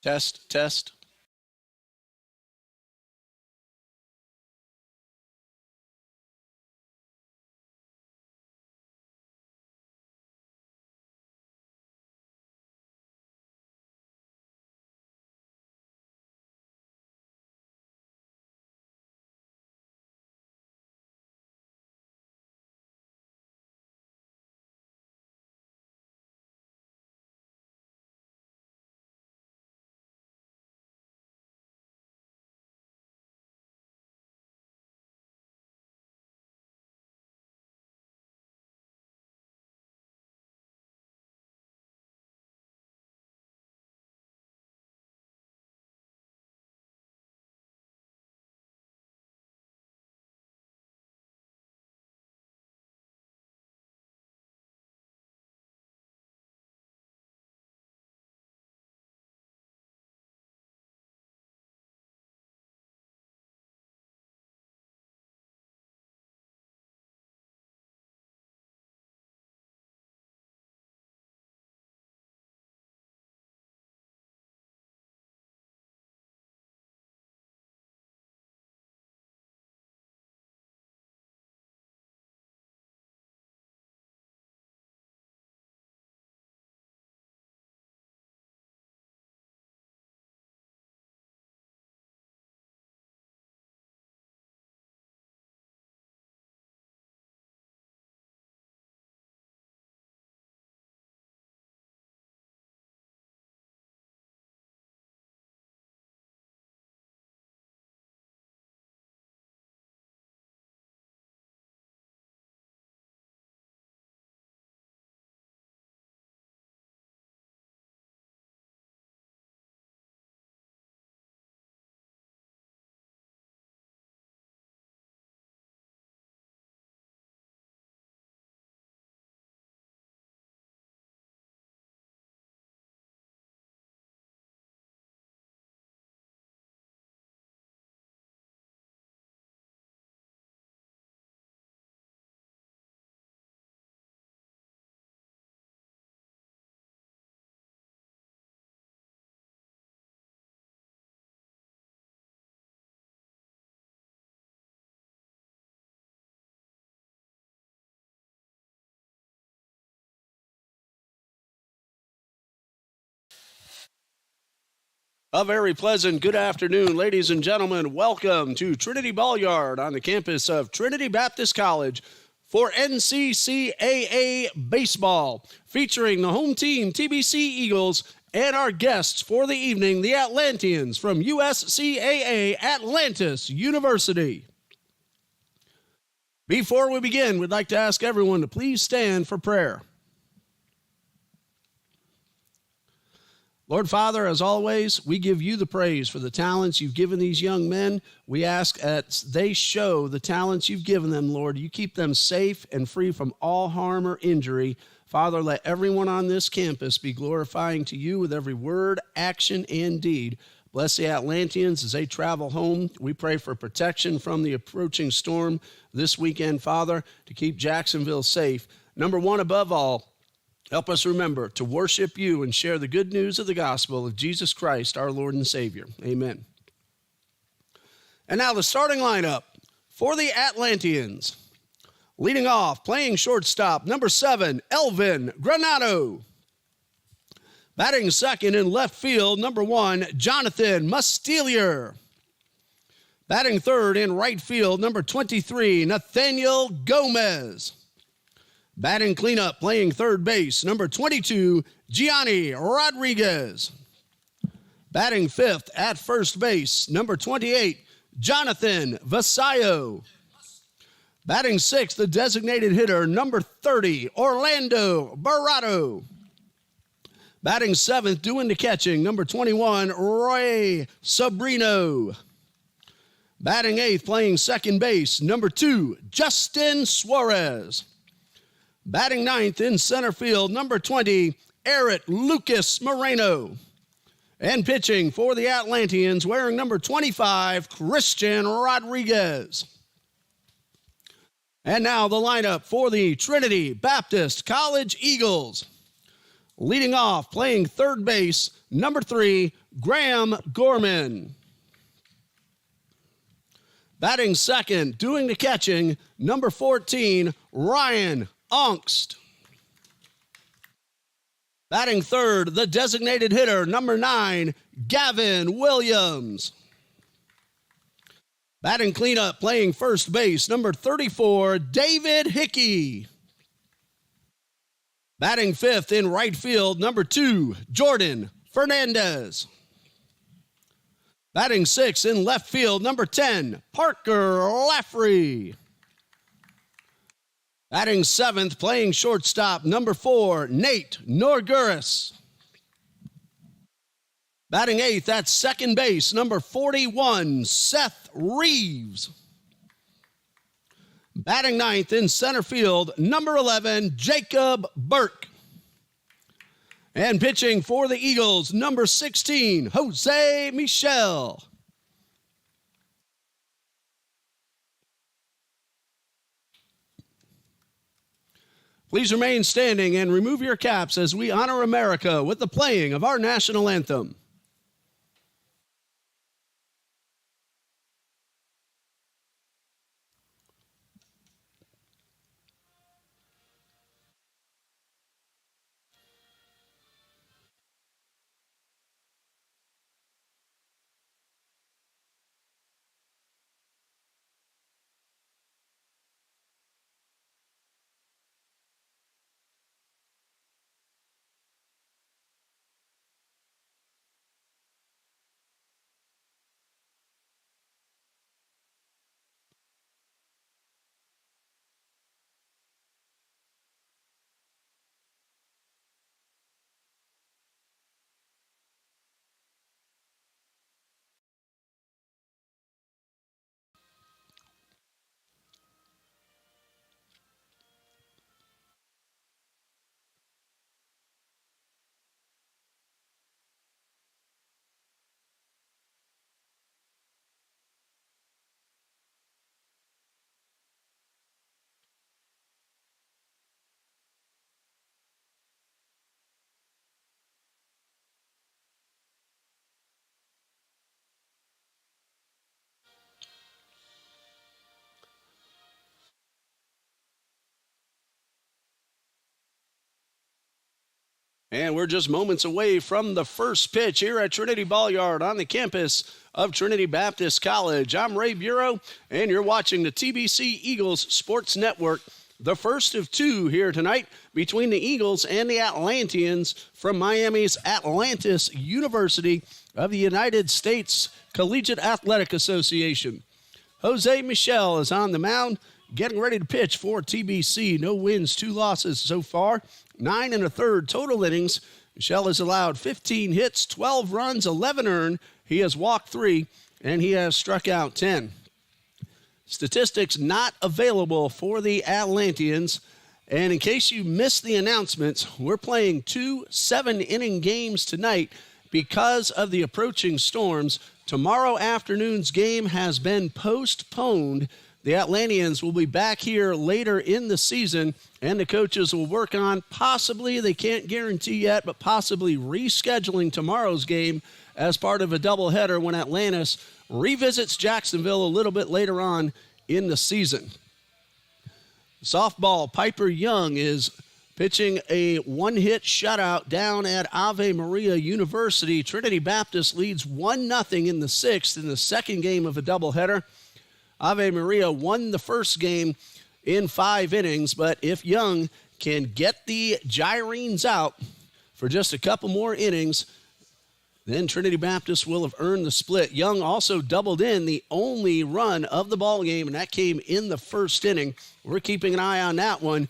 Test, test. A very pleasant good afternoon, ladies and gentlemen. Welcome to Trinity Ball Yard on the campus of Trinity Baptist College for NCCAA Baseball, featuring the home team, TBC Eagles, and our guests for the evening, the Atlanteans from USCAA Atlantis University. Before we begin, we'd like to ask everyone to please stand for prayer. Lord Father, as always, we give you the praise for the talents you've given these young men. We ask as they show the talents you've given them, Lord, you keep them safe and free from all harm or injury. Father, let everyone on this campus be glorifying to you with every word, action, and deed. Bless the Atlanteans as they travel home. We pray for protection from the approaching storm this weekend, Father, to keep Jacksonville safe. Number one, above all, help us remember to worship you and share the good news of the gospel of Jesus Christ, our Lord and Savior. Amen. And now the starting lineup for the Atlanteans. Leading off, playing shortstop, number 7, Elvin Granado. Batting second in left field, number 1, Jonathan Mustelier. Batting third in right field, number 23, Nathaniel Gomez. Batting cleanup, playing third base, number 22, Gianni Rodriguez. Batting fifth at first base, number 28, Jonathan Vasallo. Batting sixth, the designated hitter, number 30, Orlando Barato. Batting seventh, doing the catching, number 21, Roy Sobrino. Batting eighth, playing second base, number 2, Justin Suarez. Batting ninth in center field, number 20, Eric Lucas Moreno. And pitching for the Atlanteans, wearing number 25, Christian Rodriguez. And now the lineup for the Trinity Baptist College Eagles. Leading off, playing third base, number 3, Graham Gorman. Batting second, doing the catching, number 14, Ryan Ongst. Batting third, the designated hitter, number 9, Gavin Williams. Batting cleanup, playing first base, number 34, David Hickey. Batting fifth in right field, number 2, Jordan Fernandez. Batting sixth in left field, number 10, Parker Laffrey. Batting seventh, playing shortstop, number 4, Nate Norguris. Batting eighth at second base, number 41, Seth Reeves. Batting ninth in center field, number 11, Jacob Burke. And pitching for the Eagles, number 16, Jose Michel. Please remain standing and remove your caps as we honor America with the playing of our national anthem. And we're just moments away from the first pitch here at Trinity Ball-Yard on the campus of Trinity Baptist College. I'm Ray Bureau, and you're watching the TBC Eagles Sports Network. The first of two here tonight between the Eagles and the Atlanteans from Miami's Atlantis University of the United States Collegiate Athletic Association. Jose Michel is on the mound, getting ready to pitch for TBC. No wins, 2 losses so far. 9 1/3 total innings. Michel has allowed 15 hits, 12 runs, 11 earned. He has walked 3, and he has struck out 10. Statistics not available for the Atlanteans. And in case you missed the announcements, we're playing 2 7-inning games tonight because of the approaching storms. Tomorrow afternoon's game has been postponed. The Atlanteans will be back here later in the season, and the coaches will work on possibly, they can't guarantee yet, but possibly rescheduling tomorrow's game as part of a doubleheader when Atlantis revisits Jacksonville a little bit later on in the season. Softball, Piper Young is pitching a 1-hit shutout down at Ave Maria University. Trinity Baptist leads 1-0 in the 6th in the second game of a doubleheader. Ave Maria won the first game in 5 innings, but if Young can get the Gyrenes out for just a couple more innings, then Trinity Baptist will have earned the split. Young also doubled in the only run of the ball game, and that came in the first inning. We're keeping an eye on that one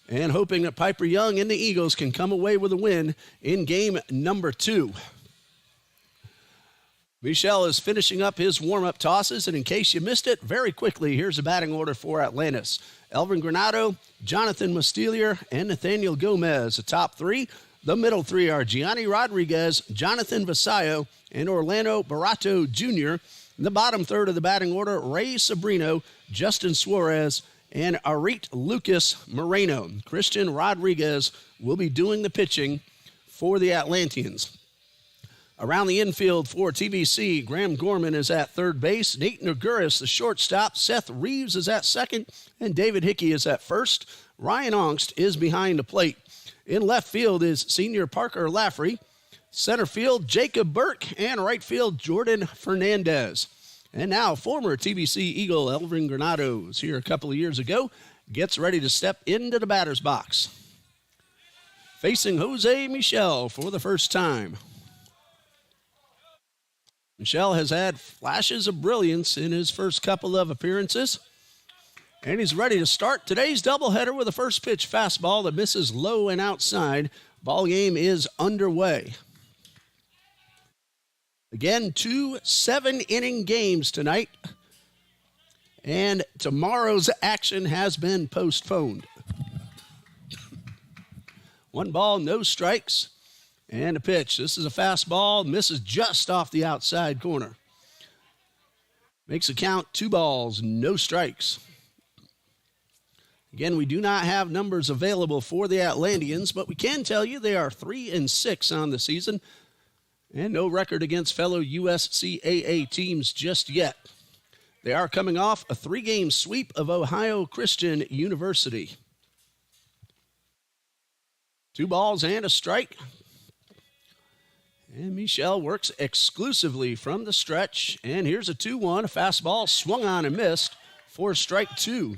and hoping that Piper Young and the Eagles can come away with a win in game number 2. Michel is finishing up his warm-up tosses, and in case you missed it, very quickly, here's a batting order for Atlantis. Elvin Granado, Jonathan Mustelier, and Nathaniel Gomez, the top 3. The middle 3 are Gianni Rodriguez, Jonathan Vasallo, and Orlando Barato Jr. The bottom third of the batting order, Ray Sabrino, Justin Suarez, and Arit Lucas Moreno. Christian Rodriguez will be doing the pitching for the Atlanteans. Around the infield for TBC, Graham Gorman is at third base. Nate Naguris, the shortstop. Seth Reeves is at second. And David Hickey is at first. Ryan Ongst is behind the plate. In left field is senior Parker Laffrey. Center field, Jacob Burke. And right field, Jordan Fernandez. And now former TBC Eagle Elvin Granado was here a couple of years ago. Gets ready to step into the batter's box. Facing Jose Michel for the first time. Michel has had flashes of brilliance in his first couple of appearances. And he's ready to start today's doubleheader with a first pitch fastball that misses low and outside. Ball game is underway. Again, 2 7-inning games tonight. And tomorrow's action has been postponed. 1 ball, no strikes. And a pitch. This is a fastball. Misses just off the outside corner. Makes a count 2 balls, no strikes. Again, we do not have numbers available for the Atlanteans, but we can tell you they are 3-6 on the season. And no record against fellow USCAA teams just yet. They are coming off a 3-game sweep of Ohio Christian University. 2 balls and a strike. And Michel works exclusively from the stretch. And here's a 2-1. A fastball swung on and missed for strike 2.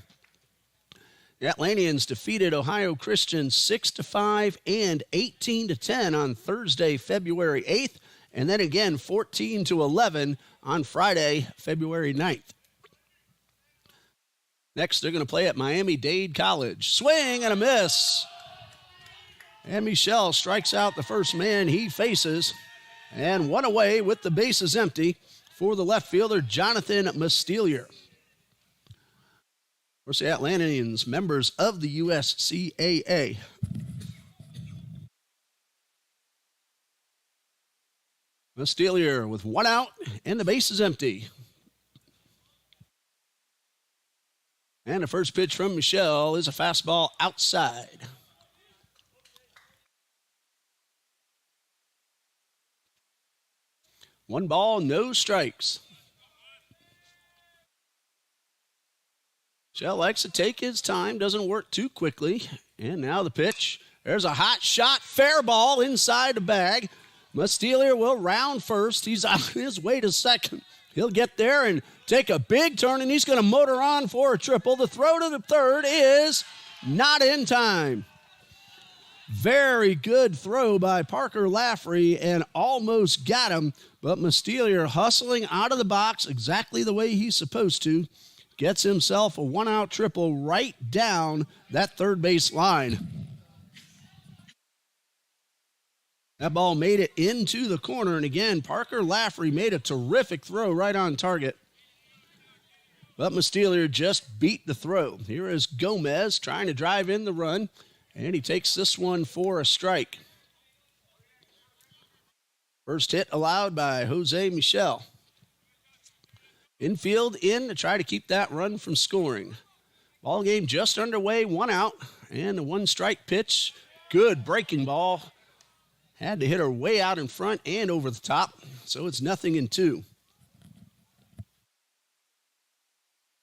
The Atlanteans defeated Ohio Christian 6-5 and 18-10 on Thursday, February 8th. And then again 14-11 on Friday, February 9th. Next, they're going to play at Miami-Dade College. Swing and a miss. And Michel strikes out the first man he faces. And 1 away with the bases empty for the left fielder, Jonathan Mastelier. Of course, the Atlanteans, members of the USCAA. Mastelier with 1 out and the base is empty. And the first pitch from Michel is a fastball outside. One ball, no strikes. Michel likes to take his time, doesn't work too quickly. And now the pitch. There's a hot shot, fair ball inside the bag. Mastelier will round first. He's on his way to second. He'll get there and take a big turn, and he's going to motor on for a triple. The throw to the third is not in time. Very good throw by Parker Laffrey and almost got him, but Mastelier hustling out of the box exactly the way he's supposed to. Gets himself a 1-out triple right down that third base line. That ball made it into the corner, and again, Parker Laffrey made a terrific throw right on target. But Mastelier just beat the throw. Here is Gomez trying to drive in the run, and he takes this one for a strike. First hit allowed by Jose Michel. Infield in to try to keep that run from scoring. Ball game just underway, 1 out, and the 1-strike pitch. Good breaking ball. Had to hit her way out in front and over the top, so it's 0-2.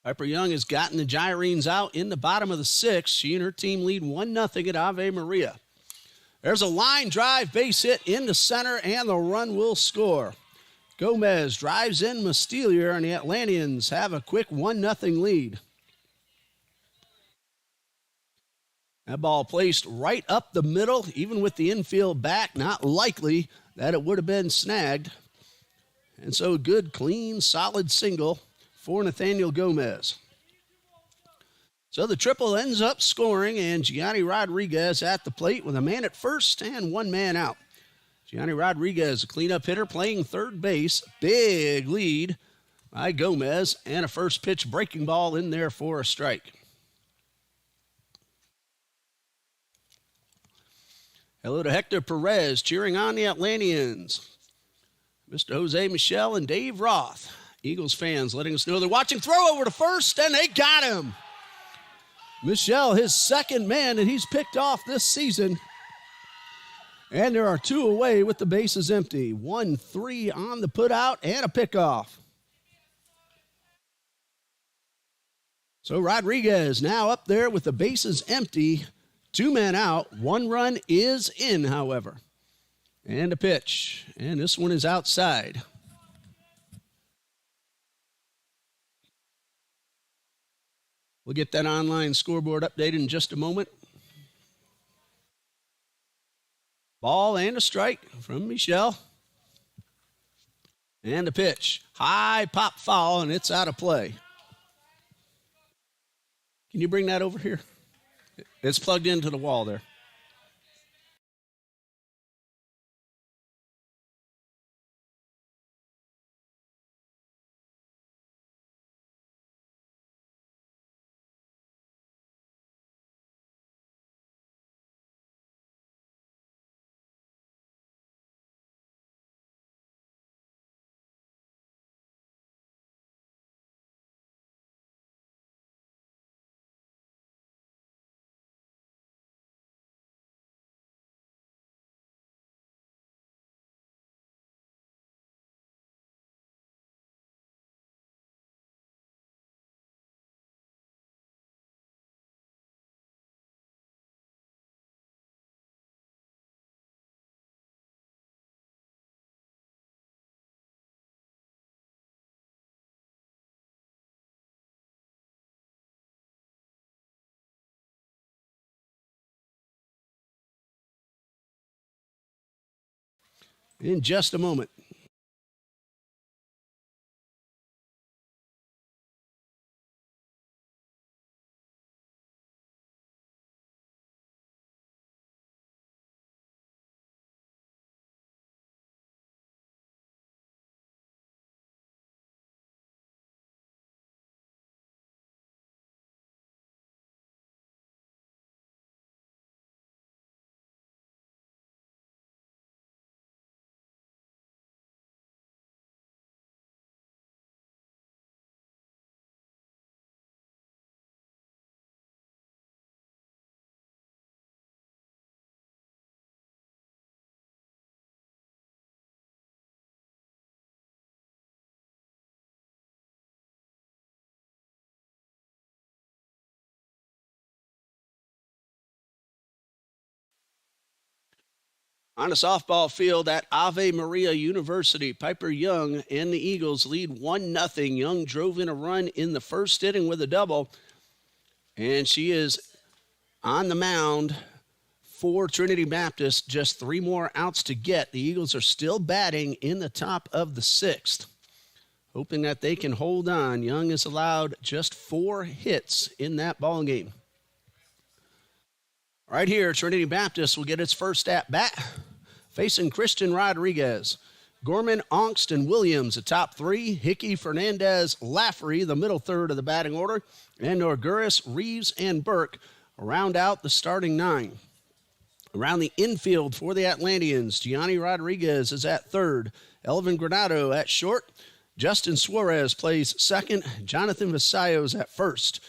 Piper Young has gotten the Gyrenes out in the bottom of the 6th. She and her team lead 1-0 at Ave Maria. There's a line drive base hit into center, and the run will score. Gomez drives in Mastelier, and the Atlanteans have a quick 1-0 lead. That ball placed right up the middle, even with the infield back. Not likely that it would have been snagged. And so a good, clean, solid single for Nathaniel Gomez. So the triple ends up scoring, and Gianni Rodriguez at the plate with a man at first and 1 man out. Gianni Rodriguez, a cleanup hitter, playing third base. Big lead by Gomez, and a first pitch breaking ball in there for a strike. Hello to Hector Perez cheering on the Atlanteans. Mr. Jose Michel and Dave Roth, Eagles fans, letting us know they're watching. Throw over to first, and they got him. Michel, his second man that he's picked off this season. And there are 2 away with the bases empty. 1-3 on the putout and a pickoff. So Rodriguez now up there with the bases empty. 2 men out. 1 run is in, however. And a pitch. And this one is outside. We'll get that online scoreboard updated in just a moment. Ball and a strike from Michel. And a pitch. High pop foul, and it's out of play. Can you bring that over here? It's plugged into the wall there. In just a moment. On a softball field at Ave Maria University, Piper Young and the Eagles lead 1-0. Young drove in a run in the first inning with a double, and she is on the mound for Trinity Baptist. Just 3 more outs to get. The Eagles are still batting in the top of the 6th, hoping that they can hold on. Young has allowed just 4 hits in that ball game. Right here, Trinity Baptist will get its first at-bat, facing Christian Rodriguez. Gorman, Ongst, and Williams, the top 3. Hickey, Fernandez, Laffery, the middle third of the batting order. And Norguris, Reeves, and Burke round out the starting 9. Around the infield for the Atlanteans, Gianni Rodriguez is at third. Elvin Granado at short. Justin Suarez plays second. Jonathan Vasallos at first.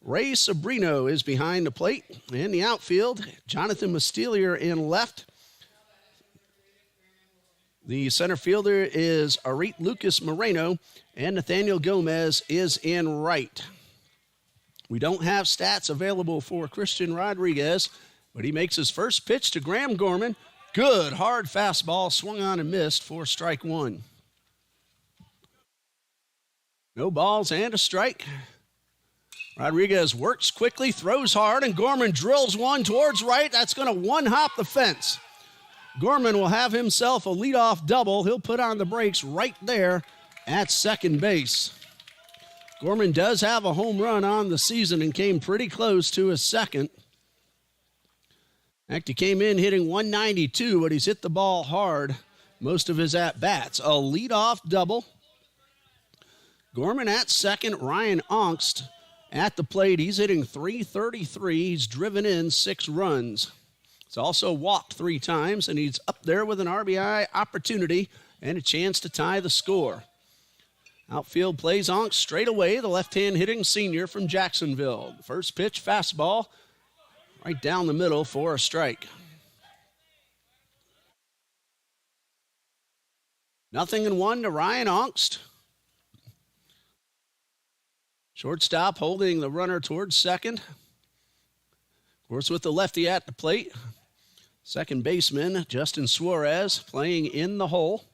Ray Sabrino is behind the plate. In the outfield, Jonathan Mastelier in left. The center fielder is Arit Lucas Moreno, and Nathaniel Gomez is in right. We don't have stats available for Christian Rodriguez, but he makes his first pitch to Graham Gorman. Good, hard fastball, swung on and missed for strike 1. No balls and a strike. Rodriguez works quickly, throws hard, and Gorman drills one towards right. That's going to one-hop the fence. Gorman will have himself a leadoff double. He'll put on the brakes right there at second base. Gorman does have a home run on the season and came pretty close to his second. In fact, he came in hitting 192, but he's hit the ball hard most of his at-bats. A leadoff double. Gorman at second, Ryan Ongst at the plate. He's hitting .333. He's driven in 6 runs. He's also walked 3 times, and he's up there with an RBI opportunity and a chance to tie the score. Outfield plays Ongst straight away, the left-hand hitting senior from Jacksonville. First pitch, fastball, right down the middle for a strike. 0-1 to Ryan Ongst. Shortstop holding the runner towards second. Of course, with the lefty at the plate. Second baseman, Justin Suarez, playing in the hole.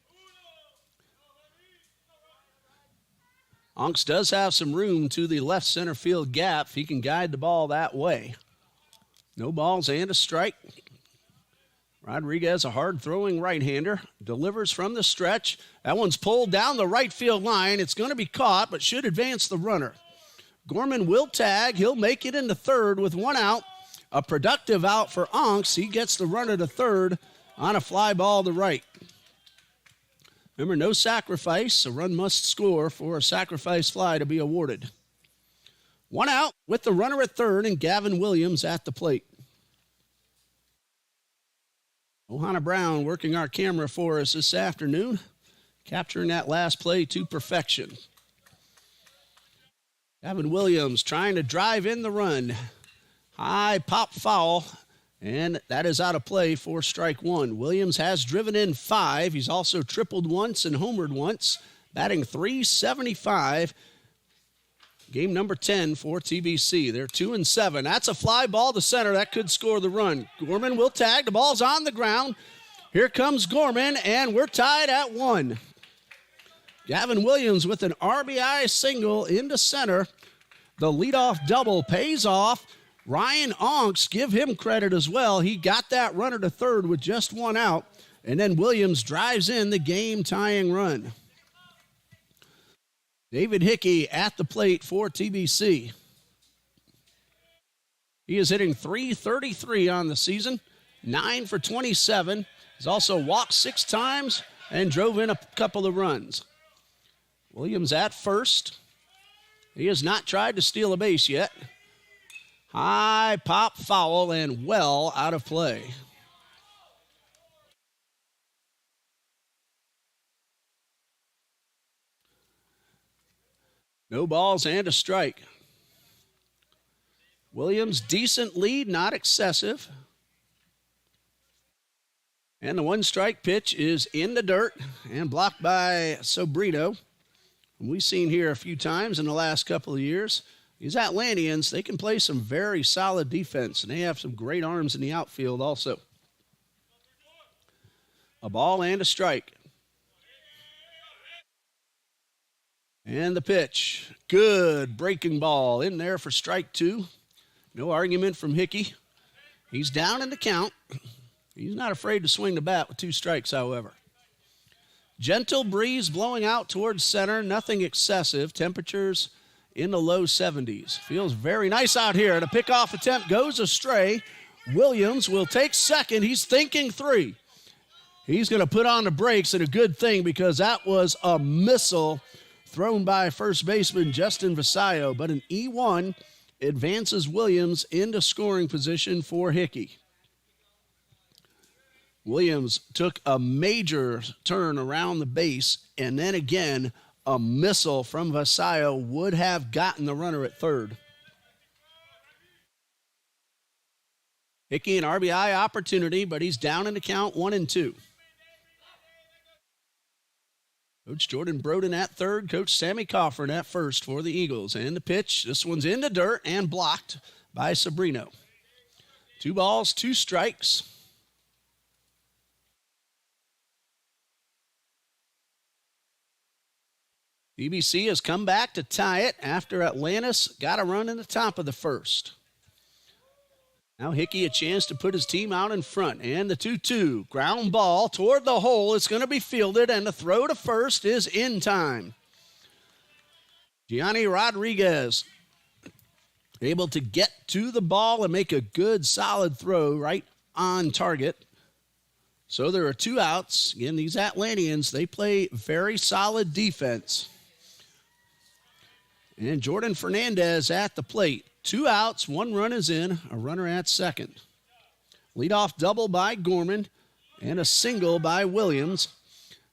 Ongst does have some room to the left center field gap if he can guide the ball that way. No balls and a strike. Rodriguez, a hard-throwing right-hander, delivers from the stretch. That one's pulled down the right field line. It's going to be caught, but should advance the runner. Gorman will tag. He'll make it into third with one out. A productive out for Ongst. He gets the runner to third on a fly ball to right. Remember, no sacrifice. A run must score for a sacrifice fly to be awarded. One out with the runner at third and Gavin Williams at the plate. Ohana Brown working our camera for us this afternoon, capturing that last play to perfection. Gavin Williams trying to drive in the run. High pop foul, and that is out of play for strike one. Williams has driven in 5. He's also tripled once and homered once, batting .375. Game number 10 for TBC. They're 2-7. That's a fly ball to center. That could score the run. Gorman will tag. The ball's on the ground. Here comes Gorman, and we're tied at 1. Gavin Williams with an RBI single into center. The leadoff double pays off. Ryan Ongst, give him credit as well. He got that runner to third with just one out, and then Williams drives in the game-tying run. David Hickey at the plate for TBC. He is hitting .333 on the season, 9 for 27. He's also walked 6 times and drove in a couple of runs. Williams at first. He has not tried to steal a base yet. High pop foul and well out of play. No balls and a strike. Williams, decent lead, not excessive. And the one-strike pitch is in the dirt and blocked by Sobrino. We've seen here a few times in the last couple of years. These Atlanteans, they can play some very solid defense, and they have some great arms in the outfield also. A ball and a strike. And the pitch. Good breaking ball in there for strike 2. No argument from Hickey. He's down in the count. He's not afraid to swing the bat with 2 strikes, however. Gentle breeze blowing out towards center. Nothing excessive. Temperatures in the low 70s. Feels very nice out here. The pickoff attempt goes astray. Williams will take second. He's thinking 3. He's going to put on the brakes, and a good thing because that was a missile thrown by first baseman Justin Vasallo, but an E1 advances Williams into scoring position for Hickey. Williams took a major turn around the base, and then again, a missile from Vasallo would have gotten the runner at third. Hickey an RBI opportunity, but he's down in the count 1-2. Coach Jordan Broden at third, Coach Sammy Coffin at first for the Eagles. And the pitch, this one's in the dirt and blocked by Sobrino. 2 balls, 2 strikes. TBC has come back to tie it after Atlantis got a run in the top of the first. Now Hickey a chance to put his team out in front. And the 2-2. Ground ball toward the hole. It's going to be fielded, and the throw to first is in time. Gianni Rodriguez able to get to the ball and make a good, solid throw right on target. So there are 2 outs. Again, these Atlanteans, they play very solid defense. And Jordan Fernandez at the plate. 2 outs, 1 run is in, a runner at second. Leadoff double by Gorman and a single by Williams.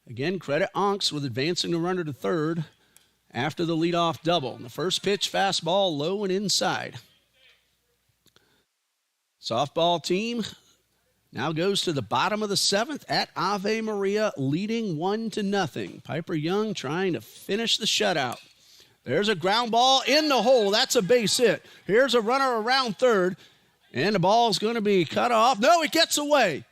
Again, credit Ongst with advancing the runner to third after the leadoff double. The first pitch, fastball, low and inside. Softball team Now goes to the bottom of the 7th at Ave Maria, leading 1-0. Piper Young trying to finish the shutout. There's a ground ball in the hole. That's a base hit. Here's a runner around third, and the ball's going to be cut off. No, it gets away.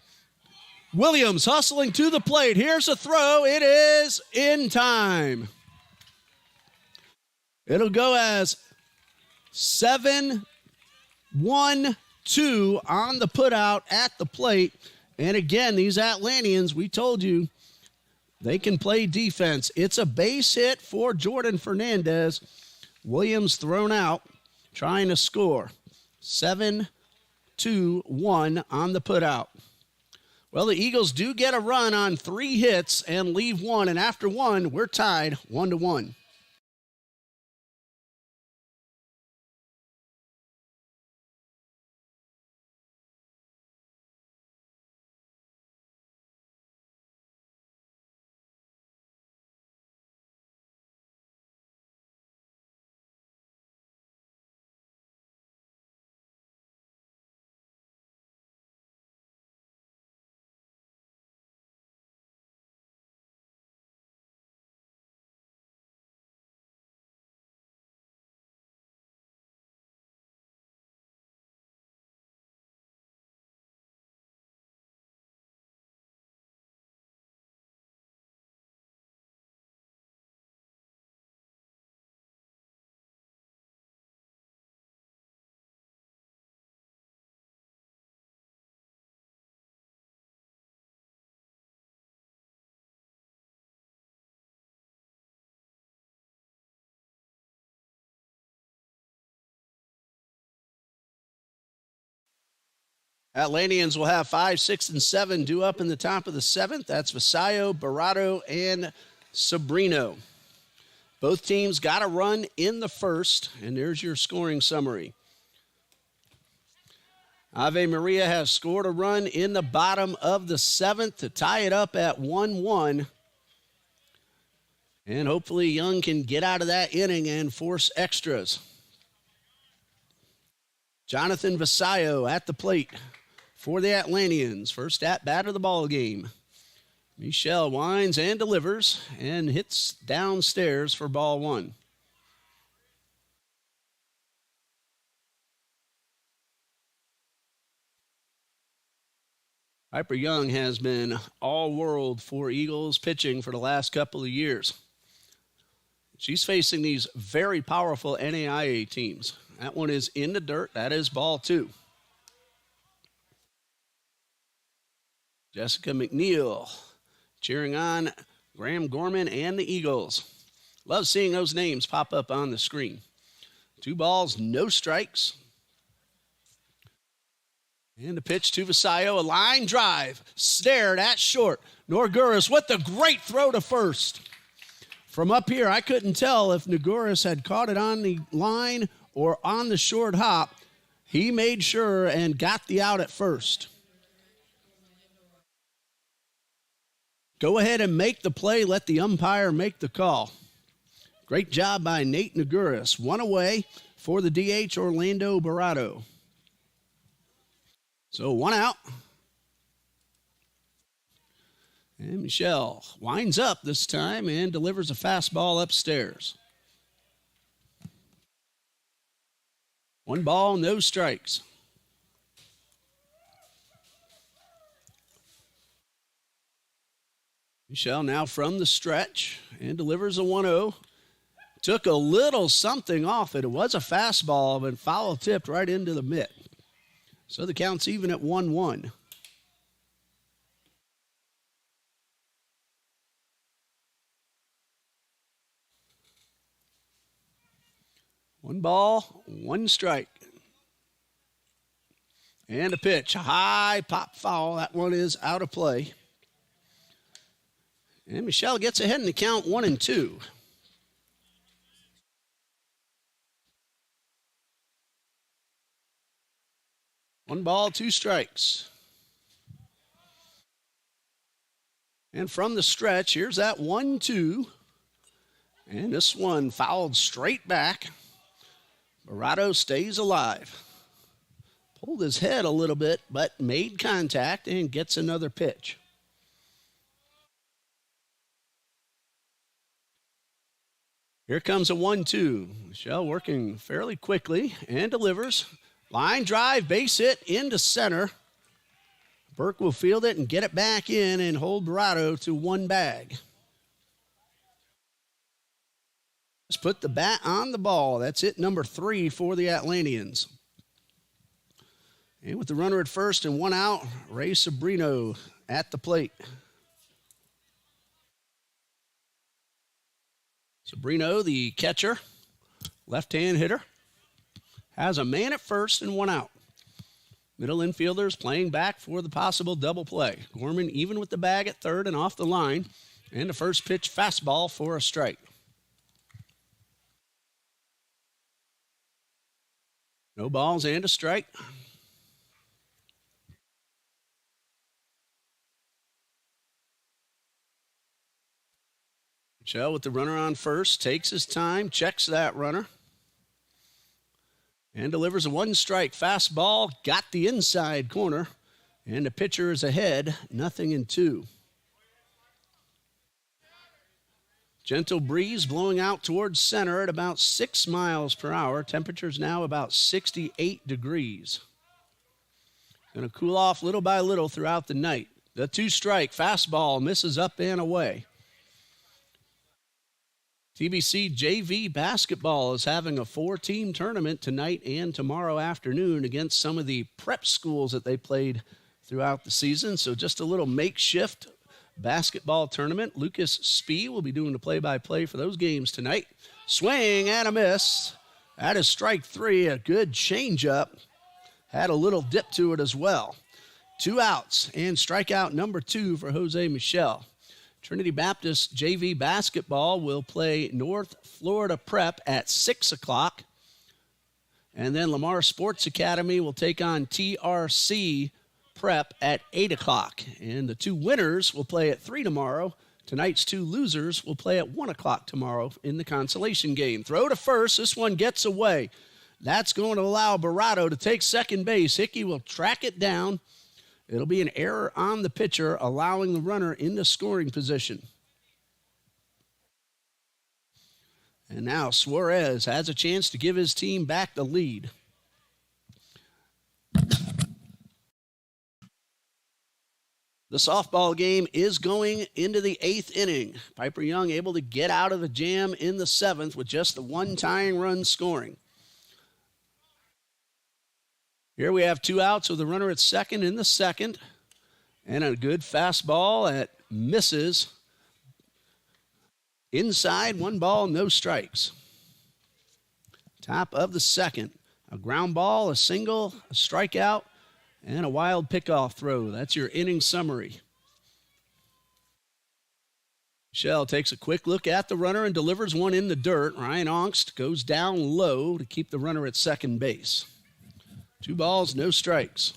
Williams hustling to the plate. Here's a throw. It is in time. It'll go as 7-1-2 on the putout at the plate. And again, these Atlanteans, we told you, they can play defense. It's a base hit for Jordan Fernandez. Williams thrown out, trying to score. 7-2-1 on the putout. Well, the Eagles do get a run on 3 hits and leave 1. And after 1, we're tied 1-1. Atlanteans will have 5, 6, and 7 due up in the top of the 7th. That's Vasallo, Barato, and Sobrino. Both teams got a run in the first, and there's your scoring summary. Ave Maria has scored a run in the bottom of the 7th to tie it up at 1-1. And hopefully Young can get out of that inning and force extras. Jonathan Vasallo at the plate for the Atlanteans. First at bat of the ball game. Michel winds and delivers and hits downstairs for ball 1. Piper Young has been all-world for Eagles pitching for the last couple of years. She's facing these very powerful NAIA teams. That one is in the dirt. That is ball 2. Jessica McNeil cheering on Graham Gorman and the Eagles. Love seeing those names pop up on the screen. 2 balls, no strikes. And the pitch to Vasallo, a line drive, snared at short. Norguris with the great throw to first. From up here, I couldn't tell if Norguris had caught it on the line or on the short hop. He made sure and got the out at first. Go ahead and make the play. Let the umpire make the call. Great job by Nate Norguris. 1 away for the DH Orlando Barato. So 1 out. And Michelle winds up this time and delivers a fastball upstairs. 1 ball, no strikes. Michelle now from the stretch and delivers a 1-0. Took a little something off it. It was a fastball, but foul tipped right into the mitt. So the count's even at 1-1. One ball, 1 strike. And a pitch, a high pop foul. That one is out of play. And Michelle gets ahead in the count 1-2. One ball, 2 strikes. And from the stretch, here's that 1-2. And this one fouled straight back. Barato stays alive. pulled his head a little bit, but made contact and gets another pitch. Here comes a 1-2. Michelle working fairly quickly and delivers. Line drive, base hit into center. Burke will field it and get it back in and hold Barado to one bag. Just put the bat on the ball. That's it, number 3 for the Atlanteans. And with the runner at first and one out, Ray Sabrino at the plate. Sabrino, the catcher, left-hand hitter, has a man at first and one out. Middle infielders playing back for the possible double play. Gorman even with the bag at third and off the line. And the first pitch fastball for a strike. No balls and a strike. Michelle with the runner on first, takes his time, checks that runner, and delivers a one-strike fastball. Got the inside corner, and the pitcher is ahead, 0-2. Gentle breeze blowing out towards center at about 6 miles per hour. Temperature's now about 68 degrees. Going to cool off little by little throughout the night. The two-strike fastball misses up and away. TBC JV basketball is having a 4-team tournament tonight and tomorrow afternoon against some of the prep schools that they played throughout the season. So just a little makeshift basketball tournament. Lucas Spee will be doing the play-by-play for those games tonight. Swing and a miss. That is strike 3, a good changeup. Had a little dip to it as well. 2 outs and strikeout number 2 for Jose Michel. Trinity Baptist JV basketball will play North Florida Prep at 6 o'clock. And then Lamar Sports Academy will take on TRC Prep at 8 o'clock. And the 2 winners will play at 3 tomorrow. Tonight's 2 losers will play at 1 o'clock tomorrow in the consolation game. Throw to first. This one gets away. That's going to allow Barado to take second base. Hickey will track it down. It'll be an error on the pitcher, allowing the runner into scoring position. And now Suarez has a chance to give his team back the lead. The softball game is going into the 8th inning. Piper Young able to get out of the jam in the 7th with just the 1 tying run scoring. Here we have 2 outs with the runner at second in the 2nd. And a good fastball that misses. Inside, 1 ball, no strikes. Top of the 2nd. A ground ball, a single, a strikeout, and a wild pickoff throw. That's your inning summary. Michelle takes a quick look at the runner and delivers one in the dirt. Ryan Ongst goes down low to keep the runner at second base. 2 balls, no strikes.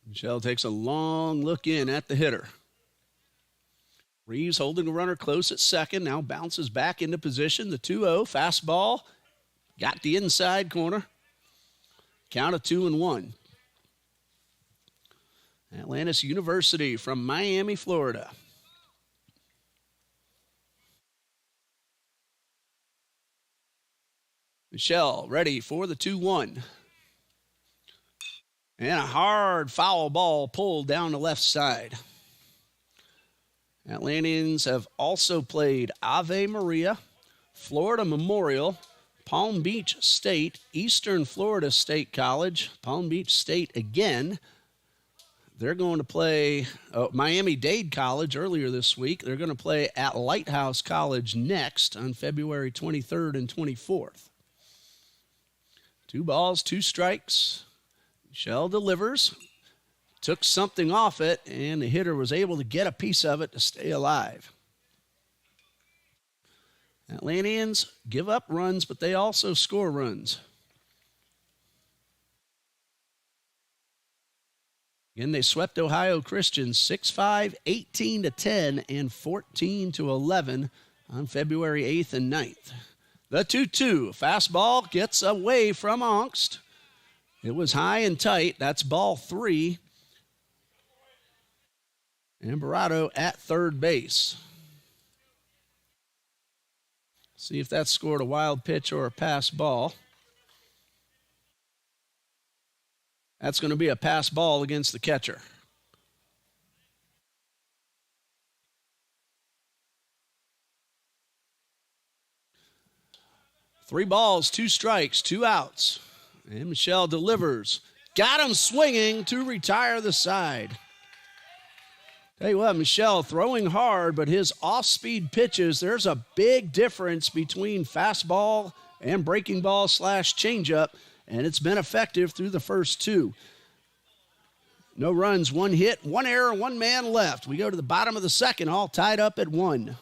Michelle takes a long look in at the hitter. Reeves holding the runner close at second, now bounces back into position. The 2-0 fastball got the inside corner. Count of 2-1. Atlantis University from Miami, Florida. Michelle ready for the 2-1. And a hard foul ball pulled down the left side. Atlanteans have also played Ave Maria, Florida Memorial, Palm Beach State, Eastern Florida State College, Palm Beach State again. They're going to play Miami-Dade College earlier this week. They're going to play at Lighthouse College next on February 23rd and 24th. 2 balls, 2 strikes. Michelle delivers, took something off it, and the hitter was able to get a piece of it to stay alive. Atlanteans give up runs, but they also score runs. Again, they swept Ohio Christian 6-5, 18-10, and 14-11 on February 8th and 9th. The 2-2. Fastball gets away from Angst. It was high and tight. That's ball 3. And Barado at third base. See if that scored a wild pitch or a pass ball. That's going to be a pass ball against the catcher. Three balls, 2 strikes, 2 outs. And Michelle delivers. Got him swinging to retire the side. Tell you what, Michelle throwing hard, but his off-speed pitches, there's a big difference between fastball and breaking ball / changeup, and it's been effective through the first 2. No runs, 1 hit, 1 error, 1 man left. We go to the bottom of the second, all tied up at 1.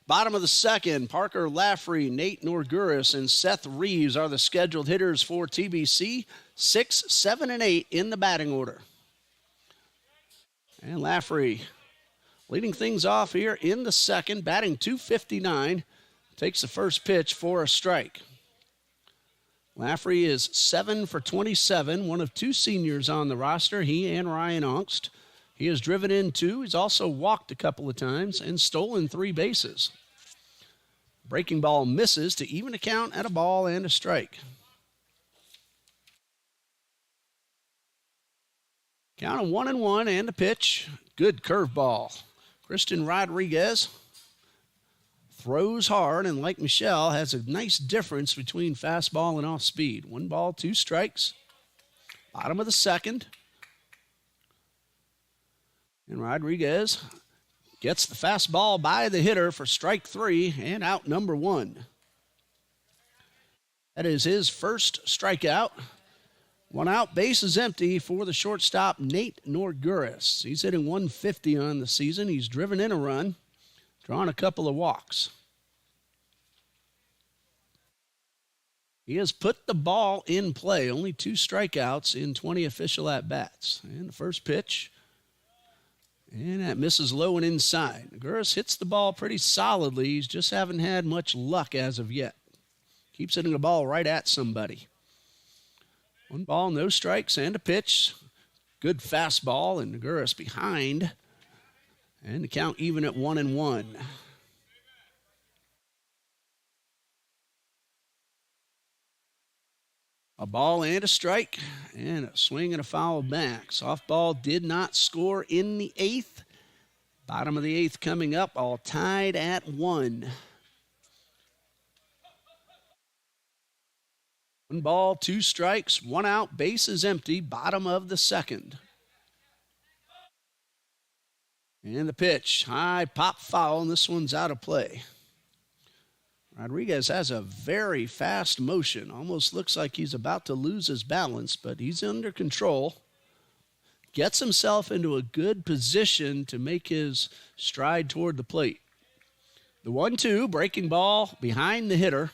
Bottom of the second, Parker Laffrey, Nate Norguris, and Seth Reeves are the scheduled hitters for TBC. 6, 7, and 8 in the batting order. And Laffrey leading things off here in the second, batting .259, takes the first pitch for a strike. Laffrey is 7 for 27, one of 2 seniors on the roster, he and Ryan Angst. He has driven in 2. He's also walked a couple of times and stolen 3 bases. Breaking ball misses to even a count at a ball and a strike. Count of 1-1 and a pitch. Good curveball. Christian Rodriguez throws hard, and like Michelle, has a nice difference between fastball and off speed. 1 ball, 2 strikes. Bottom of the second. And Rodriguez gets the fastball by the hitter for strike 3 and out number 1. That is his first strikeout. 1 out, base is empty for the shortstop, Nate Norguris. He's hitting .150 on the season. He's driven in a run, drawn a couple of walks. He has put the ball in play, only 2 strikeouts in 20 official at-bats. And the first pitch, and that misses low and inside. Norguris hits the ball pretty solidly. He's just haven't had much luck as of yet. Keeps hitting the ball right at somebody. 1 ball, no strikes, and a pitch. Good fastball, and Norguris behind. And the count even at 1-1. A ball and a strike, and a swing and a foul back. Softball did not score in the 8th. Bottom of the 8th coming up, all tied at 1. 1 ball, 2 strikes, 1 out, base is empty, bottom of the second. And the pitch, high pop foul, and this one's out of play. Rodriguez has a very fast motion. Almost looks like he's about to lose his balance, but he's under control. Gets himself into a good position to make his stride toward the plate. The 1-2, breaking ball behind the hitter,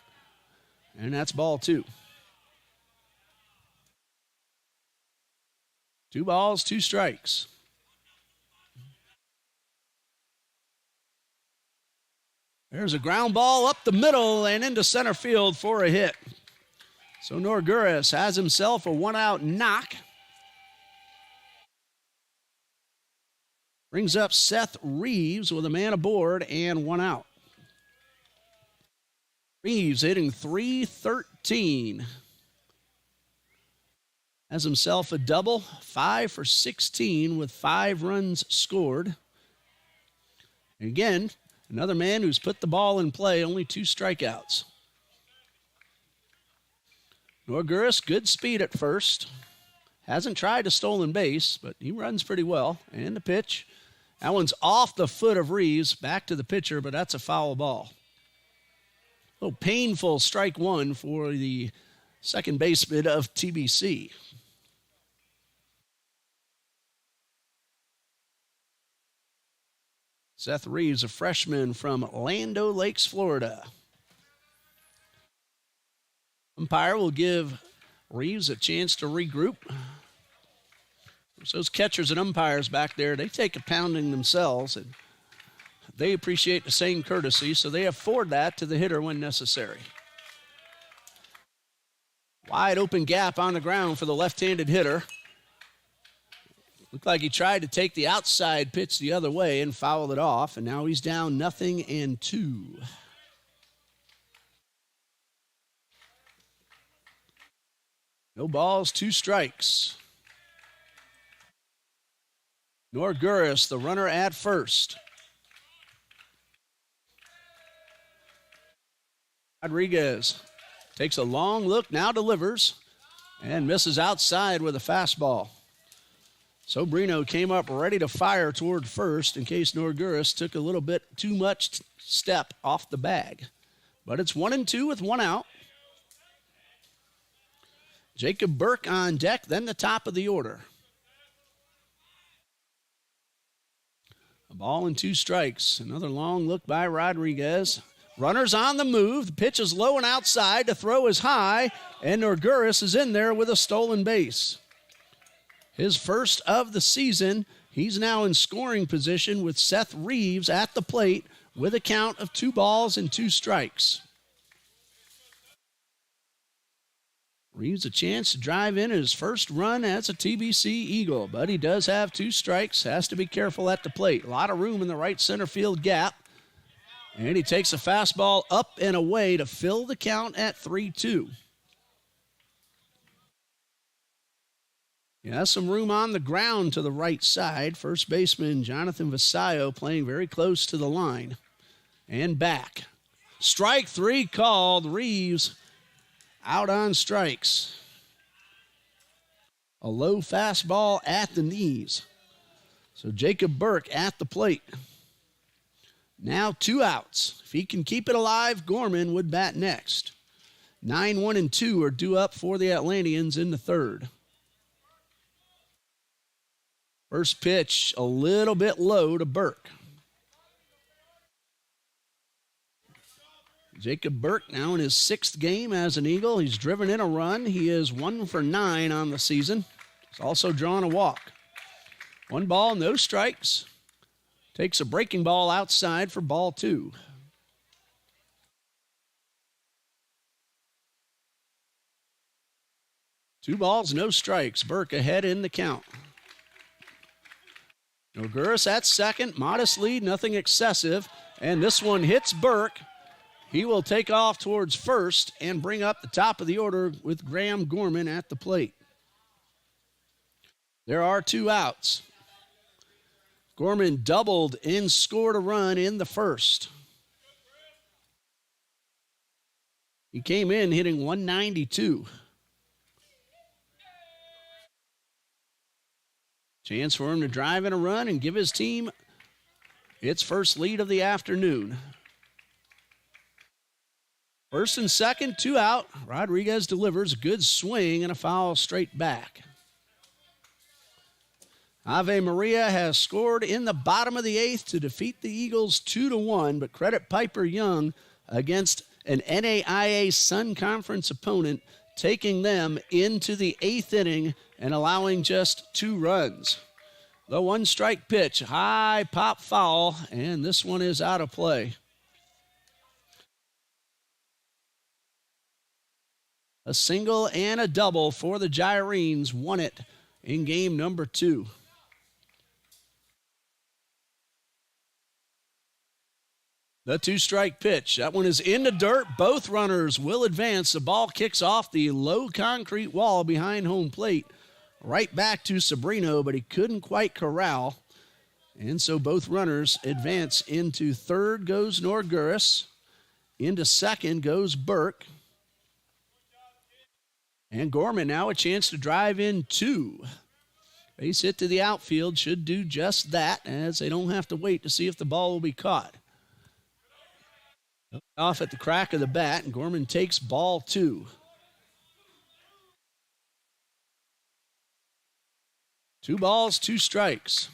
and that's ball 2. 2 balls, 2 strikes. There's a ground ball up the middle and into center field for a hit. So Norguris has himself a one-out knock. Brings up Seth Reeves with a man aboard and one out. Reeves hitting .313. Has himself a double, 5 for 16 with 5 runs scored. And again, another man who's put the ball in play, only 2 strikeouts. Norguris, good speed at first. Hasn't tried a stolen base, but he runs pretty well. And the pitch. That one's off the foot of Reeves, back to the pitcher, but that's a foul ball. A little painful strike one for the second baseman of TBC. Seth Reeves, a freshman from Land O'Lakes, Florida. Umpire will give Reeves a chance to regroup. Those catchers and umpires back there, they take a pounding themselves, and they appreciate the same courtesy, so they afford that to the hitter when necessary. Wide open gap on the ground for the left-handed hitter. Looked like he tried to take the outside pitch the other way and fouled it off, and now he's down 0-2. No balls, 2 strikes. Norguris, the runner at first. Rodriguez takes a long look, now delivers, and misses outside with a fastball. Sobrino came up ready to fire toward first in case Norguris took a little bit too much step off the bag. But it's 1-2 with 1 out. Jacob Burke on deck, then the top of the order. A ball and 2 strikes. Another long look by Rodriguez. Runners on the move. The pitch is low and outside. The throw is high, and Norguris is in there with a stolen base. His first of the season. He's now in scoring position with Seth Reeves at the plate with a count of 2 balls and 2 strikes. Reeves a chance to drive in his first run as a TBC Eagle, but he does have 2 strikes, has to be careful at the plate. A lot of room in the right center field gap, and he takes a fastball up and away to fill the count at 3-2. He has some room on the ground to the right side. First baseman Jonathan Vasallo playing very close to the line. And back. Strike 3 called. Reeves out on strikes. A low fastball at the knees. So Jacob Burke at the plate. Now 2 outs. If he can keep it alive, Gorman would bat next. 9-1-2 are due up for the Atlanteans in the third. First pitch a little bit low to Burke. Jacob Burke now in his 6th game as an Eagle. He's driven in a run. He is 1 for 9 on the season. He's also drawn a walk. 1 ball, no strikes. Takes a breaking ball outside for ball 2. Two balls, no strikes. Burke ahead in the count. Norguris at second. Modest lead, nothing excessive. And this one hits Burke. He will take off towards first and bring up the top of the order with Graham Gorman at the plate. There are 2 outs. Gorman doubled and scored a run in the first. He came in hitting 192. Chance for him to drive in a run and give his team its first lead of the afternoon. First and second, 2 out. Rodriguez delivers a good swing and a foul straight back. Ave Maria has scored in the bottom of the 8th to defeat the Eagles 2-1, but credit Piper Young against an NAIA Sun Conference opponent, taking them into the 8th inning and allowing just 2 runs. The 1-strike pitch, high pop foul, and this one is out of play. A single and a double for the Gyrenes. Won it in game number 2. The 2-strike pitch. That one is in the dirt. Both runners will advance. The ball kicks off the low concrete wall behind home plate. Right back to Sabrino, but he couldn't quite corral. And so both runners advance. Into third goes Norguris. Into second goes Burke. And Gorman now a chance to drive in 2. Base hit to the outfield should do just that, as they don't have to wait to see if the ball will be caught. Off at the crack of the bat, and Gorman takes ball 2. 2 balls, 2 strikes.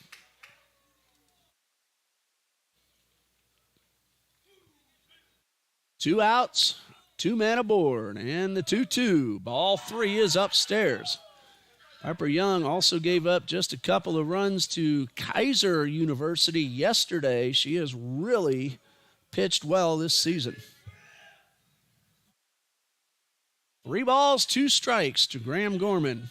Two outs, 2 men aboard, and the 2-2. Ball 3 is upstairs. Harper Young also gave up just a couple of runs to Kaiser University yesterday. She has really pitched well this season. 3 balls, 2 strikes to Graham Gorman.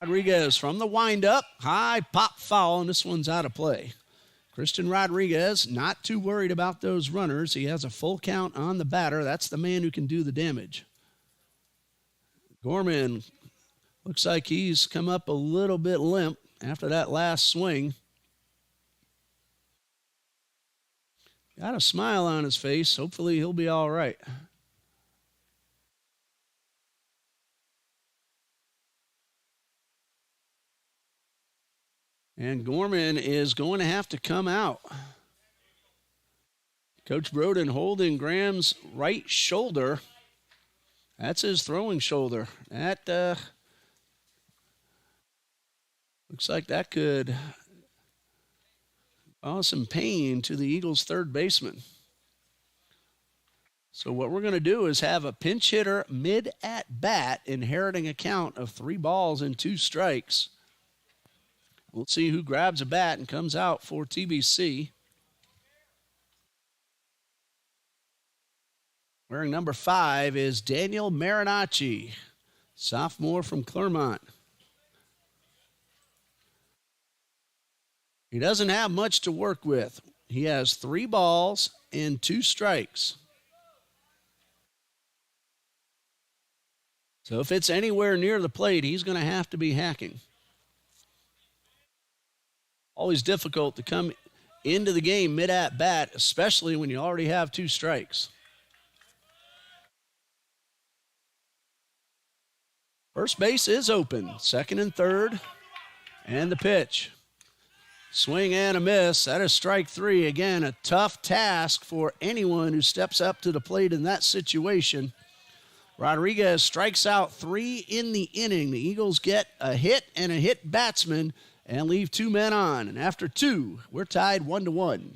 Rodriguez from the windup. High pop foul, and this one's out of play. Christian Rodriguez not too worried about those runners. He has a full count on the batter. That's the man who can do the damage. Gorman looks like he's come up a little bit limp after that last swing. Got a smile on his face. Hopefully he'll be all right. And Gorman is going to have to come out. Coach Broden holding Graham's right shoulder. That's his throwing shoulder. That looks like that could cause some pain to the Eagles' third baseman. So what we're going to do is have a pinch hitter mid-at-bat inheriting a count of 3 balls and 2 strikes. We'll see who grabs a bat and comes out for TBC. Wearing number 5 is Daniel Marinacci, sophomore from Claremont. He doesn't have much to work with. He has 3 balls and 2 strikes. So if it's anywhere near the plate, he's going to have to be hacking. Always difficult to come into the game mid-at-bat, especially when you already have 2 strikes. First base is open. Second and third. And the pitch. Swing and a miss. That is strike 3. Again, a tough task for anyone who steps up to the plate in that situation. Rodriguez strikes out 3 in the inning. The Eagles get a hit and a hit batsman and leave 2 men on. And after 2, we're tied 1-1.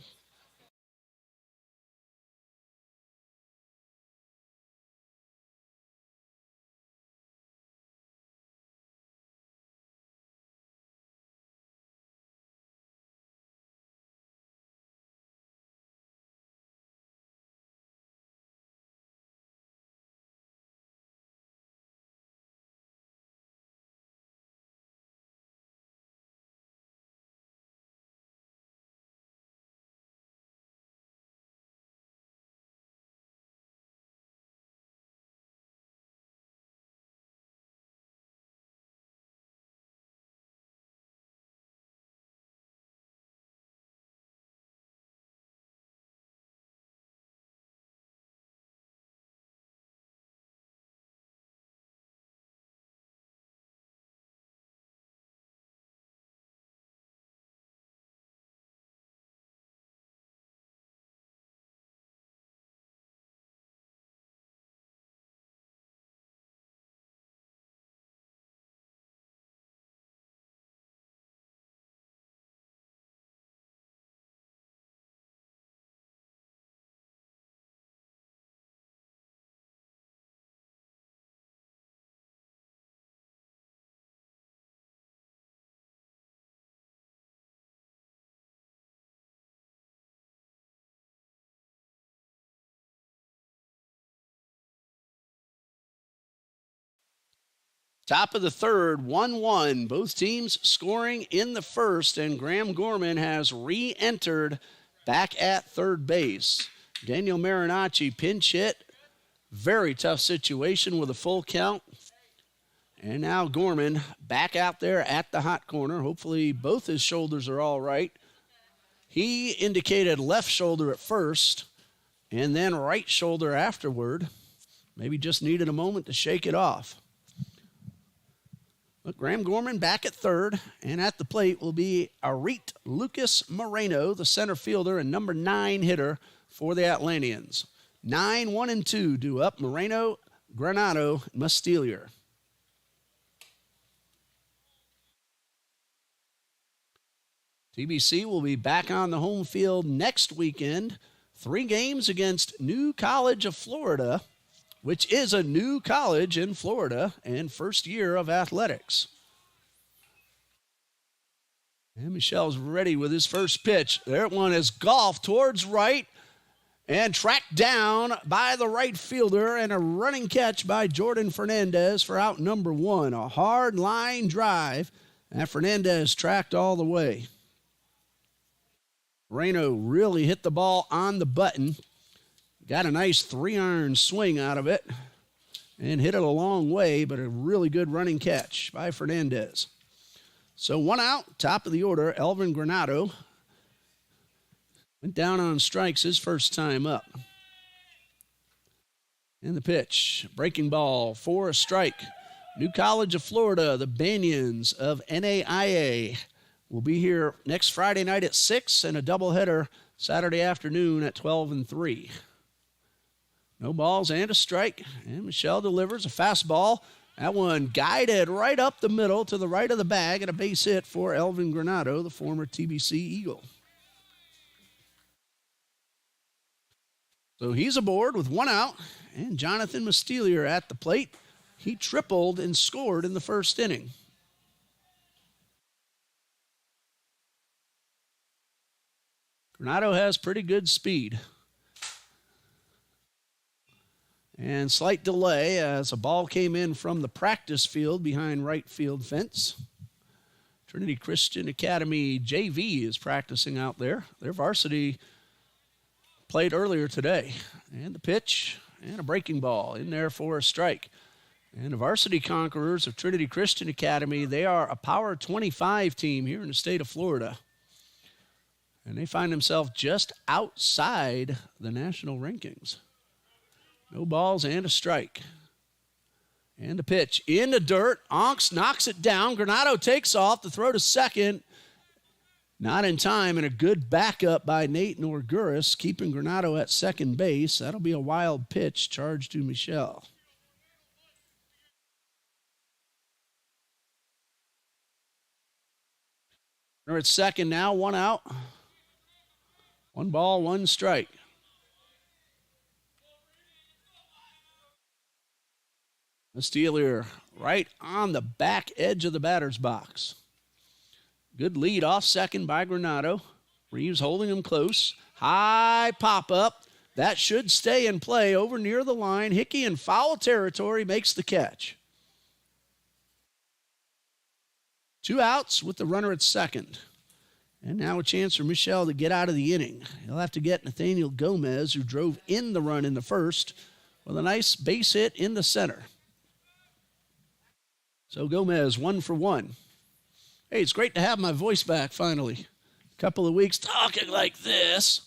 Top of the third, 1-1. Both teams scoring in the first, and Graham Gorman has re-entered back at third base. Daniel Marinacci pinch hit. Very tough situation with a full count. And now Gorman back out there at the hot corner. Hopefully both his shoulders are all right. He indicated left shoulder at first and then right shoulder afterward. Maybe just needed a moment to shake it off. But Graham Gorman back at third, and at the plate will be Arit Lucas Moreno, the center fielder and number 9 hitter for the Atlanteans. 9, 1, and 2 due up. Moreno, Granado, Mustelier. TBC will be back on the home field next weekend. 3 games against New College of Florida, which is a new college in Florida and first year of athletics. And Michelle's ready with his first pitch. There one is golf towards right and tracked down by the right fielder, and a running catch by Jordan Fernandez for out number 1. A hard line drive, and Fernandez tracked all the way. Moreno really hit the ball on the button. Got a nice 3-iron swing out of it and hit it a long way, but a really good running catch by Fernandez. So 1 out, top of the order, Elvin Granado. Went down on strikes his first time up. And the pitch, breaking ball for a strike. New College of Florida, the Banyans of NAIA, will be here next Friday night at 6 and a doubleheader Saturday afternoon at 12 and 3. No balls and a strike, and Michelle delivers a fastball. That one guided right up the middle to the right of the bag, and a base hit for Elvin Granado, the former TBC Eagle. So he's aboard with 1 out, and Jonathan Mustelier at the plate. He tripled and scored in the first inning. Granado has pretty good speed. And slight delay as a ball came in from the practice field behind right field fence. Trinity Christian Academy JV is practicing out there. Their varsity played earlier today. And the pitch and a breaking ball in there for a strike. And the varsity Conquerors of Trinity Christian Academy, they are a Power 25 team here in the state of Florida. And they find themselves just outside the national rankings. No balls and a strike. And the pitch in the dirt. Onks knocks it down. Granado takes off to throw to second. Not in time, and a good backup by Nate Norguris, keeping Granado at second base. That'll be a wild pitch charged to Michelle. They're at second now, 1 out. 1 ball, 1 strike. Mustelier right on the back edge of the batter's box. Good lead off second by Granado. Reeves holding him close. High pop-up. That should stay in play over near the line. Hickey in foul territory makes the catch. 2 outs with the runner at second. And now a chance for Michelle to get out of the inning. He'll have to get Nathaniel Gomez, who drove in the run in the first, with a nice base hit in the center. So Gomez 1 for 1. Hey, it's great to have my voice back finally. A couple of weeks talking like this.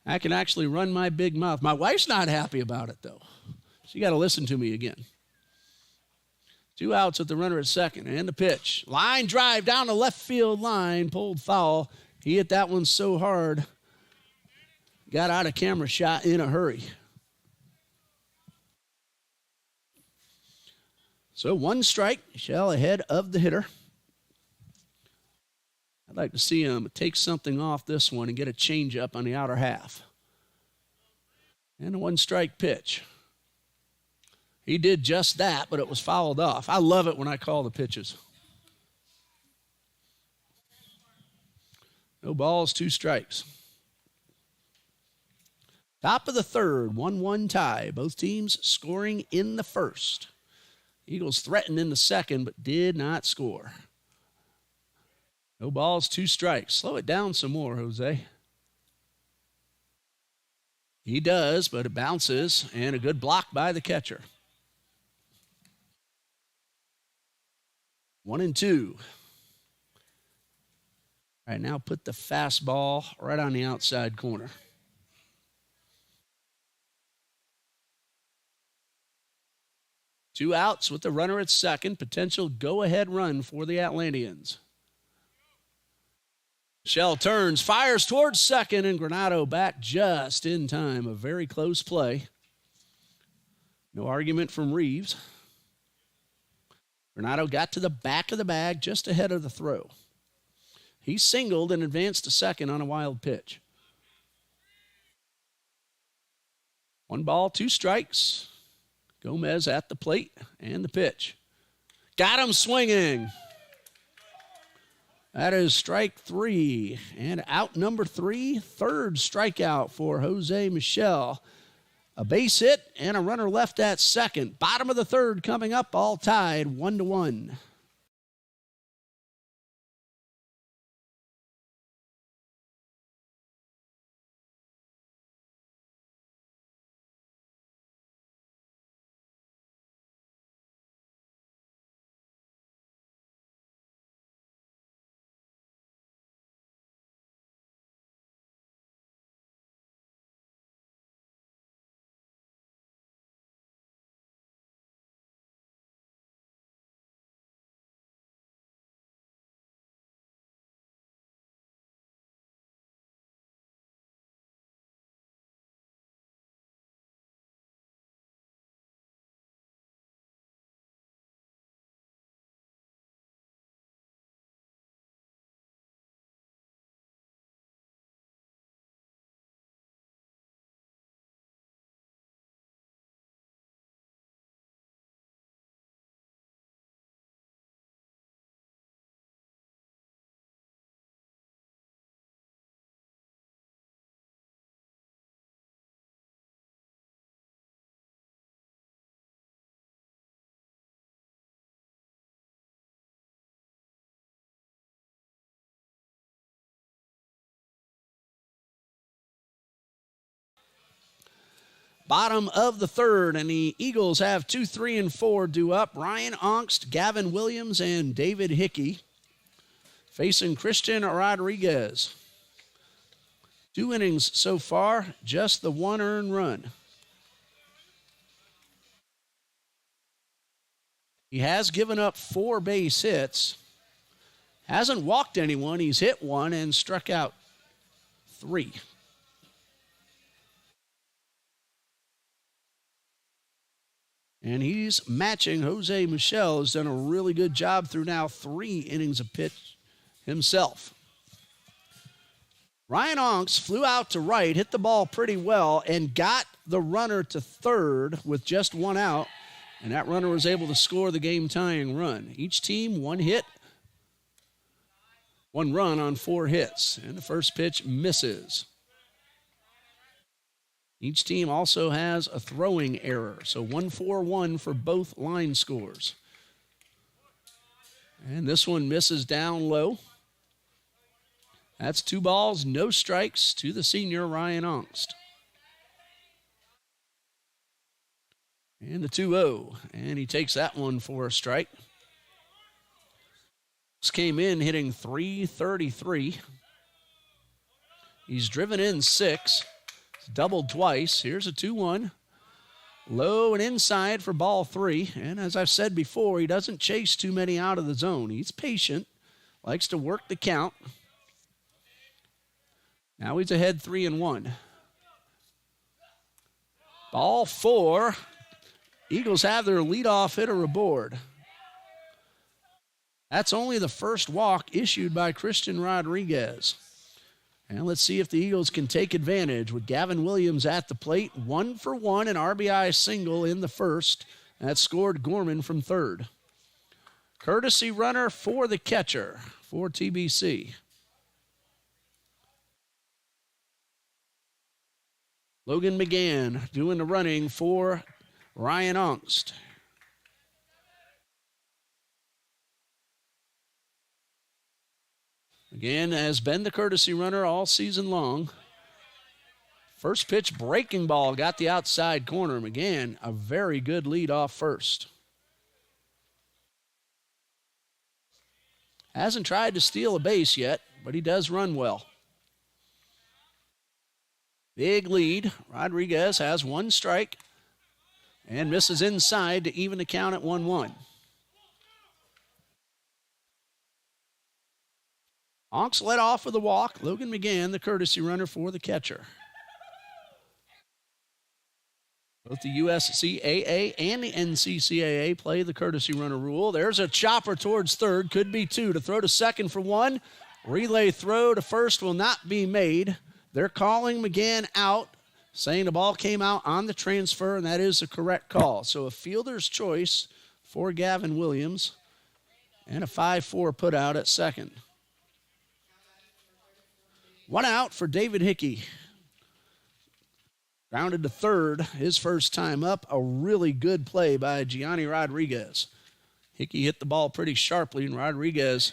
I can actually run my big mouth. My wife's not happy about it, though. She got to listen to me again. 2 outs with the runner at second, and the pitch. Line drive down the left field line, pulled foul. He hit that one so hard, got out of camera shot in a hurry. So 1 strike, Michelle ahead of the hitter. I'd like to see him take something off this one and get a changeup on the outer half. And a 1-strike pitch. He did just that, but it was fouled off. I love it when I call the pitches. No balls, 2 strikes. Top of the third, 1-1 tie. Both teams scoring in the first. Eagles threatened in the second, but did not score. No balls, 2 strikes. Slow it down some more, Jose. He does, but it bounces, and a good block by the catcher. 1-2. All right, now put the fastball right on the outside corner. Two outs with the runner at second. Potential go-ahead run for the Atlanteans. Shell turns, fires towards second, and Granado back just in time. A very close play. No argument from Reeves. Granado got to the back of the bag just ahead of the throw. He singled and advanced to second on a wild pitch. 1 ball, 2 strikes. Gomez at the plate and the pitch. Got him swinging. That is strike 3. And out number 3, third strikeout for Jose Michel. A base hit and a runner left at second. Bottom of the third coming up, all tied 1-1. Bottom of the third, and the Eagles have 2, 3, and 4 due up. Ryan Ongst, Gavin Williams, and David Hickey facing Christian Rodriguez. 2 innings so far, just the 1 earned run. He has given up 4 base hits. Hasn't walked anyone. He's hit 1 and struck out 3. And he's matching Jose Michel. Has done a really good job through now 3 innings of pitch himself. Ryan Onks flew out to right, hit the ball pretty well, and got the runner to third with just 1 out. And that runner was able to score the game-tying run. Each team 1 hit, 1 run on 4 hits. And the first pitch misses. Each team also has a throwing error, so 1-4-1 for both line scores. And this one misses down low. That's 2 balls, no strikes to the senior Ryan Ongst. And the 2-0, and he takes that one for a strike. This came in hitting .333. He's driven in 6. Doubled twice. Here's a 2-1. Low and inside for ball 3. And as I've said before, he doesn't chase too many out of the zone. He's patient, likes to work the count. Now he's ahead 3-1. Ball 4. Eagles have their leadoff hitter aboard. That's only the first walk issued by Christian Rodriguez. And let's see if the Eagles can take advantage with Gavin Williams at the plate. 1 for 1, an RBI single in the first. That scored Gorman from third. Courtesy runner for the catcher for TBC. Logan McGann doing the running for Ryan Ongst. Again, has been the courtesy runner all season long. First pitch breaking ball got the outside corner. McGann, a very good lead off first. Hasn't tried to steal a base yet, but he does run well. Big lead. Rodriguez has one strike and misses inside to even the count at 1-1. Hawks led off with a walk. Logan McGann, the courtesy runner for the catcher. Both the USCAA and the NCCAA play the courtesy runner rule. There's a chopper towards third. Could be two. To throw to second for one. Relay throw to first will not be made. They're calling McGann out, saying the ball came out on the transfer, and that is the correct call. So a fielder's choice for Gavin Williams and a 5-4 put out at second. One out for David Hickey. Grounded to third his first time up. A really good play by Gianni Rodriguez. Hickey hit the ball pretty sharply, and Rodriguez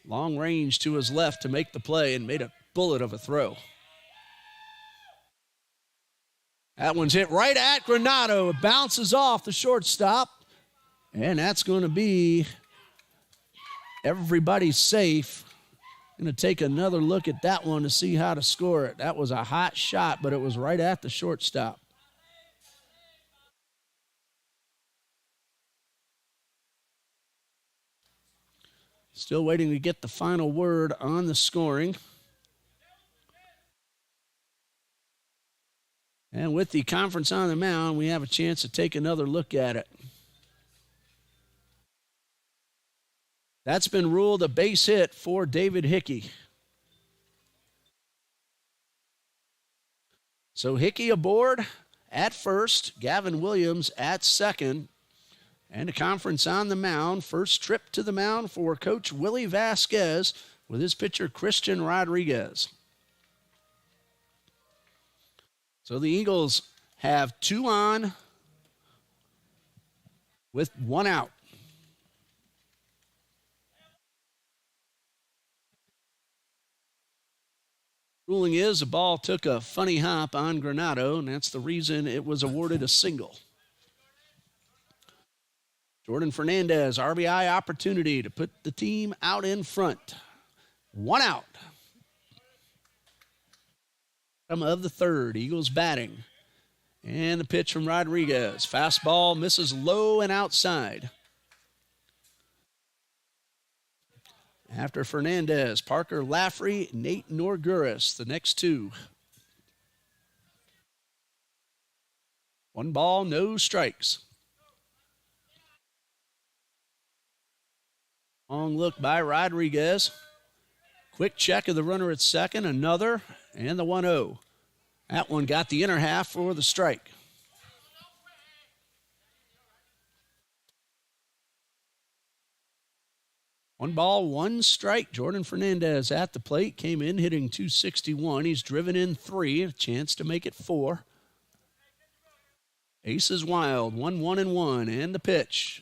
long range to his left to make the play and made a bullet of a throw. That one's hit right at Granado. It bounces off the shortstop, and that's going to be everybody safe. Going to take another look at that one to see how to score it. That was a hot shot, but it was right at the shortstop. Still waiting to get the final word on the scoring. And with the conference on the mound, we have a chance to take another look at it. That's been ruled a base hit for David Hickey. So Hickey aboard at first, Gavin Williams at second, and a conference on the mound. First trip to the mound for Coach Willie Vasquez with his pitcher Christian Rodriguez. So the Eagles have two on with one out. Ruling is the ball took a funny hop on Granado, and that's the reason it was awarded a single. Jordan Fernandez, RBI opportunity to put the team out in front. One out. Bottom of the third, Eagles batting. And the pitch from Rodriguez. Fastball misses low and outside. After Fernandez, Parker Laffrey, Nate Norguris, the next two. One ball, no strikes. Long look by Rodriguez. Quick check of the runner at second, another, and the 1-0. That one got the inner half for the strike. One ball, one strike. Jordan Fernandez at the plate. Came in hitting .261. He's driven in 3. A chance to make it 4. Aces wild. 1-1-1. And the pitch.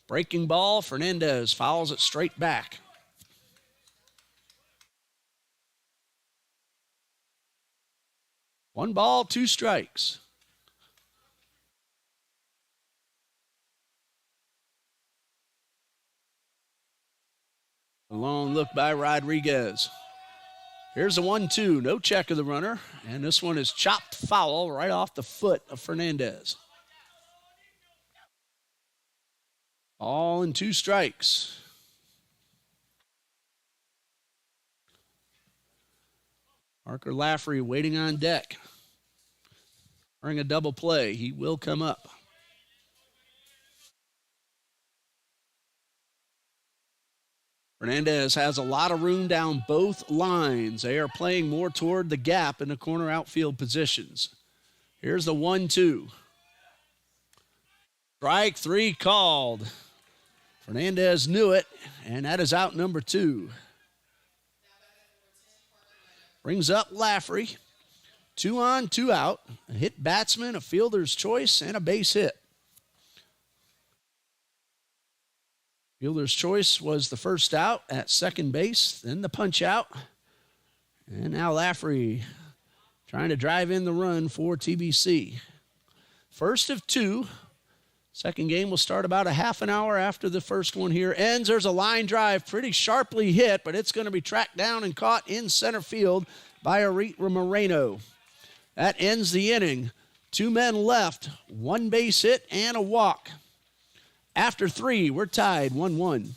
Breaking ball. Fernandez fouls it straight back. One ball, two strikes. A long look by Rodriguez. Here's a 1-2. No check of the runner. And this one is chopped foul right off the foot of Fernandez. All in 2 strikes. Parker Laffrey waiting on deck. Bring a double play. He will come up. Fernandez has a lot of room down both lines. They are playing more toward the gap in the corner outfield positions. Here's the 1-2. Strike 3 called. Fernandez knew it, and that is out number 2. Brings up Laffrey. 2 on, 2 out. A hit batsman, a fielder's choice, and a base hit. Fielder's choice was the first out at second base, then the punch out. And now Lafferty trying to drive in the run for TBC. First of two. Second game will start about a half an hour after the first one here ends. There's a line drive, pretty sharply hit, but it's going to be tracked down and caught in center field by Aretha Moreno. That ends the inning. 2 men left, 1 base hit and a walk. After 3, we're tied 1-1.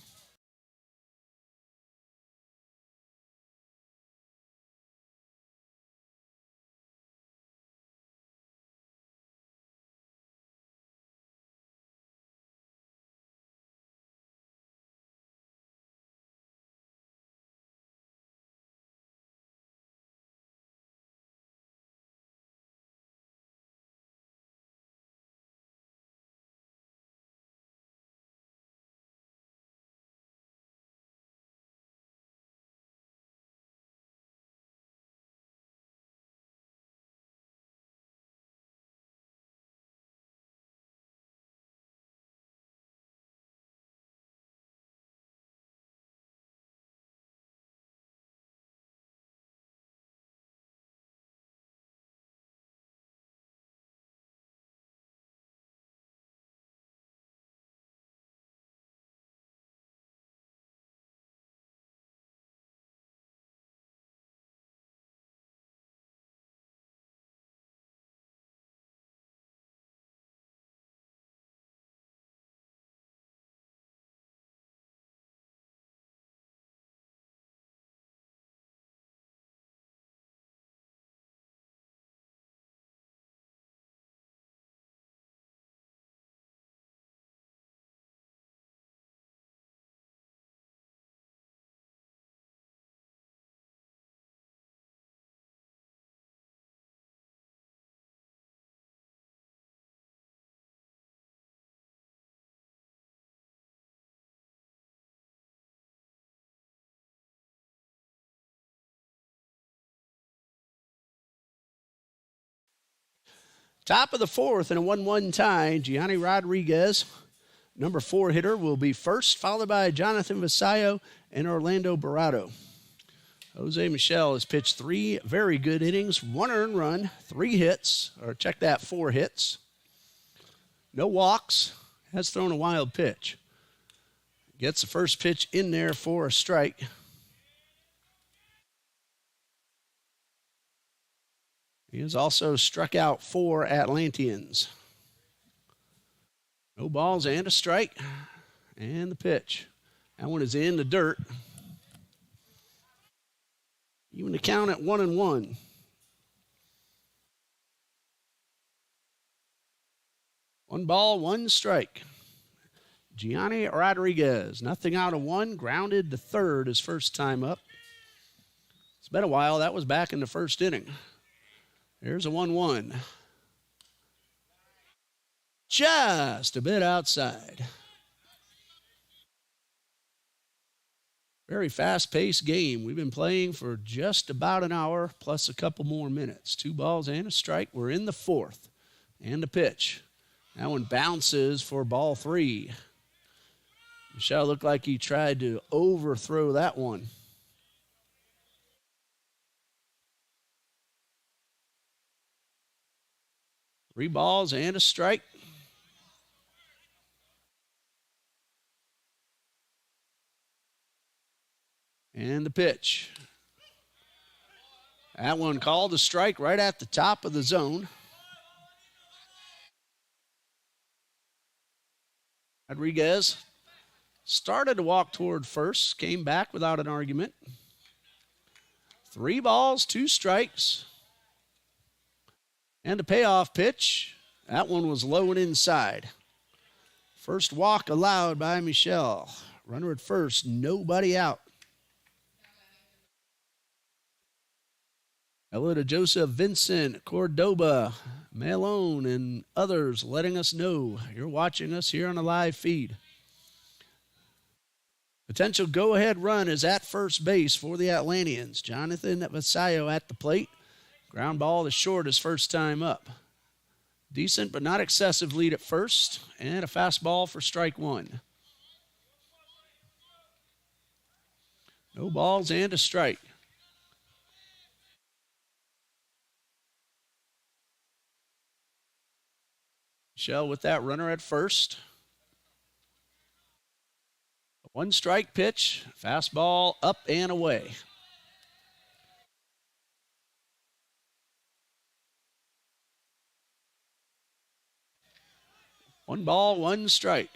Top of the fourth in a 1-1 tie, Gianni Rodriguez, number 4 hitter, will be first, followed by Jonathan Vasallo and Orlando Barado. Jose Michel has pitched 3 very good innings, 1 earned run, 3 hits, or check that, 4 hits. No walks, has thrown a wild pitch. Gets the first pitch in there for a strike. He has also struck out 4 Atlanteans. No balls and a strike. And the pitch. That one is in the dirt. Even the count at 1-1. One ball, 1 strike. Gianni Rodriguez, nothing out of 1, grounded to third his first time up. It's been a while. That was back in the first inning. There's a 1-1. Just a bit outside. Very fast-paced game. We've been playing for just about an hour plus a couple more minutes. 2 balls and a strike. We're in the 4th. And the pitch. That one bounces for ball 3. Michel looked like he tried to overthrow that one. Three balls and a strike. And the pitch. That one called a strike right at the top of the zone. Rodriguez started to walk toward first, came back without an argument. 3 balls, 2 strikes. And a payoff pitch. That one was low and inside. First walk allowed by Michel. Runner at first, nobody out. Hello to Joseph, Vincent, Cordoba, Malone, and others letting us know you're watching us here on a live feed. Potential go-ahead run is at first base for the Atlanteans. Jonathan Vasallo at the plate. Ground ball to short his first time up. Decent but not excessive lead at first, and a fastball for strike 1. No balls and a strike. Michelle with that runner at first. One strike pitch, fastball up and away. One ball, one strike.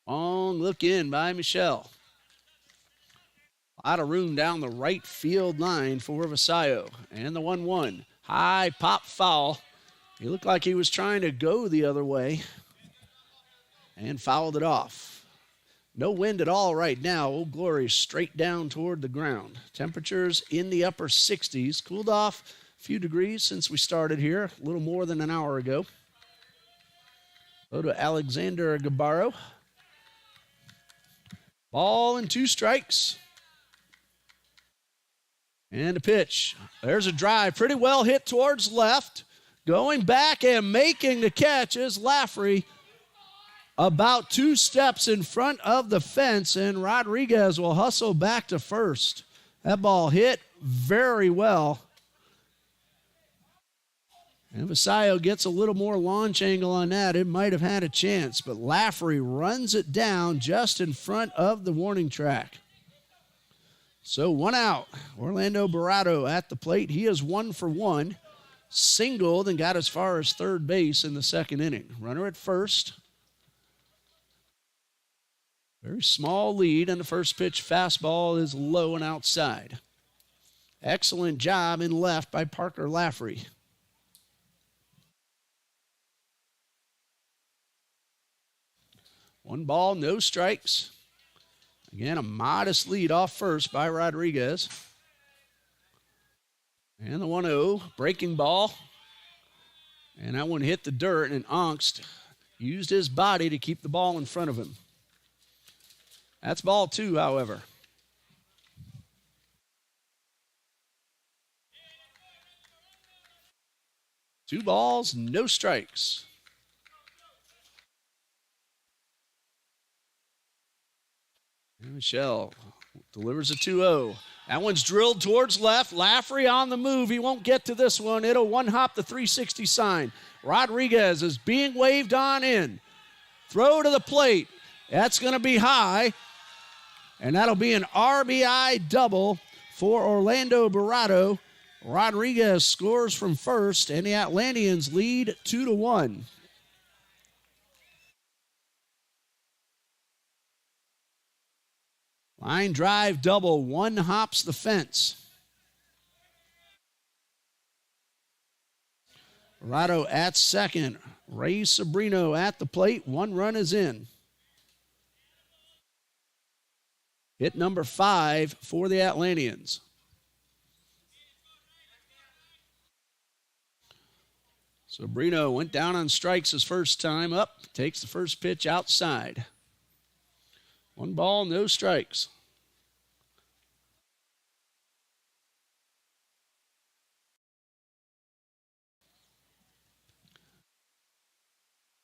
Long look in by Michelle. A lot of room down the right field line for Vasallo. And the 1-1. High pop foul. He looked like he was trying to go the other way and fouled it off. No wind at all right now. Old Glory straight down toward the ground. Temperatures in the upper 60s. Cooled off a few degrees since we started here, a little more than an hour ago. Go to Alexander Gabaro. Ball and 2 strikes. And a pitch. There's a drive. Pretty well hit towards left. Going back and making the catch is Laffrey. About 2 steps in front of the fence, and Rodriguez will hustle back to first. That ball hit very well. And Vasallo gets a little more launch angle on that. It might have had a chance, but Laffrey runs it down just in front of the warning track. So 1 out. Orlando Barato at the plate. He is 1 for 1. Singled and got as far as third base in the second inning. Runner at first. Very small lead, and the first pitch fastball is low and outside. Excellent job in left by Parker Laffrey. One ball, no strikes. Again, a modest lead off first by Rodriguez. And the 1-0, breaking ball. And that one hit the dirt, and Angst used his body to keep the ball in front of him. That's ball 2, however. Two balls, no strikes. And Michelle delivers a 2-0. That one's drilled towards left. Laffrey on the move. He won't get to this one. It'll one-hop the 360 sign. Rodriguez is being waved on in. Throw to the plate. That's going to be high. And that'll be an RBI double for Orlando Barato. Rodriguez scores from first, and the Atlanteans lead 2-1. Line drive double, one hops the fence. Barato at second. Ray Sobrino at the plate. 1 run is in. Hit number 5 for the Atlanteans. Sobrino went down on strikes his first time up. Takes the first pitch outside. 1 ball, no strikes.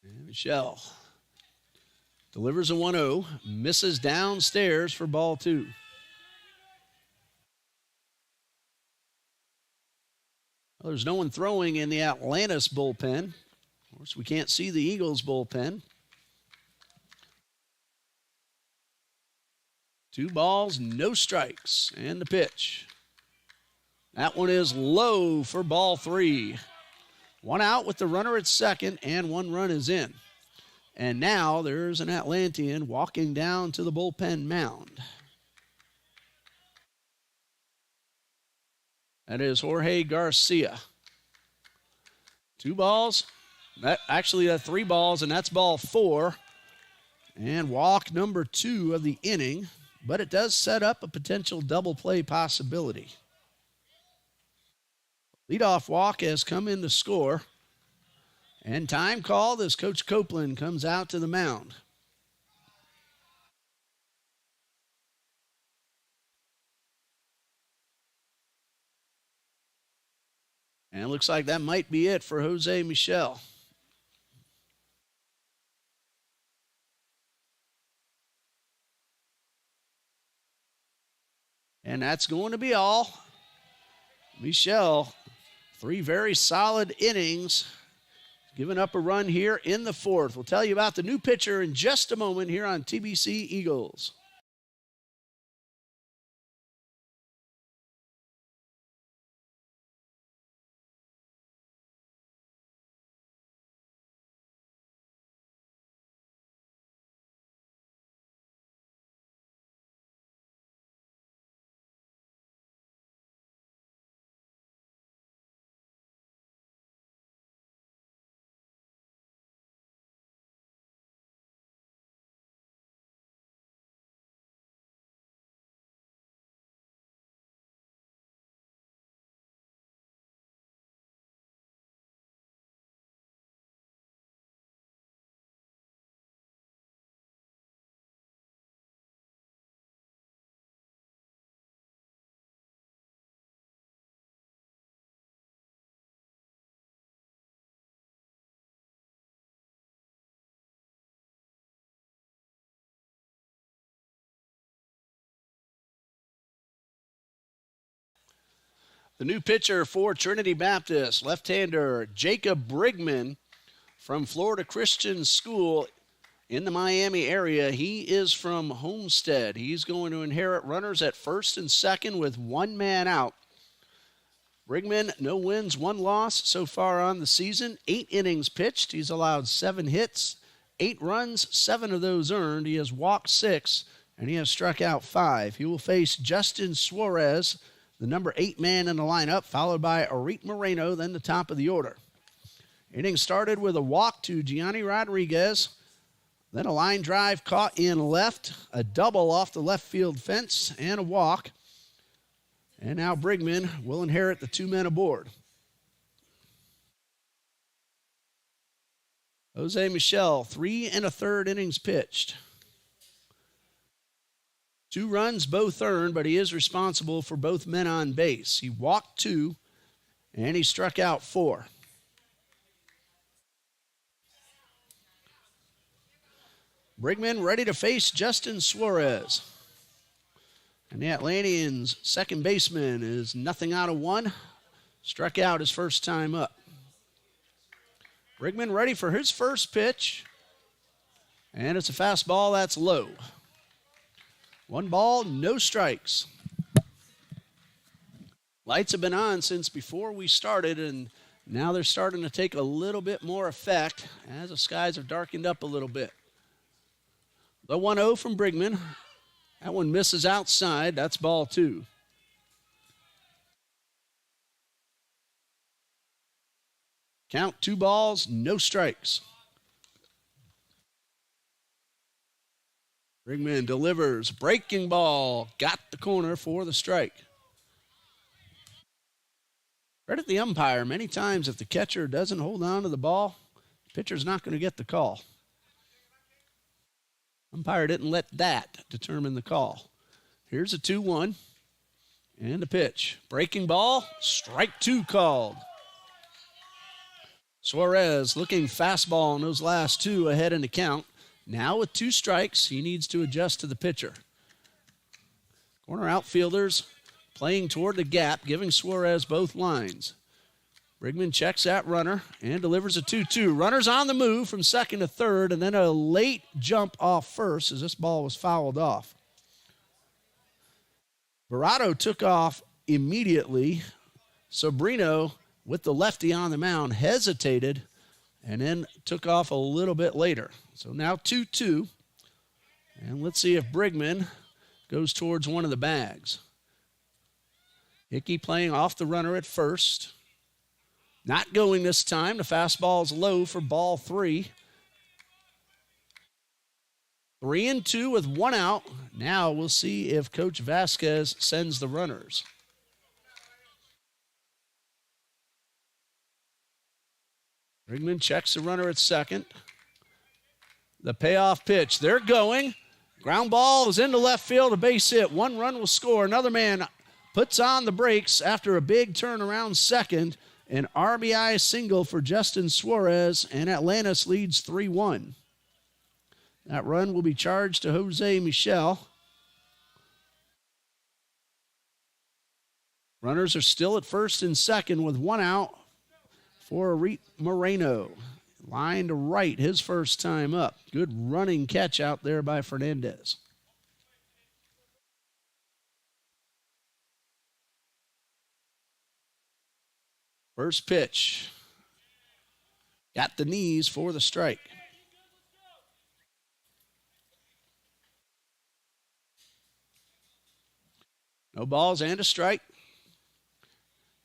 And Michelle delivers a 1-0, misses downstairs for ball 2. Well, there's no one throwing in the Atlantis bullpen. Of course, we can't see the Eagles bullpen. 2 balls, no strikes, and the pitch. That one is low for ball 3. 1 out with the runner at second, and 1 run is in. And now there's an Atlantean walking down to the bullpen mound. That is Jorge Garcia. 2 balls. Actually, 3 balls, and that's ball 4. And walk number 2 of the inning. But it does set up a potential double play possibility. Leadoff walk has come in to score. And time called as Coach Copeland comes out to the mound. And it looks like that might be it for Jose Michel. And that's going to be all. Michelle, 3 very solid innings, giving up a run here in the 4th. We'll tell you about the new pitcher in just a moment here on TBC Eagles. The new pitcher for Trinity Baptist, left-hander Jacob Brigman from Florida Christian School in the Miami area. He is from Homestead. He's going to inherit runners at first and second with 1 man out. Brigman, no wins, 1 loss so far on the season. 8 innings pitched. He's allowed 7 hits, 8 runs, 7 of those earned. He has walked 6, and he has struck out 5. He will face Justin Suarez, the number 8 man in the lineup, followed by Arik Moreno, then the top of the order. Inning started with a walk to Gianni Rodriguez, then a line drive caught in left, a double off the left field fence, and a walk. And now Brigman will inherit the 2 men aboard. Jose Michel, 3 1/3 innings pitched. 2 runs, both earned, but he is responsible for both men on base. He walked 2, and he struck out 4. Brigman ready to face Justin Suarez. And the Atlanteans' second baseman is nothing out of 1. Struck out his first time up. Brigman ready for his first pitch. And it's a fastball that's low. 1 ball, no strikes. Lights have been on since before we started, and now they're starting to take a little bit more effect as the skies have darkened up a little bit. The 1-0 from Brigman. That one misses outside. That's ball 2. Count 2 balls, no strikes. Brigman delivers, breaking ball, got the corner for the strike. Credit the umpire. Many times if the catcher doesn't hold on to the ball, the pitcher's not going to get the call. Umpire didn't let that determine the call. Here's a 2-1 and a pitch. Breaking ball, strike 2 called. Suarez looking fastball on those last 2 ahead in the count. Now with 2 strikes, he needs to adjust to the pitcher. Corner outfielders playing toward the gap, giving Suarez both lines. Brigman checks that runner and delivers a 2-2. Runners on the move from second to third, and then a late jump off first as this ball was fouled off. Verado took off immediately. Sobrino, with the lefty on the mound, hesitated and then took off a little bit later. So now 2-2. And let's see if Brigman goes towards one of the bags. Hickey playing off the runner at first. Not going this time. The fastball is low for ball 3. 3-2 with 1 out. Now we'll see if Coach Vasquez sends the runners. Brigman checks the runner at second. The payoff pitch. They're going. Ground ball is into left field, a base hit. 1 run will score. Another man puts on the brakes after a big turnaround second. An RBI single for Justin Suarez, and Atlantis leads 3-1. That run will be charged to Jose Michel. Runners are still at first and second with one out for Arit Moreno. Line to right, his first time up. Good running catch out there by Fernandez. First pitch. Got the knees for the strike. No balls and a strike.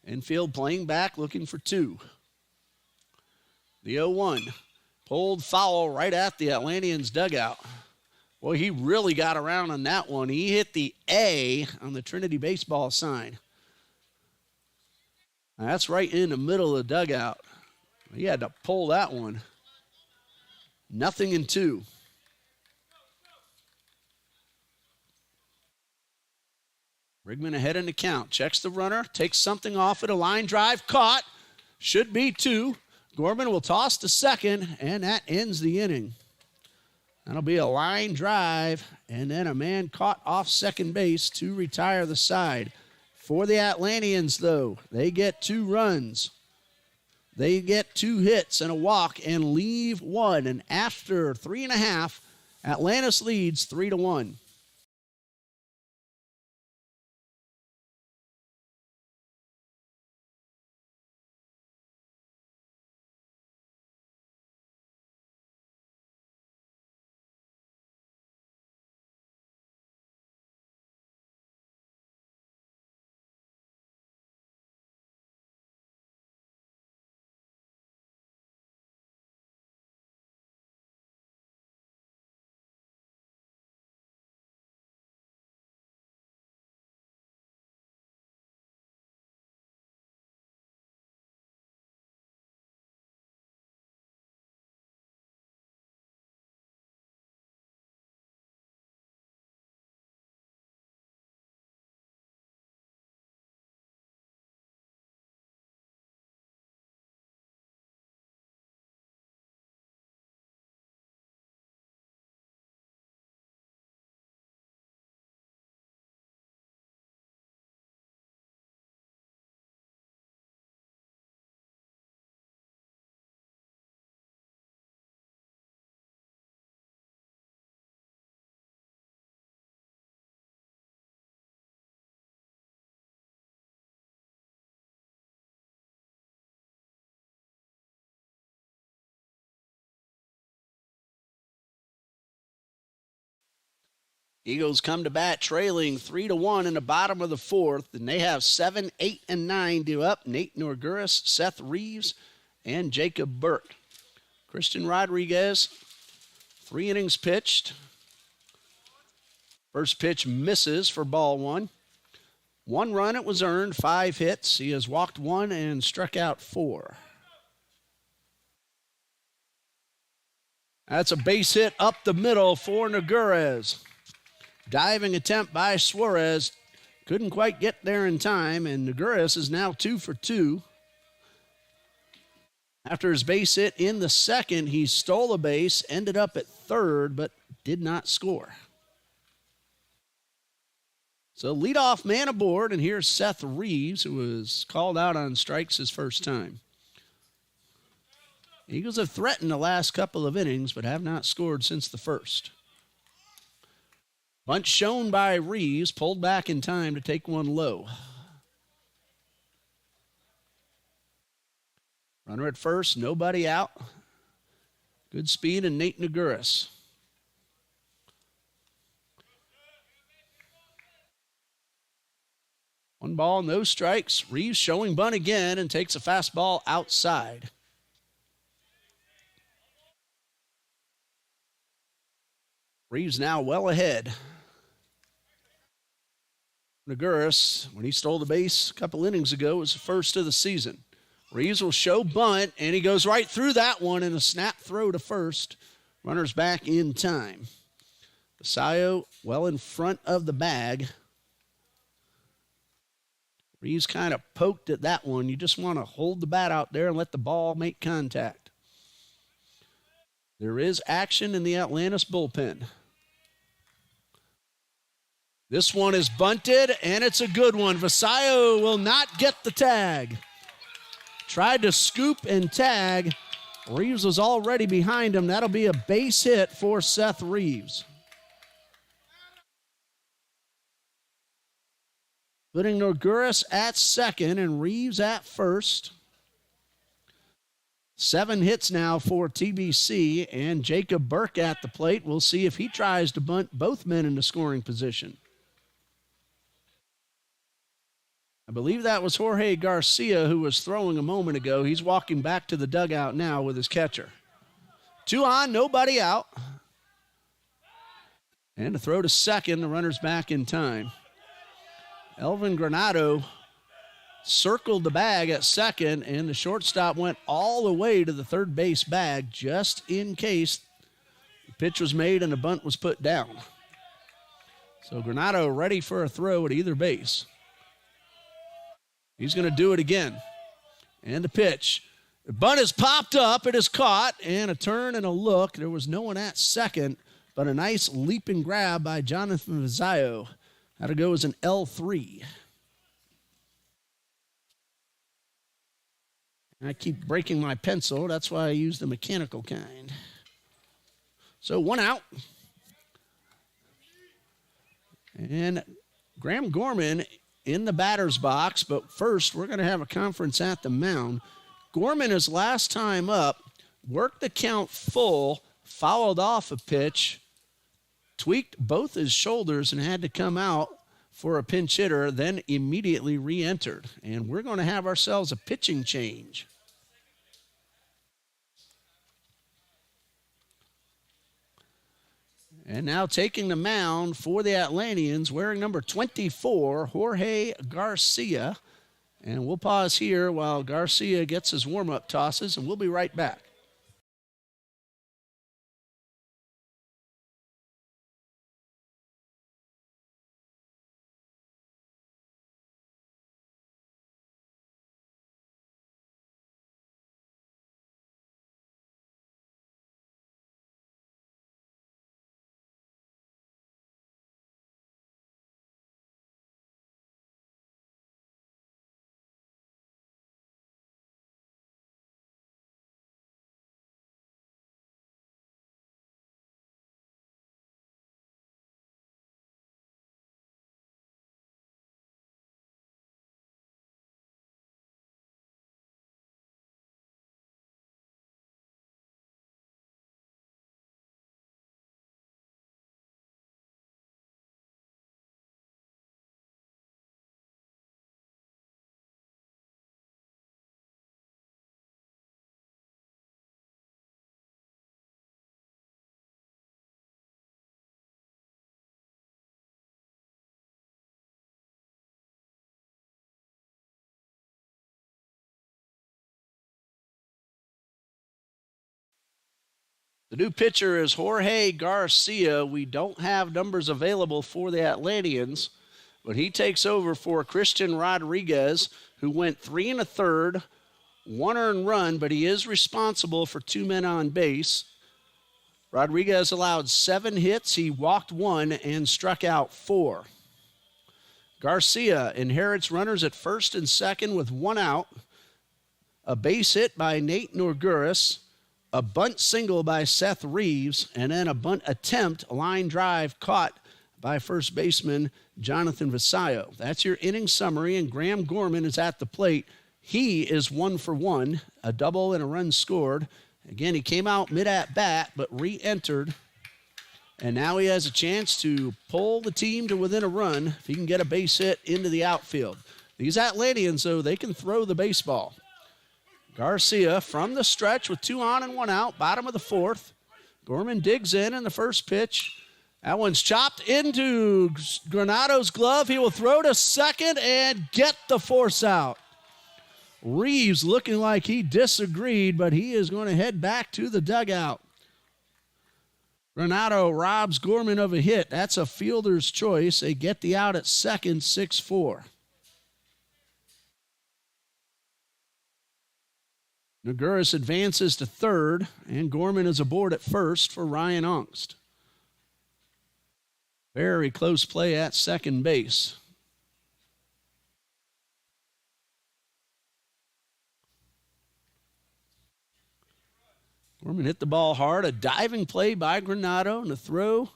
Infield playing back, looking for two. The 0-1. Pulled foul right at the Atlanteans dugout. Well, he really got around on that one. He hit the A on the Trinity baseball sign. Now, that's right in the middle of the dugout. He had to pull that one. 0-2. Brigman ahead in the count. Checks the runner. Takes something off at a line drive. Caught. Should be two. Gorman will toss to second, and that ends the inning. That'll be a line drive, and then a man caught off second base to retire the side. For the Atlanteans, though, they get 2 runs. They get 2 hits and a walk and leave 1. And after 3.5, Atlantis leads 3-1. Eagles come to bat trailing 3-1 in the bottom of the 4th, and they have 7, 8, and 9 due up. Nate Norguris, Seth Reeves, and Jacob Burke. Christian Rodriguez, 3 innings pitched. First pitch misses for ball 1. 1 run it was earned, 5 hits. He has walked 1 and struck out 4. That's a base hit up the middle for Norguris. Diving attempt by Suarez. Couldn't quite get there in time, and Norguris is now 2 for 2. After his base hit in the second, he stole a base, ended up at third, but did not score. So leadoff man aboard, and here's Seth Reeves, who was called out on strikes his first time. Eagles have threatened the last couple of innings, but have not scored since the first. Bunt shown by Reeves, pulled back in time to take one low. Runner at first, nobody out. Good speed and Nate Norguris. One ball, no strikes. Reeves showing bunt again and takes a fastball outside. Reeves now well ahead. Norguris, when he stole the base a couple innings ago, was the first of the season. Reeves will show bunt, and he goes right through that one in a snap throw to first. Runners back in time. Basayo well in front of the bag. Reeves kind of poked at that one. You just want to hold the bat out there and let the ball make contact. There is action in the Atlantis bullpen. This one is bunted, and it's a good one. Vasayo will not get the tag. Tried to scoop and tag. Reeves was already behind him. That'll be a base hit for Seth Reeves. Putting Norguris at second and Reeves at first. 7 hits now for TBC, and Jacob Burke at the plate. We'll see if he tries to bunt both men into scoring position. I believe that was Jorge Garcia who was throwing a moment ago. He's walking back to the dugout now with his catcher. 2 on, nobody out. And to throw to second, the runner's back in time. Elvin Granado circled the bag at second, and the shortstop went all the way to the third base bag just in case the pitch was made and the bunt was put down. So Granado ready for a throw at either base. He's going to do it again. And the pitch. The bunt is popped up. It is caught. And a turn and a look. There was no one at second, but a nice leaping grab by Jonathan Vazayo. That'll go as an L3. I keep breaking my pencil. That's why I use the mechanical kind. So 1 out. And Graham Gorman in the batter's box, but first we're going to have a conference at the mound. Gorman, his last time up, worked the count full, fouled off a pitch, tweaked both his shoulders and had to come out for a pinch hitter, then immediately re-entered. And we're going to have ourselves a pitching change. And now taking the mound for the Atlanteans, wearing number 24, Jorge Garcia. And we'll pause here while Garcia gets his warm-up tosses, and we'll be right back. The new pitcher is Jorge Garcia. We don't have numbers available for the Atlanteans, but he takes over for Christian Rodriguez, who went 3 1/3, 1 earned run, but he is responsible for 2 men on base. Rodriguez allowed 7 hits. He walked 1 and struck out 4. Garcia inherits runners at first and second with 1 out. A base hit by Nate Norguris. A bunt single by Seth Reeves, and then a bunt attempt, a line drive caught by first baseman Jonathan Vasayo. That's your inning summary, and Graham Gorman is at the plate. He is 1 for 1, a double and a run scored. Again, he came out mid-at-bat, but re-entered, and now he has a chance to pull the team to within a run if he can get a base hit into the outfield. These Atlanteans, though, they can throw the baseball. Garcia from the stretch with 2 on and 1 out, bottom of the 4th. Gorman digs in the first pitch. That one's chopped into Granado's glove. He will throw to second and get the force out. Reeves looking like he disagreed, but he is going to head back to the dugout. Granado robs Gorman of a hit. That's a fielder's choice. They get the out at second, 6-4. Norguris advances to third, and Gorman is aboard at first for Ryan Ongst. Very close play at second base. Gorman hit the ball hard. A diving play by Granado and a throw.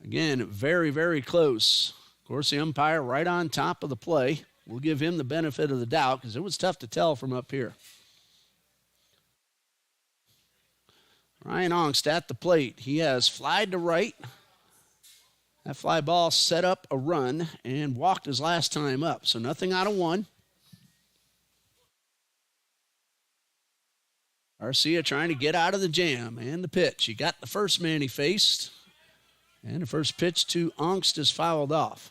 Again, very, very close. Of course, the umpire right on top of the play. We'll give him the benefit of the doubt because it was tough to tell from up here. Ryan Ongst at the plate. He has flied to right. That fly ball set up a run and walked his last time up. So nothing out of one. Garcia trying to get out of the jam. And the pitch. He got the first man he faced. And the first pitch to Ongst is fouled off.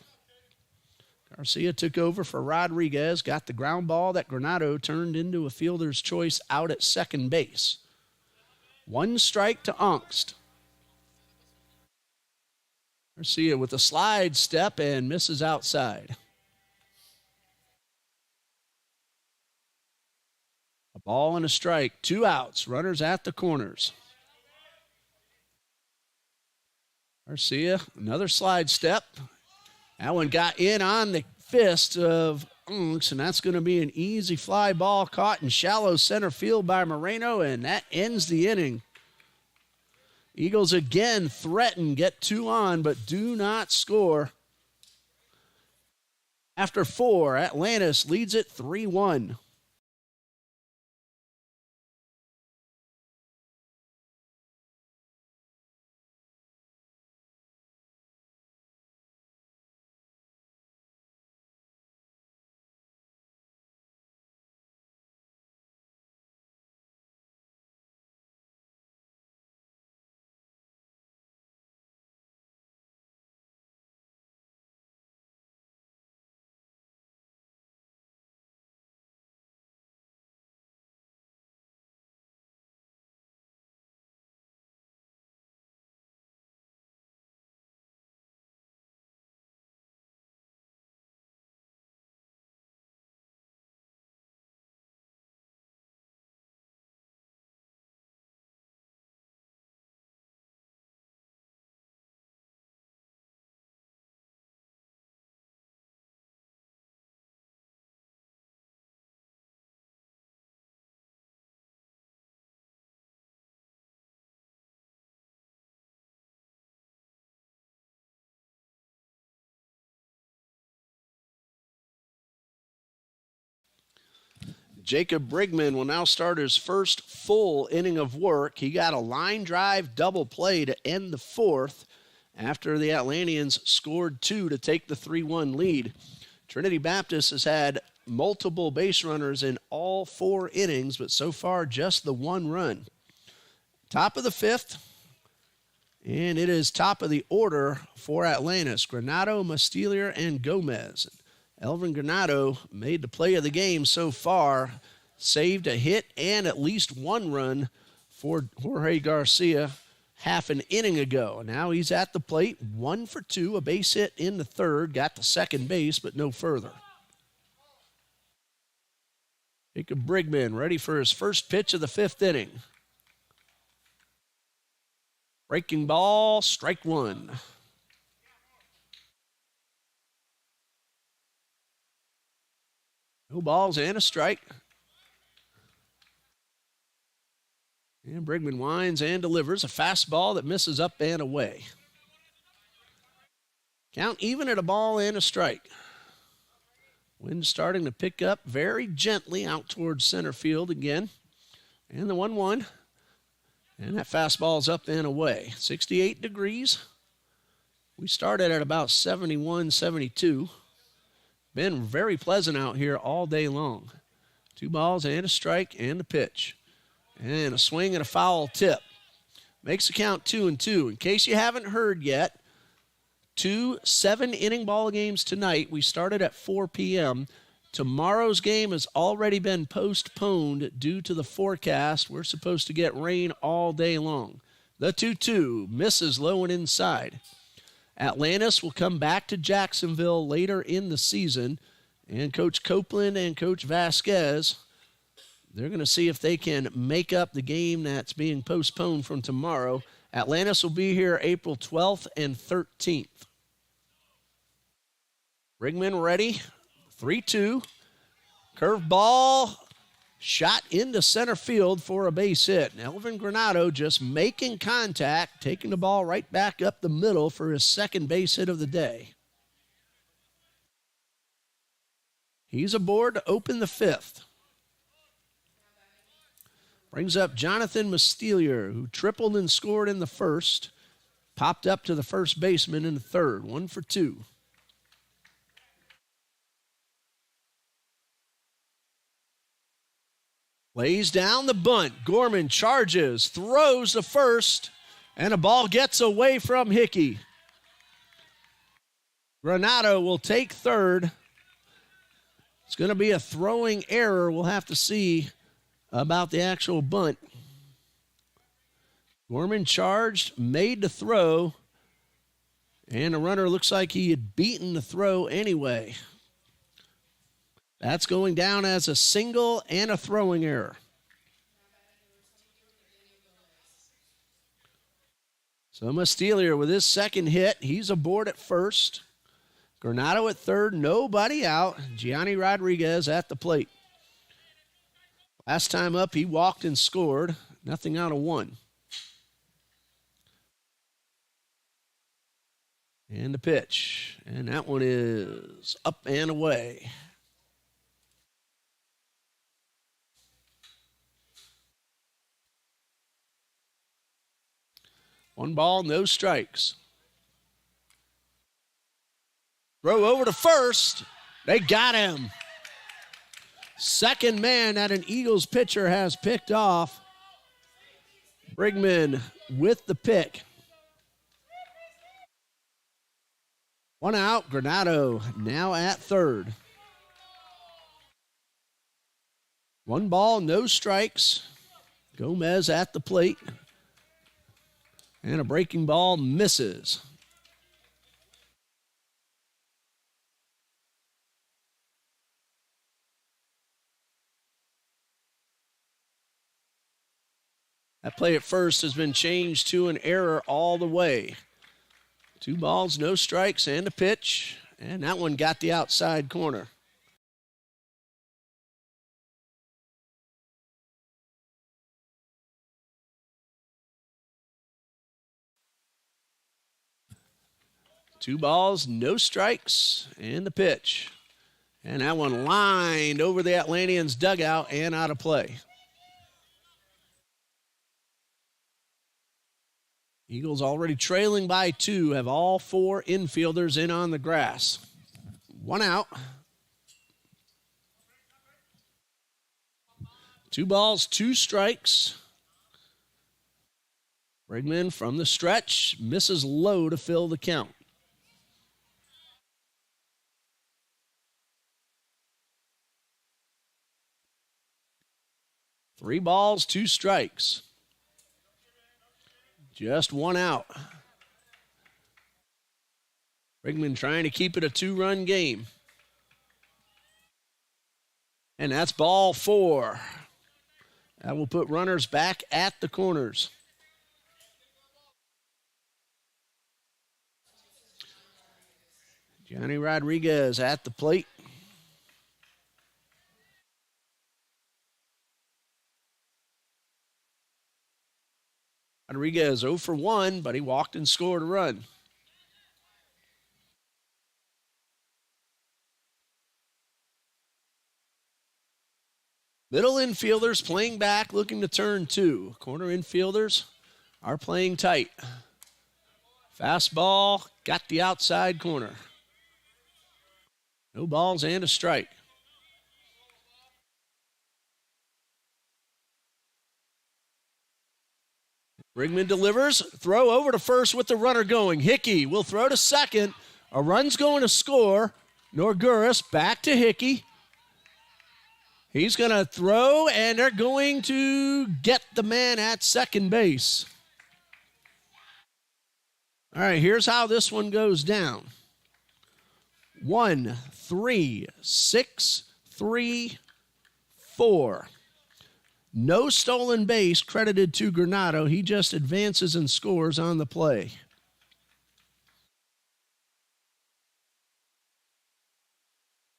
Garcia took over for Rodriguez. Got the ground ball that Granado turned into a fielder's choice out at second base. One strike to Ongst. Garcia with a slide step and misses outside. A ball and a strike. 2 outs. Runners at the corners. Garcia, another slide step. That one got in on the fist of Ongst, and that's going to be an easy fly ball caught in shallow center field by Moreno, and that ends the inning. Eagles again threaten, get 2 on, but do not score. After 4, Atlantis leads it 3-1. Jacob Brigman will now start his first full inning of work. He got a line drive double play to end the 4th after the Atlanteans scored 2 to take the 3-1 lead. Trinity Baptist has had multiple base runners in all 4 innings, but so far just the 1 run. Top of the 5th, and it is top of the order for Atlantis. Granado, Mastelier, and Gomez. Elvin Granado made the play of the game so far, saved a hit and at least 1 run for Jorge Garcia half an inning ago. Now he's at the plate, 1 for 2, a base hit in the 3rd, got to second base, but no further. Jacob Brigman ready for his first pitch of the 5th inning. Breaking ball, strike 1. No balls and a strike. And Brigman winds and delivers a fastball that misses up and away. Count even at a ball and a strike. Wind starting to pick up very gently out towards center field again. And the 1-1. And that fastball's up and away. 68 degrees. We started at about 71, 72. Been very pleasant out here all day long. 2 balls and a strike and a pitch. And a swing and a foul tip. Makes the count 2-2. In case you haven't heard yet, 2 7-inning ball games tonight. We started at 4 p.m. Tomorrow's game has already been postponed due to the forecast. We're supposed to get rain all day long. The 2-2 misses low and inside. Atlantis will come back to Jacksonville later in the season, and Coach Copeland and Coach Vasquez, they're going to see if they can make up the game that's being postponed from tomorrow. Atlantis will be here April 12th and 13th. Brigman ready. 3-2. Curve ball. Shot into center field for a base hit. And Elvin Granado just making contact, taking the ball right back up the middle for his second base hit of the day. He's aboard to open the fifth. Brings up Jonathan Mastelier, who tripled and scored in the first. Popped up to the first baseman in the third. 1 for 2. Lays down the bunt. Gorman charges, throws to first, and the ball gets away from Hickey. Granado will take third. It's going to be a throwing error. We'll have to see about the actual bunt. Gorman charged, made the throw, and the runner looks like he had beaten the throw anyway. That's going down as a single and a throwing error. So Mastelier with his second hit. He's aboard at first. Granado at third. Nobody out. Gianni Rodriguez at the plate. Last time up, he walked and scored. Nothing out of 1. And the pitch. And that one is up and away. One ball, no strikes. Throw over to first. They got him. Second man that an Eagles pitcher has picked off. Brigman with the pick. 1 out. Granado now at third. 1 ball, no strikes. Gomez at the plate. And a breaking ball misses. That play at first has been changed to an error all the way. 2 balls, no strikes, and a pitch. And that one got the outside corner. Two balls, no strikes, and the pitch. And that one lined over the Atlanteans' dugout and out of play. Eagles already trailing by 2, have all 4 infielders in on the grass. 1 out. 2 balls, 2 strikes. Brigman from the stretch misses low to fill the count. Three balls, 2 strikes. Just 1 out. Brigman trying to keep it a 2-run game. And that's ball 4. That will put runners back at the corners. Gianni Rodriguez at the plate. Rodriguez 0 for 1, but he walked and scored a run. Middle infielders playing back, looking to turn 2. Corner infielders are playing tight. Fastball, got the outside corner. No balls and a strike. Brigman delivers, throw over to first with the runner going. Hickey will throw to second. A run's going to score. Norguris back to Hickey. He's going to throw, and they're going to get the man at second base. All right, here's how this one goes down. 1, 3, 6, 3, 4. No stolen base credited to Granado. He just advances and scores on the play.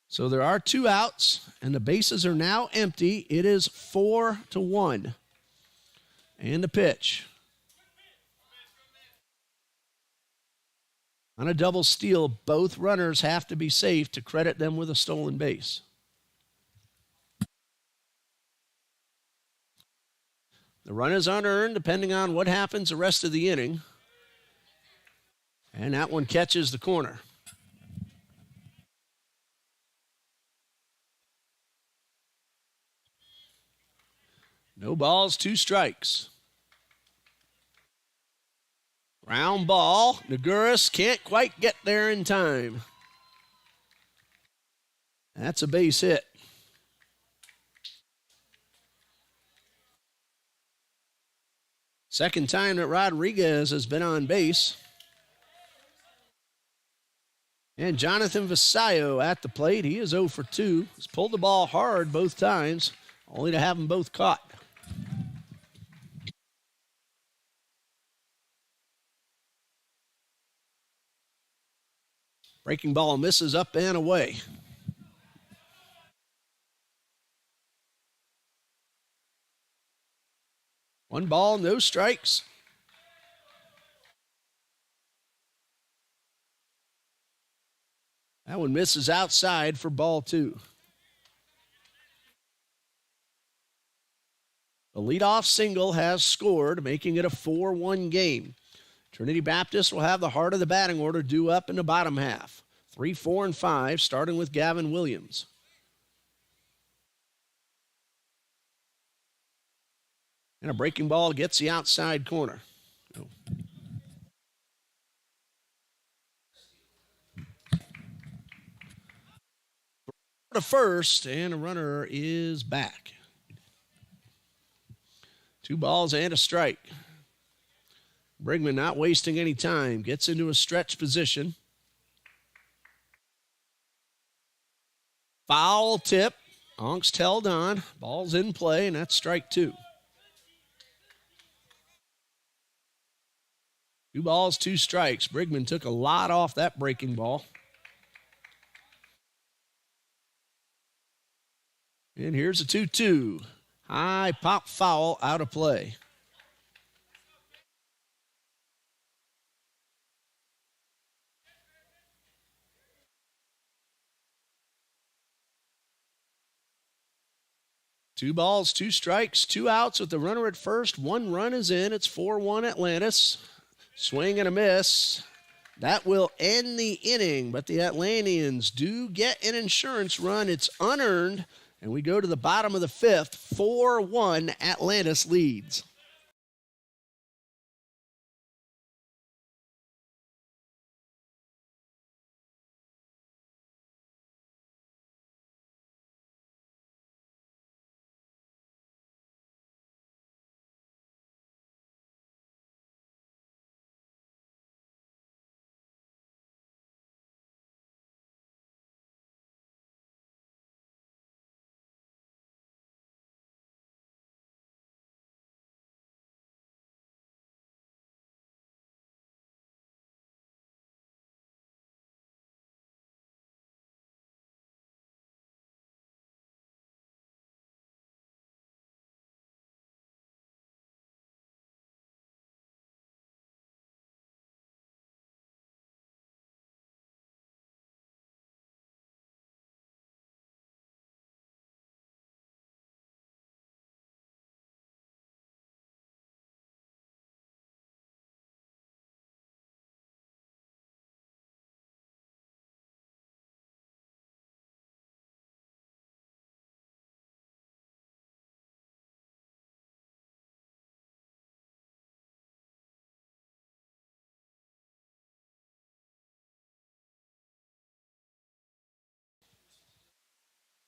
So there are 2 outs, and the bases are now empty. It is 4-1. And the pitch. On a double steal, both runners have to be safe to credit them with a stolen base. The run is unearned depending on what happens the rest of the inning. And that one catches the corner. No balls, 2 strikes. Ground ball. Naguras can't quite get there in time. That's a base hit. Second time that Rodriguez has been on base. And Jonathan Vasallo at the plate. He is 0 for 2. He's pulled the ball hard both times, only to have them both caught. Breaking ball misses up and away. One ball, no strikes. That one misses outside for ball 2. The leadoff single has scored, making it a 4-1 game. Trinity Baptist will have the heart of the batting order due up in the bottom half. 3, 4, and 5, starting with Gavin Williams. And a breaking ball gets the outside corner. Oh. To first, and a runner is back. 2 balls and a strike. Brigman not wasting any time. Gets into a stretch position. Foul tip. Ongst held on. Ball's in play, and that's strike 2. 2 balls, 2 strikes. Brigman took a lot off that breaking ball. And here's a 2-2. High pop foul out of play. Two balls, 2 strikes, 2 outs with the runner at first. 1 run is in. It's 4-1 Atlantis. Swing and a miss. That will end the inning, but the Atlanteans do get an insurance run. It's unearned, and we go to the bottom of the 5th. 4-1 Atlantis leads.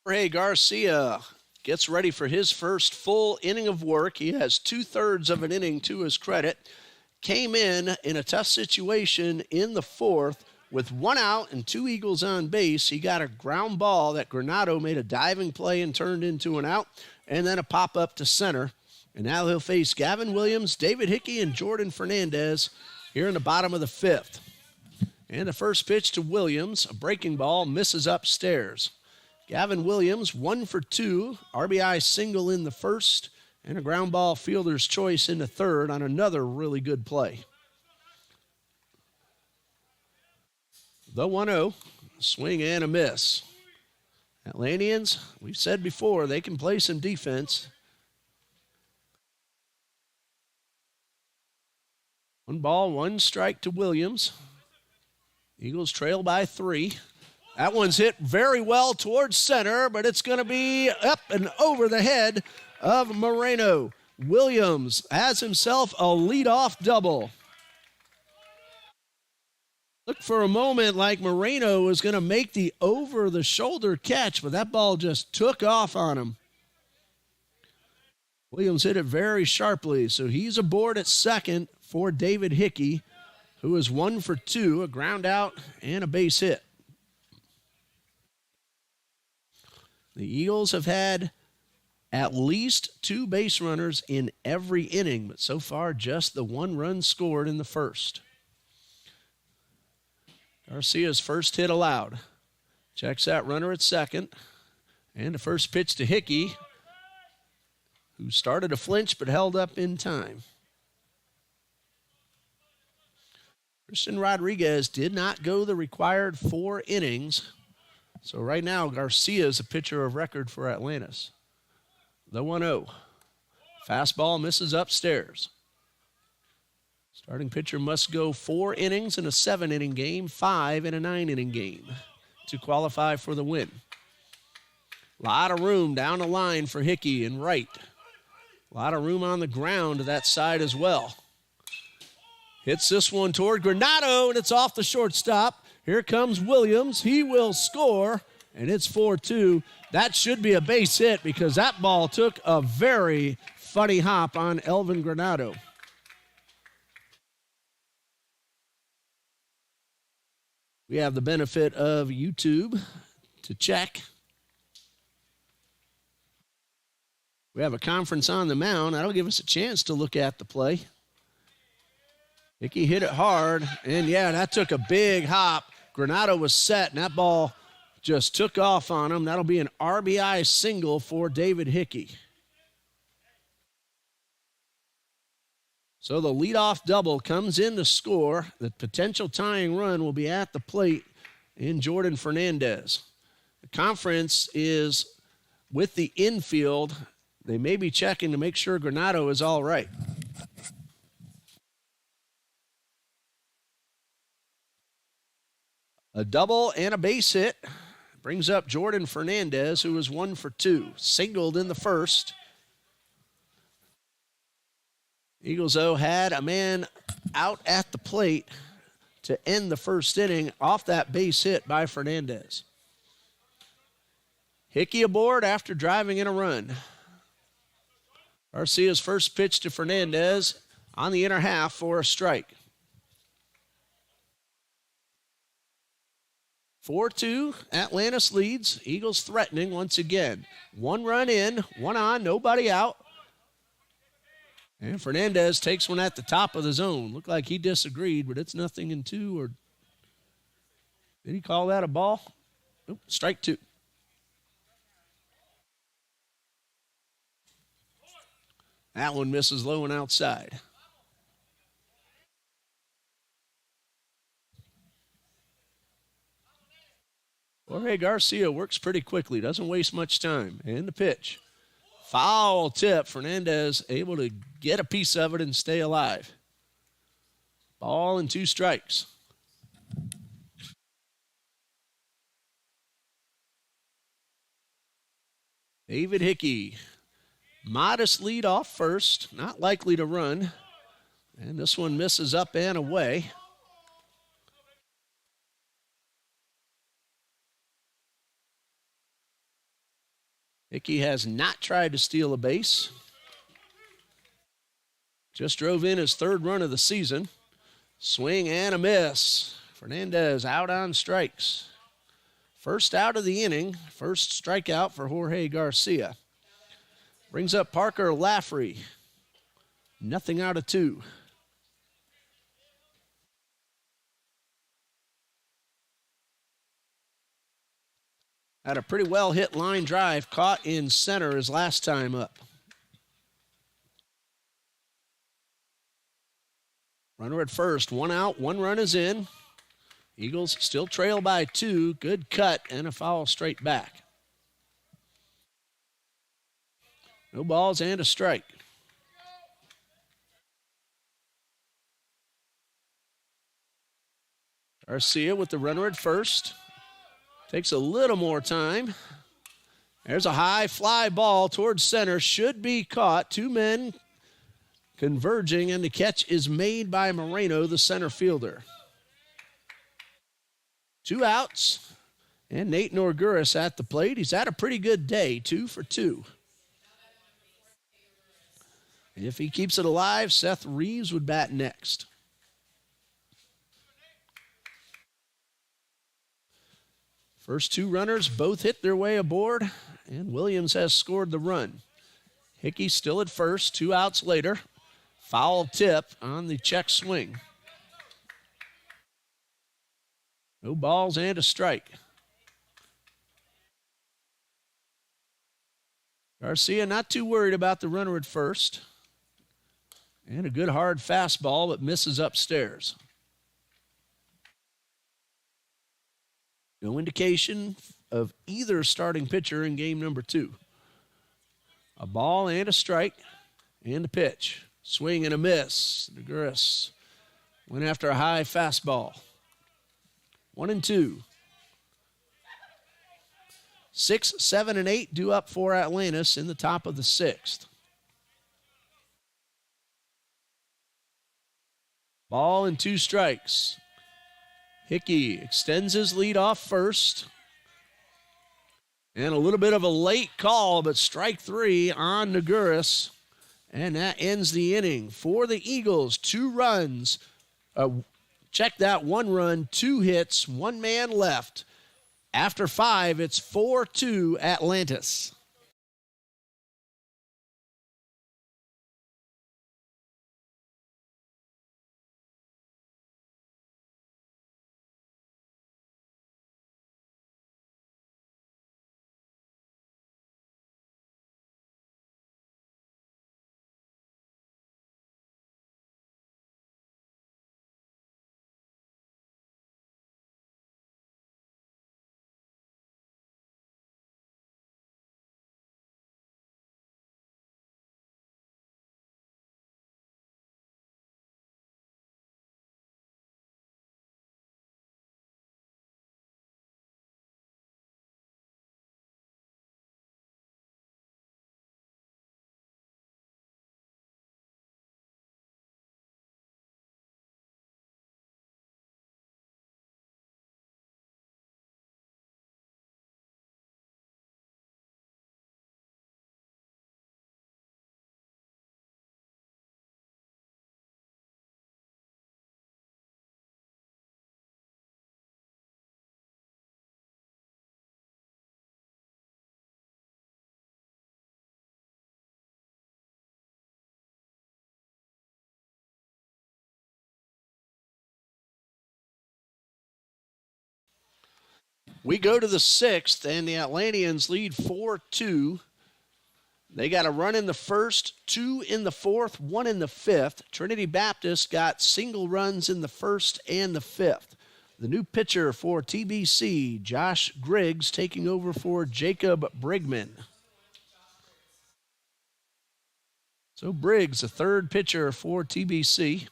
Jorge Garcia gets ready for his first full inning of work. He has 2/3 of an inning to his credit. Came in a tough situation in the 4th With 1 out and 2 Eagles on base, he got a ground ball that Granado made a diving play and turned into an out, and then a pop-up to center. And now he'll face Gavin Williams, David Hickey, and Jordan Fernandez here in the bottom of the 5th. And the first pitch to Williams, a breaking ball, misses upstairs. Gavin Williams, 1 for 2, RBI single in the first, and a ground ball fielder's choice in the third on another really good play. The 1-0, swing and a miss. Atlanteans, we've said before, they can play some defense. 1 ball, 1 strike to Williams. Eagles trail by 3. That one's hit very well towards center, but it's going to be up and over the head of Moreno. Williams has himself a leadoff double. Looked for a moment like Moreno was going to make the over-the-shoulder catch, but that ball just took off on him. Williams hit it very sharply, so he's aboard at second for David Hickey, who is 1 for 2, a ground out and a base hit. The Eagles have had at least 2 base runners in every inning, but so far just the 1 run scored in the first. Garcia's first hit allowed. Checks that runner at second. And the first pitch to Hickey, who started to flinch but held up in time. Christian Rodriguez did not go the required 4 innings. So right now, Garcia is a pitcher of record for Atlantis. The 1-0. Fastball misses upstairs. Starting pitcher must go 4 innings in a 7-inning game, 5 in a 9-inning game to qualify for the win. A lot of room down the line for Hickey and right. A lot of room on the ground to that side as well. Hits this one toward Granado, and it's off the shortstop. Here comes Williams. He will score, and it's 4-2. That should be a base hit because that ball took a very funny hop on Elvin Granado. We have the benefit of YouTube to check. We have a conference on the mound. That'll give us a chance to look at the play. Hickey hit it hard, and yeah, that took a big hop. Granado was set, and that ball just took off on him. That'll be an RBI single for David Hickey. So the leadoff double comes in to score. The potential tying run will be at the plate in Jordan Fernandez. The conference is with the infield. They may be checking to make sure Granado is all right. A double and a base hit brings up Jordan Fernandez, who was 1 for 2. Singled in the first. Eagles, though, had a man out at the plate to end the first inning off that base hit by Fernandez. Hickey aboard after driving in a run. Garcia's first pitch to Fernandez on the inner half for a strike. 4-2, Atlantis leads. Eagles threatening once again. 1 run in, 1 on, nobody out. And Fernandez takes one at the top of the zone. Looked like he disagreed, but it's 0-2. Or did he call that a ball? Nope, strike 2. That one misses low and outside. Jorge Garcia works pretty quickly, doesn't waste much time. And the pitch. Foul tip. Fernandez able to get a piece of it and stay alive. Ball and 2 strikes. David Hickey. Modest lead off first. Not likely to run. And this one misses up and away. Hickey has not tried to steal a base. Just drove in his 3rd run of the season. Swing and a miss Fernandez out on strikes. First out of the inning, first strikeout for Jorge Garcia. Brings up Parker Laffrey. Nothing out of 2. Had a pretty well hit line drive, caught in center his last time up. Runner at first, 1 out, 1 run is in. Eagles still trail by 2. Good cut and a foul straight back. No balls and a strike. Garcia with the runner at first. Takes a little more time. There's a high fly ball towards center. Should be caught. 2 men converging, and the catch is made by Moreno, the center fielder. 2 outs, and Nate Norguris at the plate. He's had a pretty good day, 2 for 2. If he keeps it alive, Seth Reeves would bat next. First 2 runners both hit their way aboard, and Williams has scored the run. Hickey still at first, 2 outs later. Foul tip on the check swing. No balls and a strike. Garcia not too worried about the runner at first. And a good hard fastball, but misses upstairs. No indication of either starting pitcher in game number 2. A ball and a strike and a pitch. Swing and a miss. Norguris went after a high fastball. 1-2. 6, 7, and 8 due up for Atlantis in the top of the 6th. Ball and 2 strikes. Hickey extends his lead off first. And a little bit of a late call, but strike 3 on Norguris. And that ends the inning. For the Eagles, 2 runs. Check that, 1 run, 2 hits, 1 man left. After 5, it's 4-2 Atlantis. We go to the 6th, and the Atlanteans lead 4-2. They got a run in the first, 2 in the 4th, 1 in the 5th. Trinity Baptist got single runs in the 1st and the 5th. The new pitcher for TBC, Josh Griggs, taking over for Jacob Brigman. So Briggs, the 3rd pitcher for TBC.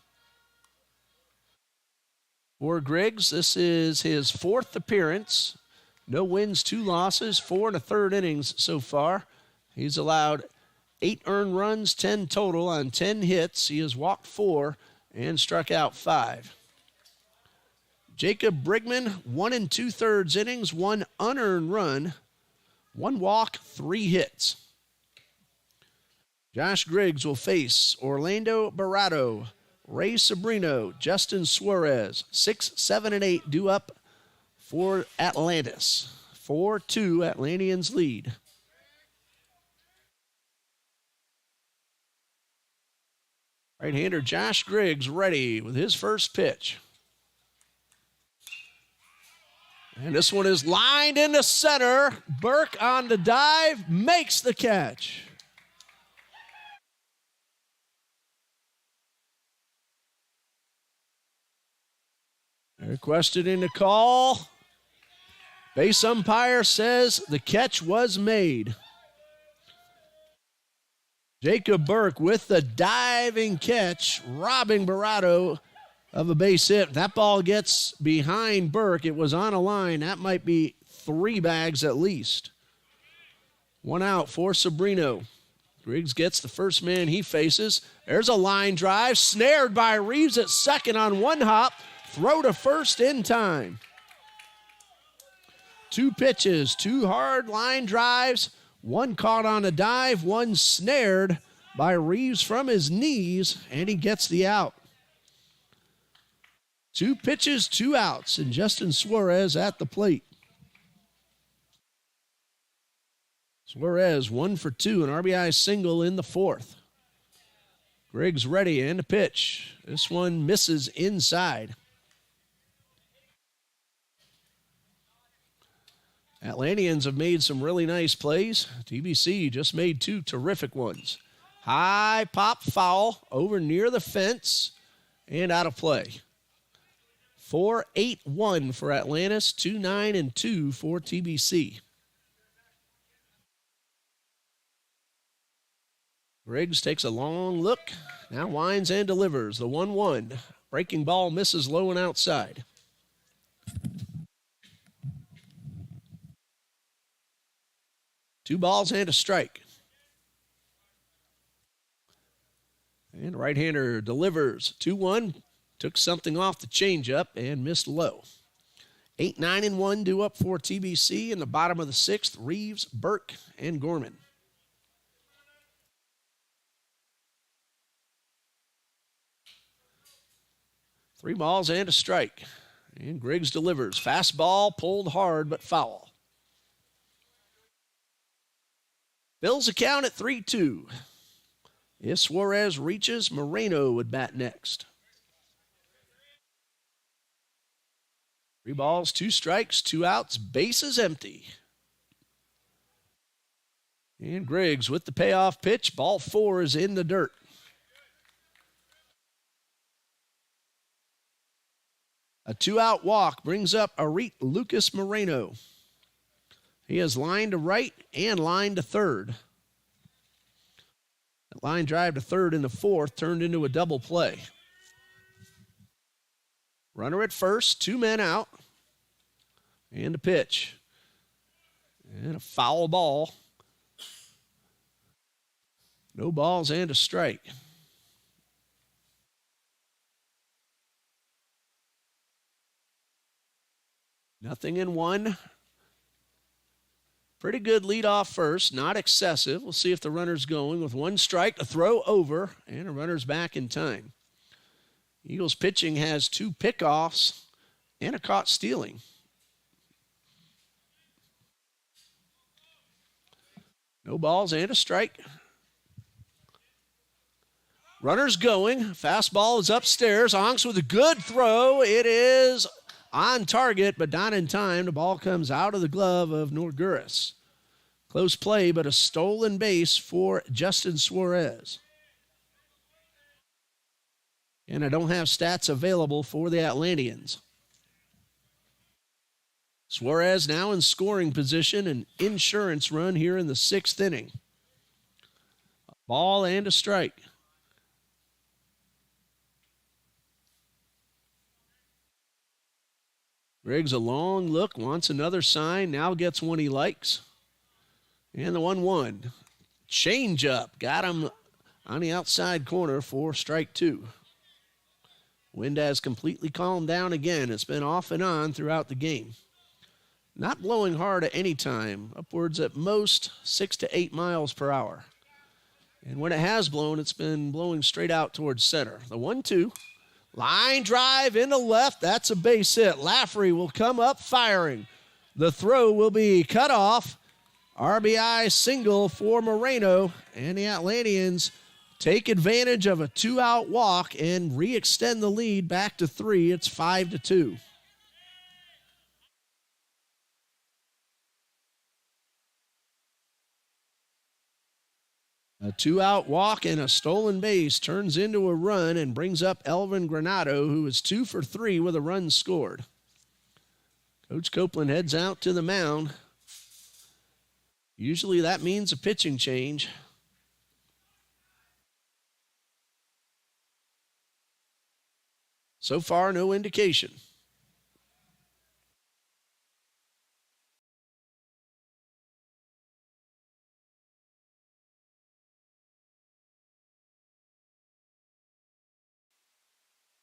For Griggs, this is his 4th appearance. No wins, 2 losses, 4 1/3 innings so far. He's allowed 8 earned runs, 10 total on 10 hits. He has walked 4 and struck out 5. Jacob Brigman, 1 2/3 innings, 1 unearned run, 1 walk, 3 hits. Josh Griggs will face Orlando Barato, Ray Sobrino, Justin Suarez. 6, 7, and 8 due up for Atlantis. 4-2, Atlanteans lead. Right-hander Josh Griggs ready with his first pitch. And this one is lined into center. Burke on the dive, makes the catch. Requested the call. Base umpire says the catch was made. Jacob Burke with the diving catch, robbing Barato of a base hit. That ball gets behind Burke. It was on a line. That might be 3 bags at least. 1 out for Sobrino. Griggs gets the first man he faces. There's a line drive, snared by Reeves at second on 1 hop. Throw to first in time. 2 pitches, 2 hard line drives. 1 caught on a dive, 1 snared by Reeves from his knees, and he gets the out. 2 pitches, 2 outs, and Justin Suarez at the plate. Suarez 1 for 2, an RBI single in the 4th. Griggs ready and a pitch. This one misses inside. Atlanteans have made some really nice plays. TBC just made 2 terrific ones. High pop foul over near the fence and out of play. 4-8-1 for Atlantis, 2-9-2 for TBC. Griggs takes a long look, now winds and delivers the 1-1. Breaking ball misses low and outside. Two balls and a strike. And right-hander delivers 2-1. Took something off the changeup and missed low. 8-9-1 due up for TBC in the bottom of the 6th. Reeves, Burke, and Gorman. Three balls and a strike. And Griggs delivers. Fastball pulled hard but foul. Bills account at 3-2. If Suarez reaches, Moreno would bat next. 3 balls, 2 strikes, 2 outs, bases empty. And Griggs with the payoff pitch. Ball 4 is in the dirt. A 2-out walk brings up Arit Lucas Moreno. He has line to right and line to third. That line drive to third in the 4th turned into a double play. Runner at first, 2 men out. And a pitch. And a foul ball. No balls and a strike. Nothing in 1. Pretty good lead off first, not excessive. We'll see if the runner's going with 1 strike, a throw over, and a runner's back in time. Eagles pitching has 2 pickoffs and a caught stealing. No balls and a strike. Runner's going. Fastball is upstairs. Onks with a good throw. It is on target, but not in time. The ball comes out of the glove of Norguris. Close play, but a stolen base for Justin Suarez. And I don't have stats available for the Atlanteans. Suarez now in scoring position, an insurance run here in the 6th inning. A ball and a strike. Griggs a long look, wants another sign, now gets one he likes. And the 1-1. Change up, got him on the outside corner for strike 2. Wind has completely calmed down again. It's been off and on throughout the game. Not blowing hard at any time, upwards at most 6 to 8 miles per hour. And when it has blown, it's been blowing straight out towards center. The 1-2. Line drive into left. That's a base hit. Lafferty will come up firing. The throw will be cut off. RBI single for Moreno. And the Atlanteans take advantage of a 2-out walk and re-extend the lead back to 3. It's 5-2. A 2-out walk and a stolen base turns into a run and brings up Elvin Granado, who is 2 for 3 with a run scored. Coach Copeland heads out to the mound. Usually that means a pitching change. So far, no indication.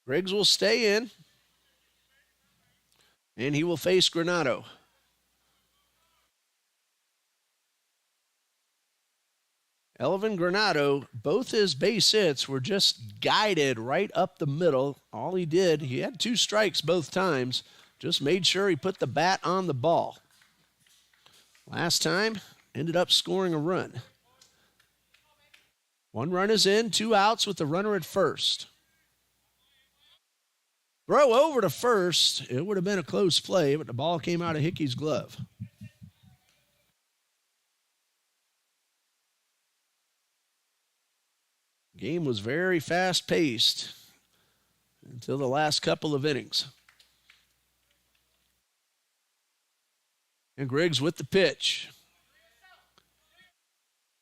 Griggs will stay in, and he will face Granado. Elvin Granado, both his base hits were just guided right up the middle. All he did, he had 2 strikes both times, just made sure he put the bat on the ball. Last time, ended up scoring a run. 1 run is in, 2 outs with the runner at first. Throw over to first. It would have been a close play, but the ball came out of Hickey's glove. Game was very fast-paced until the last couple of innings. And Griggs with the pitch.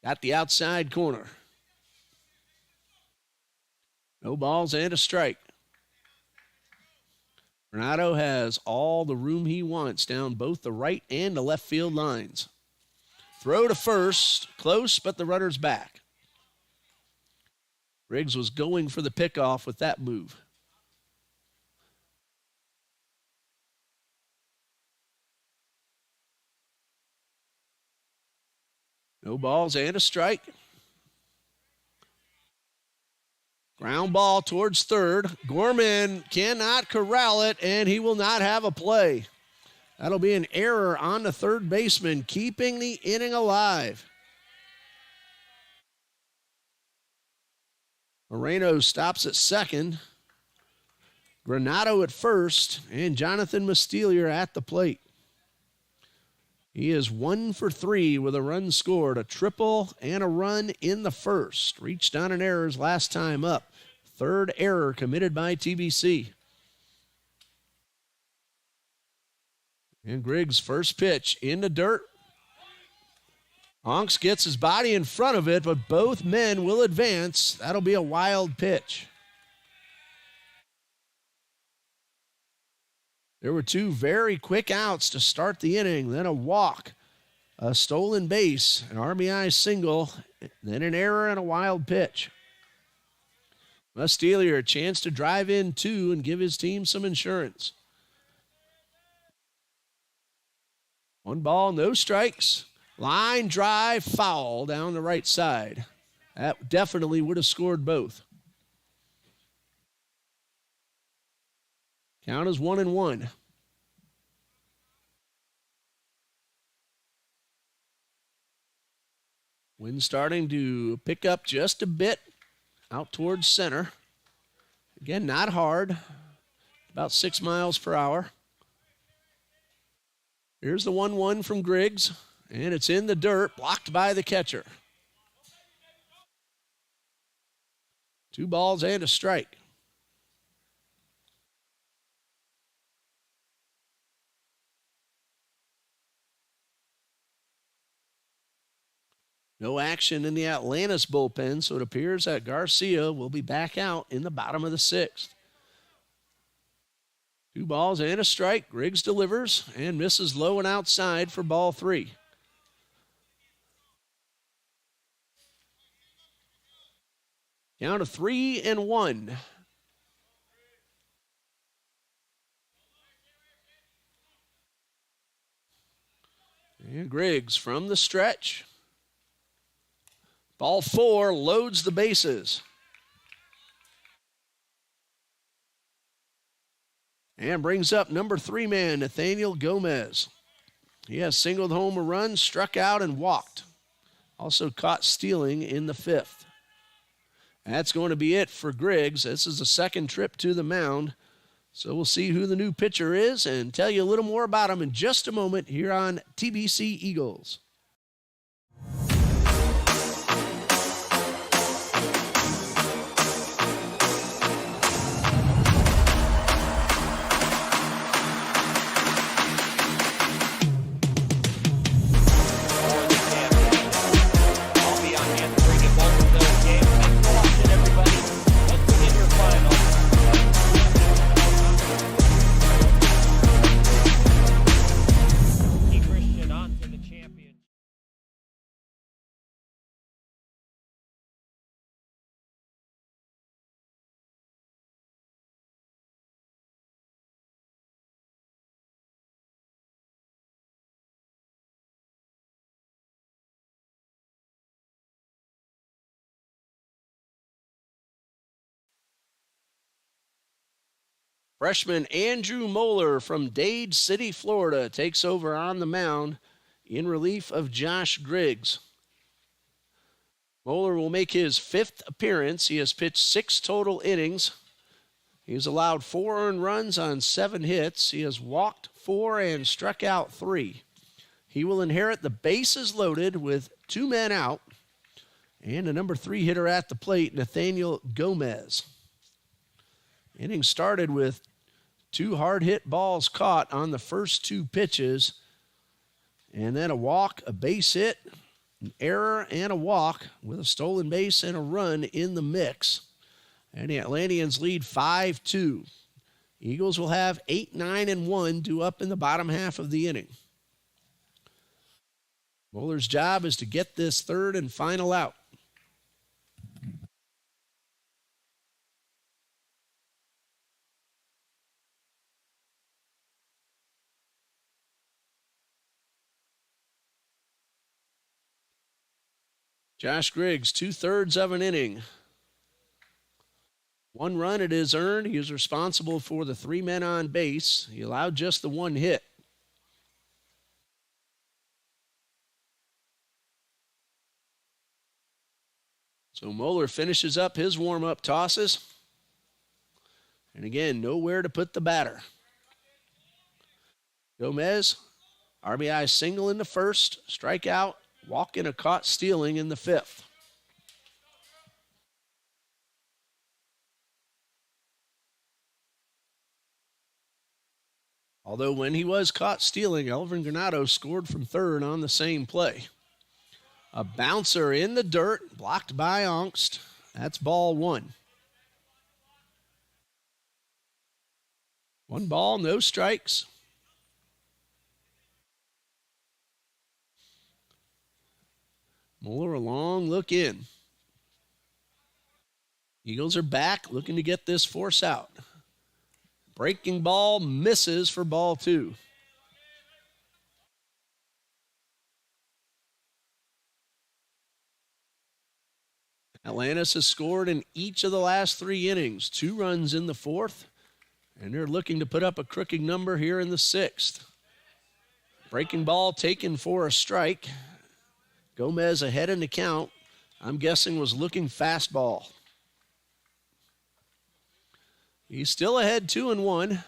Got the outside corner. No balls and a strike. Granado has all the room he wants down both the right and the left field lines. Throw to first. Close, but the runner's back. Griggs was going for the pickoff with that move. No balls and a strike. Ground ball towards third. Gorman cannot corral it, and he will not have a play. That'll be an error on the third baseman, keeping the inning alive. Moreno stops at second. Granado at first, and Jonathan Mastelier at the plate. He is 1 for 3 with a run scored, a triple and a run in the first. Reached on an error last time up. 3rd error committed by TBC. And Griggs' first pitch in the dirt. Honks gets his body in front of it, but both men will advance. That'll be a wild pitch. There were 2 very quick outs to start the inning, then a walk, a stolen base, an RBI single, then an error and a wild pitch. Mastelier a chance to drive in 2 and give his team some insurance. 1 ball, no strikes. Line drive, foul down the right side. That definitely would have scored both. Count is 1-1. Wind starting to pick up just a bit out towards center. Again, not hard. About 6 miles per hour. Here's the 1-1 from Griggs, and it's in the dirt, blocked by the catcher. 2 balls and a strike. No action in the Atlantis bullpen, so it appears that Garcia will be back out in the bottom of the 6th. 2 balls and a strike. Griggs delivers and misses low and outside for ball 3. Count of 3-1. And Griggs from the stretch. Ball 4 loads the bases. And brings up number 3 man, Nathaniel Gomez. He has singled home a run, struck out, and walked. Also caught stealing in the 5th. That's going to be it for Griggs. This is the second trip to the mound. So we'll see who the new pitcher is and tell you a little more about him in just a moment here on TBC Eagles. Freshman Andrew Moeller from Dade City, Florida, takes over on the mound in relief of Josh Griggs. Moeller will make his 5th appearance. He has pitched 6 total innings. He's allowed 4 earned runs on 7 hits. He has walked 4 and struck out 3. He will inherit the bases loaded with 2 men out and a number 3 hitter at the plate, Nathaniel Gomez. Inning started with 2 hard-hit balls caught on the first 2 pitches, and then a walk, a base hit, an error, and a walk with a stolen base and a run in the mix. And the Atlanteans lead 5-2. Eagles will have 8, 9, and 1 due up in the bottom half of the inning. Moeller's job is to get this 3rd and final out. Josh Griggs, 2/3 of an inning. 1 run it is earned. He was responsible for the 3 men on base. He allowed just the 1 hit. So Moeller finishes up his warm-up tosses. And again, nowhere to put the batter. Gomez, RBI single in the 1st, strikeout, walk and a caught stealing in the 5th. Although when he was caught stealing, Elvin Granado scored from 3rd on the same play. A bouncer in the dirt, blocked by Ongst. That's ball 1. 1 ball, no strikes. Moeller a long look in. Eagles are back, looking to get this force out. Breaking ball misses for ball 2. Atlantis has scored in each of the last 3 innings, 2 runs in the 4th, and they're looking to put up a crooked number here in the 6th. Breaking ball taken for a strike. Gomez ahead in the count. I'm guessing was looking fastball. He's still ahead 2-1.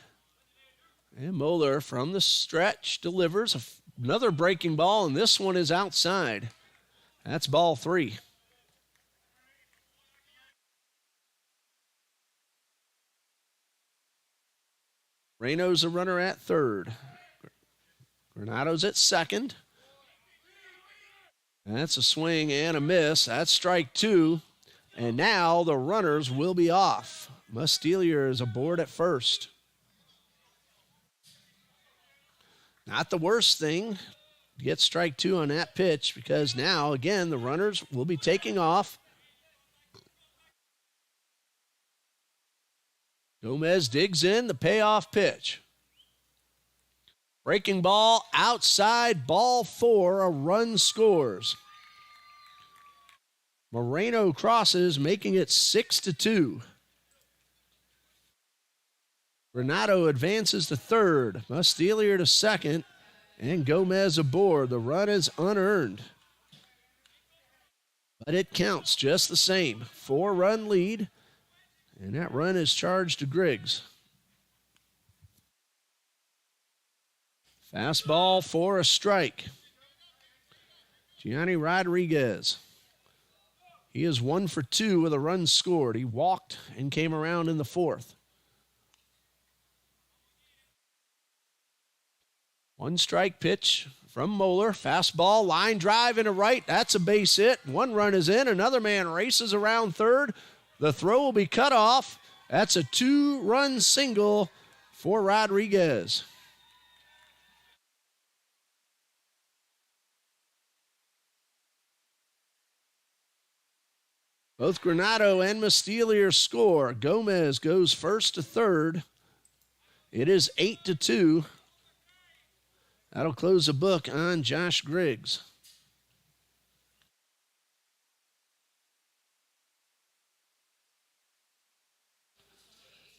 And Moeller from the stretch delivers another breaking ball, and this one is outside. That's ball 3. Reno's a runner at 3rd. Granado's at 2nd. That's a swing and a miss. That's strike 2. And now the runners will be off. Mustelier is aboard at 1st. Not the worst thing to get strike 2 on that pitch, because now, again, the runners will be taking off. Gomez digs in, the payoff pitch. Breaking ball outside, ball 4, a run scores. Moreno crosses, making it 6-2. Renato advances to third. Mustelier to second. And Gomez aboard. The run is unearned. But it counts just the same. 4-run lead. And that run is charged to Griggs. Fastball for a strike. Gianni Rodriguez. He is 1 for 2 with a run scored. He walked and came around in the fourth. 1-strike pitch from Moeller. Fastball, line drive into right. That's a base hit. 1 run is in. Another man races around third. The throw will be cut off. That's a 2-run single for Rodriguez. Both Granato and Mustelier score. Gomez goes first to third. It is 8-2. That'll close the book on Josh Griggs.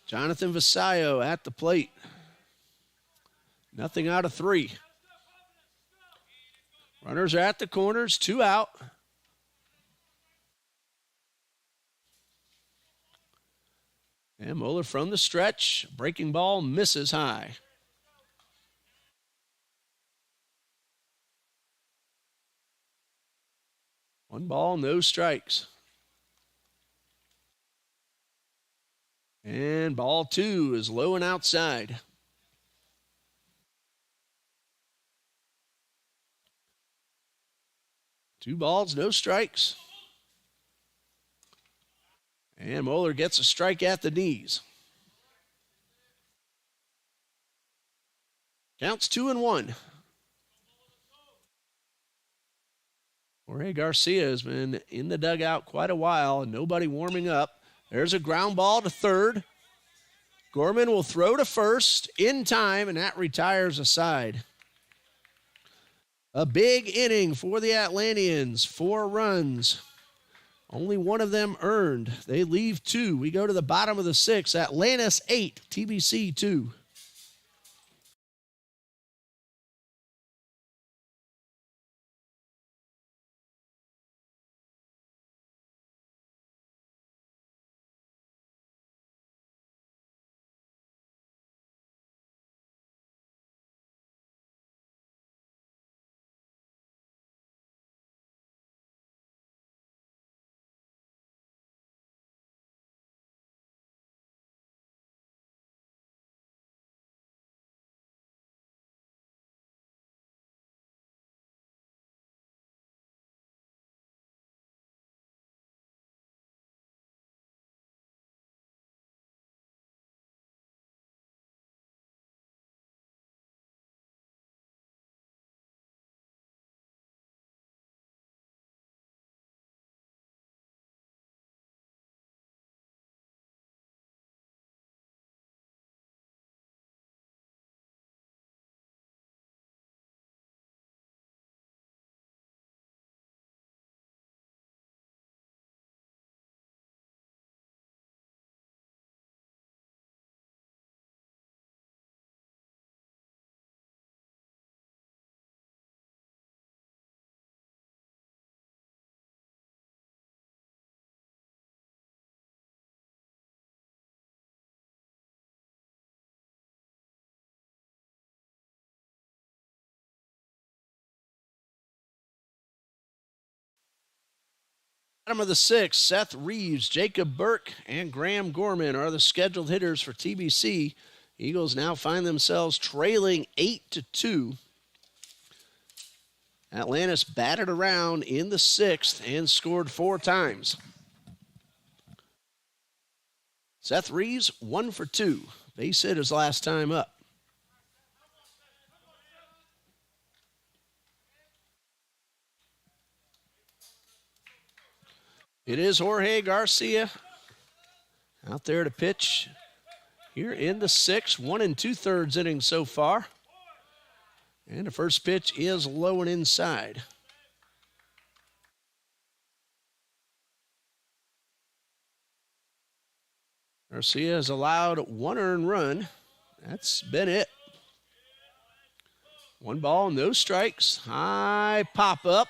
Jonathan Vasallo at the plate. Nothing out of 3. Runners are at the corners, 2 out. And Moeller from the stretch. Breaking ball misses high. One ball, no strikes. And ball 2 is low and outside. Two balls, no strikes. And Moeller gets a strike at the knees. Counts 2-1. Jorge Garcia has been in the dugout quite a while and nobody warming up. There's a ground ball to third. Gorman will throw to first in time, and that retires a side. A big inning for the Atlanteans. 4 runs. Only 1 of them earned. They leave 2. We go to the bottom of the 6th. Atlantis 8, TBC 2. Bottom of the 6th, Seth Reeves, Jacob Burke, and Graham Gorman are the scheduled hitters for TBC. Eagles now find themselves trailing 8-2. Atlantis batted around in the 6th and scored 4 times. Seth Reeves, 1 for 2. Base hit his last time up. It is Jorge Garcia out there to pitch here in the 6th. 1 2/3 innings so far. And the first pitch is low and inside. Garcia has allowed one earned run. That's been it. 1 ball, no strikes. High pop up.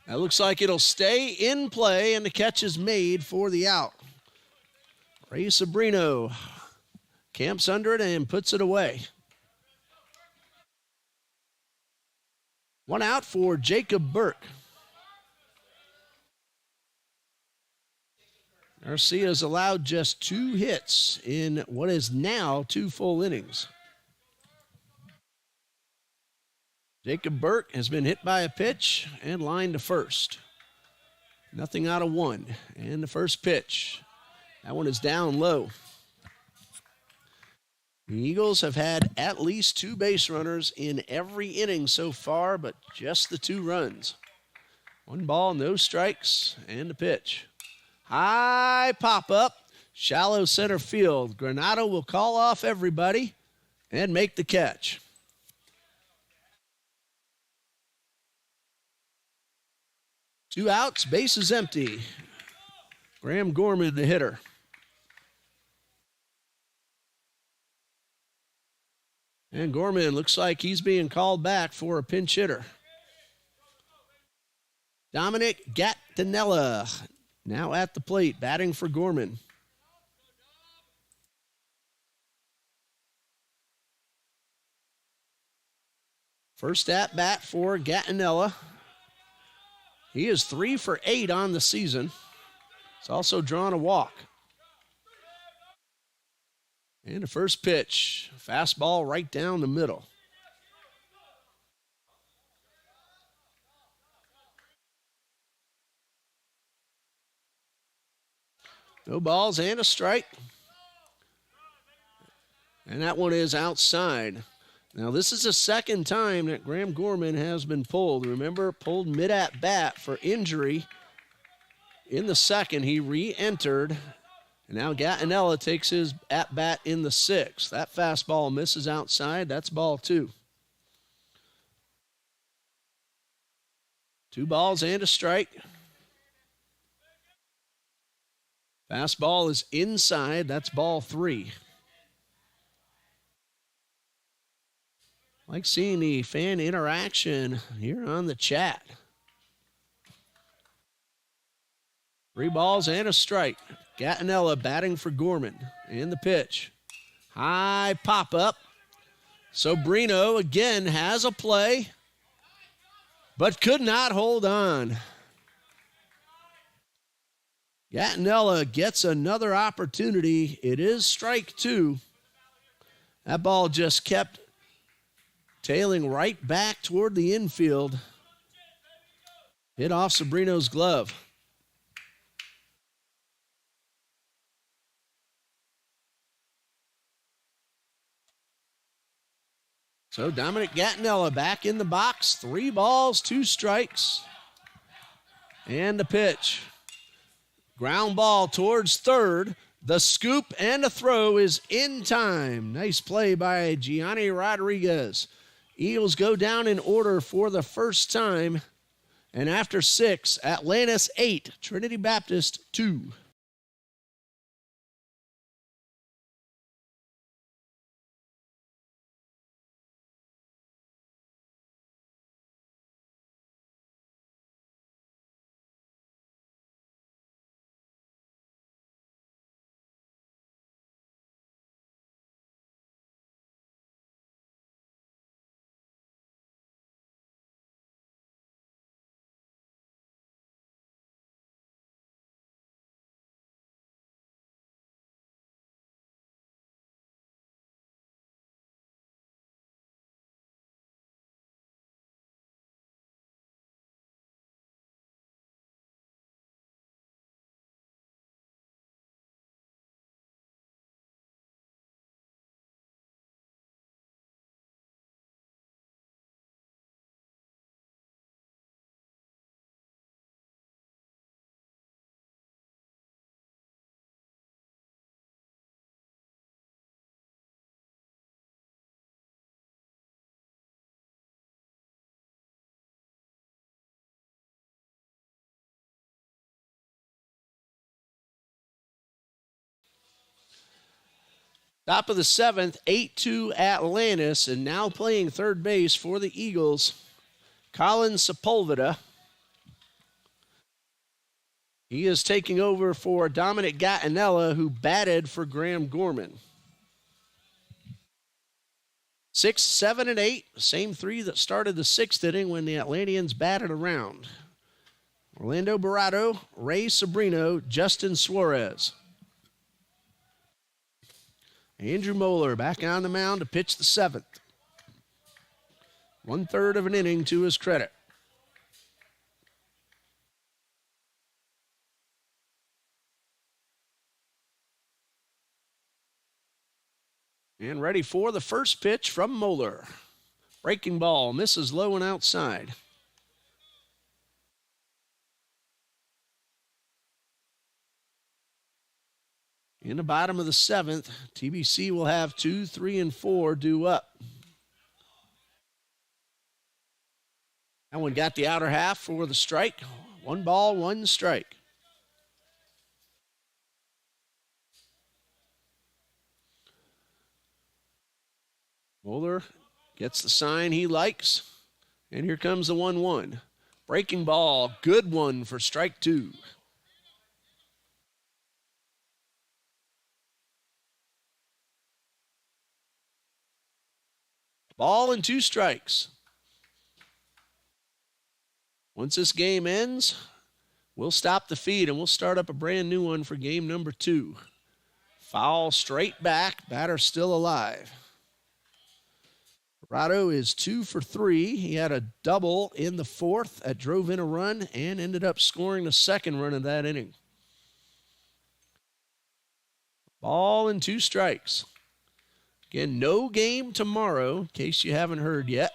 That looks like it'll stay in play, and the catch is made for the out. Ray Sabrino camps under it and puts it away. 1 out for Jacob Burke. Garcia's allowed just 2 hits in what is now 2 full innings. Jacob Burke has been hit by a pitch and lined to first. Nothing out of 1. And the first pitch. That one is down low. The Eagles have had at least 2 base runners in every inning so far, but just the 2 runs. 1 ball, no strikes, and the pitch. High pop up, shallow center field. Granado will call off everybody and make the catch. Two outs, bases empty. Graham Gorman, the hitter. And Gorman looks like he's being called back for a pinch hitter. Dominic Gattinella now at the plate, batting for Gorman. First at bat for Gattinella. He is 3 for 8 on the season. He's also drawn a walk. And the first pitch, fastball right down the middle. No balls and a strike. And that one is outside. Now, this is the second time that Graham Gorman has been pulled. Remember, pulled mid-at-bat for injury. In the second, he re-entered. And now Gattinella takes his at-bat in the 6th. That fastball misses outside. That's ball 2. 2 balls and a strike. Fastball is inside. That's ball 3. Like seeing the fan interaction here on the chat. 3 balls and a strike. Gattinella batting for Gorman. And the pitch. High pop up. Sobrino again has a play, but could not hold on. Gattinella gets another opportunity. It is strike 2. That ball just kept tailing right back toward the infield. Hit off Sobrino's glove. So Dominic Gattinella back in the box. 3 balls, 2 strikes. And the pitch. Ground ball towards third. The scoop and the throw is in time. Nice play by Gianni Rodriguez. Eagles go down in order for the first time. And after 6, Atlantis 8, Trinity Baptist 2. Top of the seventh, 8-2 Atlantis, and now playing third base for the Eagles, Colin Sepulveda. He is taking over for Dominic Gattinella, who batted for Graham Gorman. 6, 7, and 8, same three that started the sixth inning when the Atlanteans batted around. Orlando Barato, Ray Sabrino, Justin Suarez. Andrew Moeller back on the mound to pitch the seventh. 1/3 of an inning to his credit. And ready for the first pitch from Moeller. Breaking ball, misses low and outside. In the bottom of the seventh, TBC will have 2, 3, and 4 due up. That one got the outer half for the strike. 1 ball, 1 strike. Moeller gets the sign he likes. And here comes the 1-1. Breaking ball, good one for strike 2. Ball and 2 strikes. Once this game ends, we'll stop the feed and we'll start up a brand new one for game number 2. Foul straight back, batter still alive. Rado is 2 for 3. He had a double in the fourth that drove in a run and ended up scoring the second run of that inning. Ball and 2 strikes. Again, no game tomorrow, in case you haven't heard yet.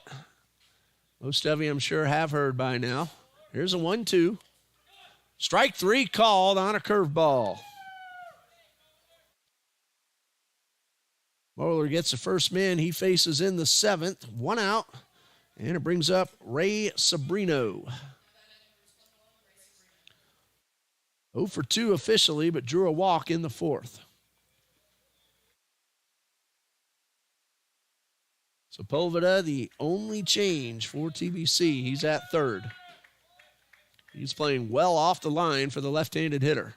Most of you, I'm sure, have heard by now. Here's a 1-2. Strike 3 called on a curveball. Moeller gets the first man. He faces in the seventh. 1 out. And it brings up Ray Sabrino. 0 for 2 officially, but drew a walk in the fourth. Sepulveda, the only change for TBC. He's at third. He's playing well off the line for the left-handed hitter.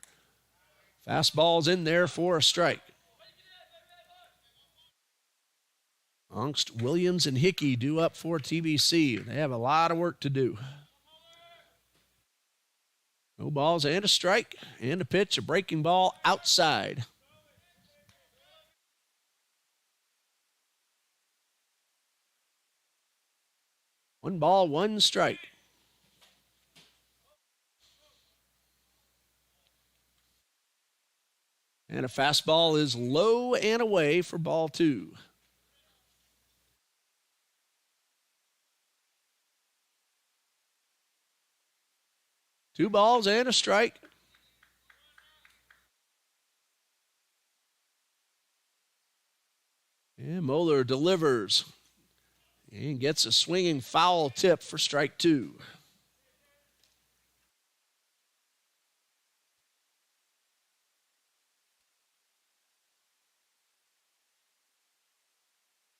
Fastball's in there for a strike. Ongst, Williams, and Hickey due up for TBC. They have a lot of work to do. No balls and a strike. And a pitch, a breaking ball outside. One ball, 1 strike. And a fastball is low and away for ball 2. Two balls and a strike. And Moeller delivers and gets a swinging foul tip for strike 2.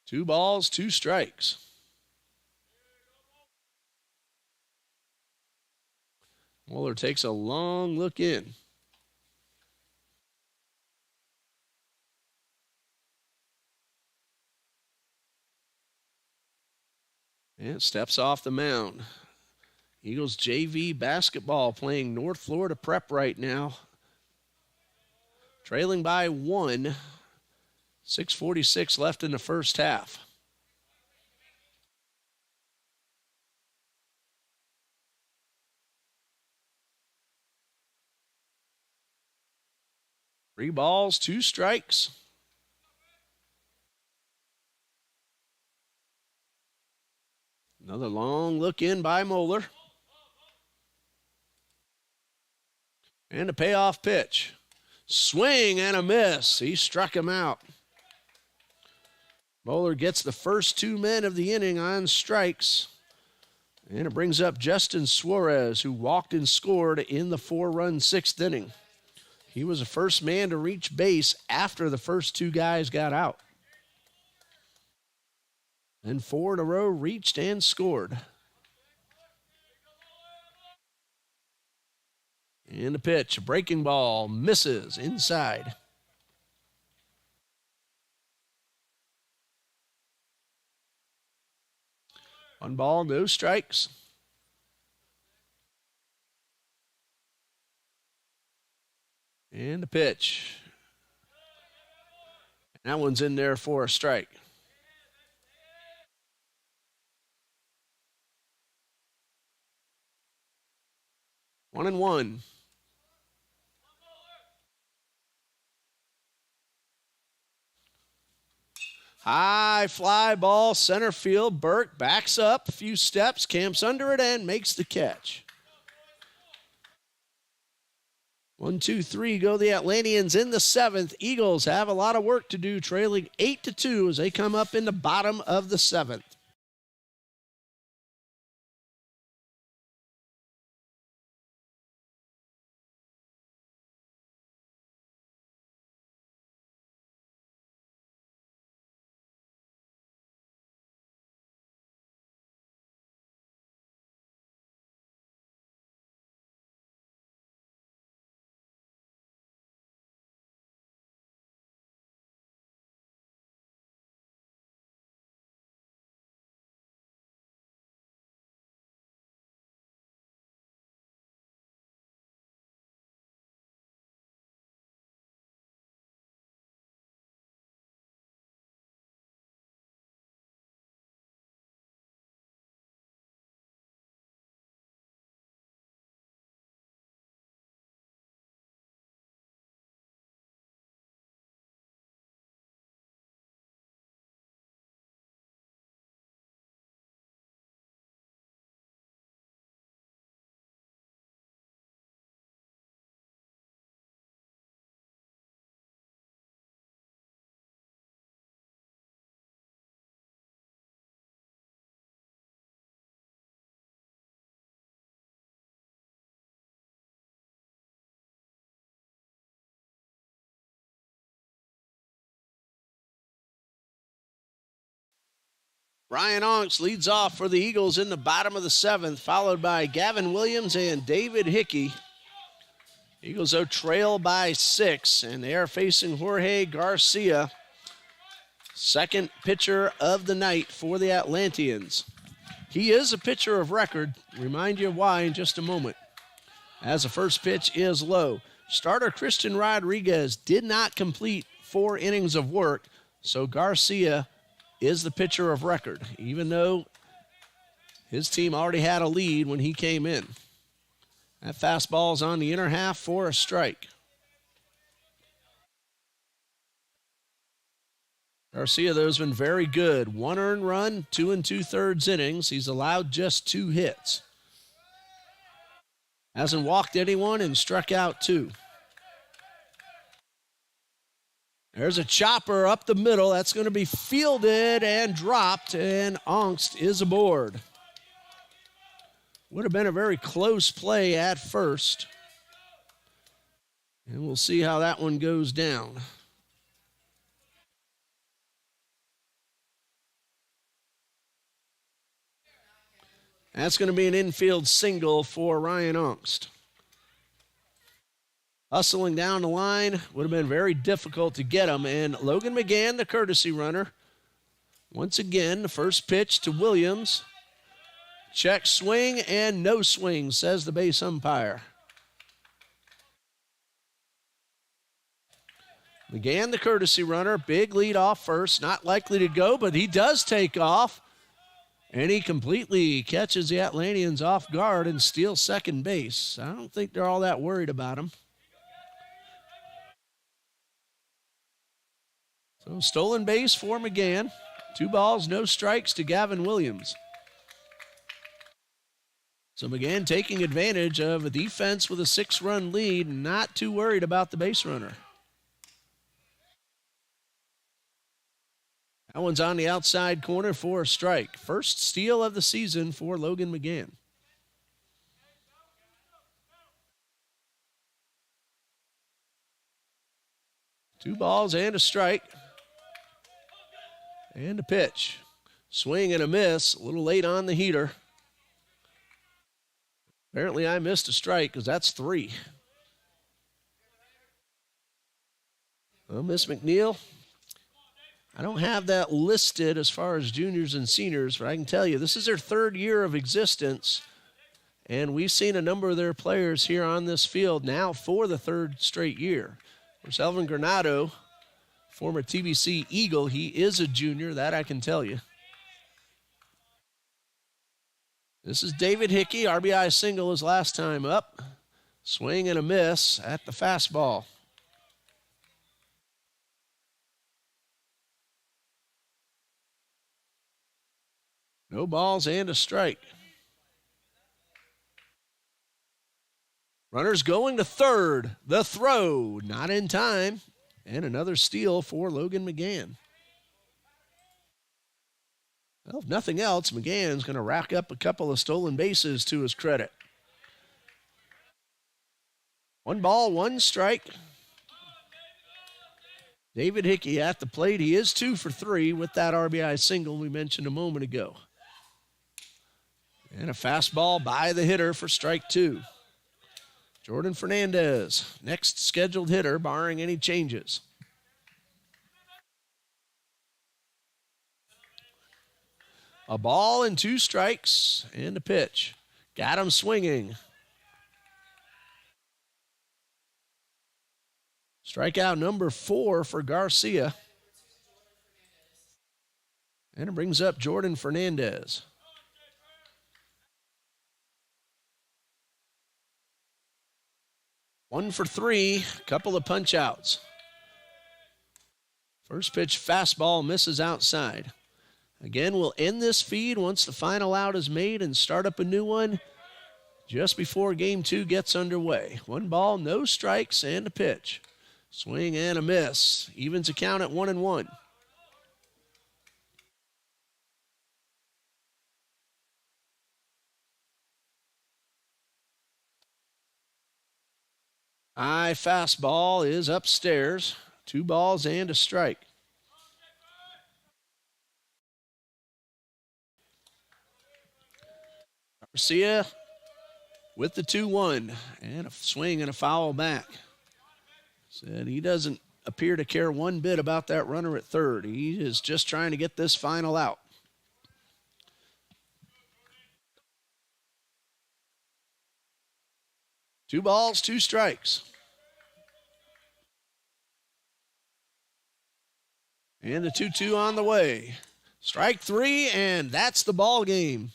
Two balls, 2 strikes. Moeller takes a long look in. And steps off the mound. Eagles JV basketball playing North Florida Prep right now. Trailing by 1. 6:46 left in the first half. Three balls, 2 strikes. Another long look in by Moeller. And a payoff pitch. Swing and a miss. He struck him out. Moeller gets the first 2 men of the inning on strikes. And it brings up Justin Suarez, who walked and scored in the 4-run 6th inning. He was the first man to reach base after the first two guys got out. Then 4 in a row reached and scored. And the pitch, a breaking ball, misses inside. One ball, no strikes. And the pitch. And that one's in there for a strike. One and one. High fly ball, center field. Burke backs up a few steps, camps under it, and makes the catch. 1, 2, 3 go the Atlanteans in the seventh. Eagles have a lot of work to do, trailing 8-2 as they come up in the bottom of the seventh. Ryan Onks leads off for the Eagles in the bottom of the seventh, followed by Gavin Williams and David Hickey. Eagles, though, trail by 6, and they are facing Jorge Garcia, second pitcher of the night for the Atlanteans. He is a pitcher of record. Remind you why in just a moment. As the first pitch is low. Starter Christian Rodriguez did not complete 4 innings of work, so Garcia is the pitcher of record, even though his team already had a lead when he came in. That fastball is on the inner half for a strike. Garcia, though, has been very good. 1 earned run, 2 2/3 innings. He's allowed just 2 hits. Hasn't walked anyone and struck out 2. There's a chopper up the middle. That's going to be fielded and dropped, and Onks is aboard. Would have been a very close play at first. And we'll see how that one goes down. That's going to be an infield single for Ryan Onks. Hustling down the line, would have been very difficult to get him. And Logan McGann, the courtesy runner. Once again, the first pitch to Williams. Check swing and no swing, says the base umpire. McGann, the courtesy runner, big lead off first. Not likely to go, but he does take off. And he completely catches the Atlanteans off guard and steals second base. I don't think they're all that worried about him. So stolen base for McGann. 2 balls, no strikes to Gavin Williams. So McGann taking advantage of a defense with a 6-run lead, not too worried about the base runner. That one's on the outside corner for a strike. First steal of the season for Logan McGann. 2 balls and a strike. And a pitch. Swing and a miss. A little late on the heater. Apparently I missed a strike because that's 3. Well, Miss McNeil, I don't have that listed as far as juniors and seniors, but I can tell you this is their 3rd year of existence. And we've seen a number of their players here on this field now for the 3rd straight year. There's Elvin Granado, former TBC Eagle. He is a junior, that I can tell you. This is David Hickey, RBI single his last time up. Swing and a miss at the fastball. No balls and a strike. Runners going to 3rd. The throw, not in time. And another steal for Logan McGann. Well, if nothing else, McGann's going to rack up a couple of stolen bases to his credit. 1 ball, 1 strike. David Hickey at the plate. He is 2 for 3 with that RBI single we mentioned a moment ago. And a fastball by the hitter for strike 2. Jordan Fernandez, next scheduled hitter, barring any changes. A ball and 2 strikes and a pitch. Got him swinging. Strikeout number 4 for Garcia. And it brings up Jordan Fernandez. 1 for 3, couple of punch outs. First pitch fastball misses outside. Again, we'll end this feed once the final out is made and start up a new one just before game 2 gets underway. 1 ball, no strikes, and a pitch. Swing and a miss. Evens a count at 1-1. High fastball is upstairs. 2 balls and a strike. Garcia with the 2-1 and a swing and a foul back. Said he doesn't appear to care one bit about that runner at 3rd. He is just trying to get this final out. Two balls, 2 strikes. And the 2-2 on the way. Strike 3, and that's the ball game.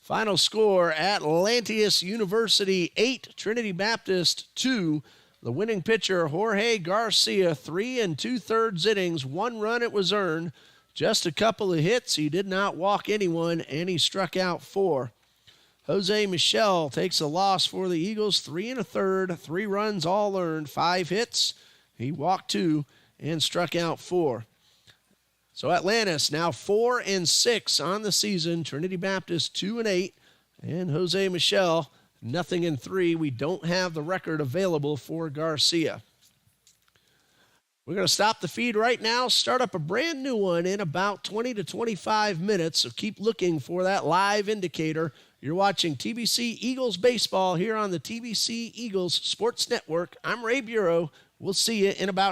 Final score, Atlantis University 8, Trinity Baptist 2. The winning pitcher, Jorge Garcia, 3 2/3 innings, 1 run it was earned. Just a couple of hits. He did not walk anyone, and he struck out 4. Jose Michel takes a loss for the Eagles, 3 1/3, 3 runs all earned, 5 hits. He walked 2 and struck out 4. So Atlantis now 4 6 on the season. Trinity Baptist 2 8, and Jose Michel 0 3. We don't have the record available for Garcia. We're going to stop the feed right now, start up a brand new one in about 20 to 25 minutes, so keep looking for that live indicator. You're watching TBC Eagles baseball here on the TBC Eagles Sports Network. I'm Ray Bureau. We'll see you in about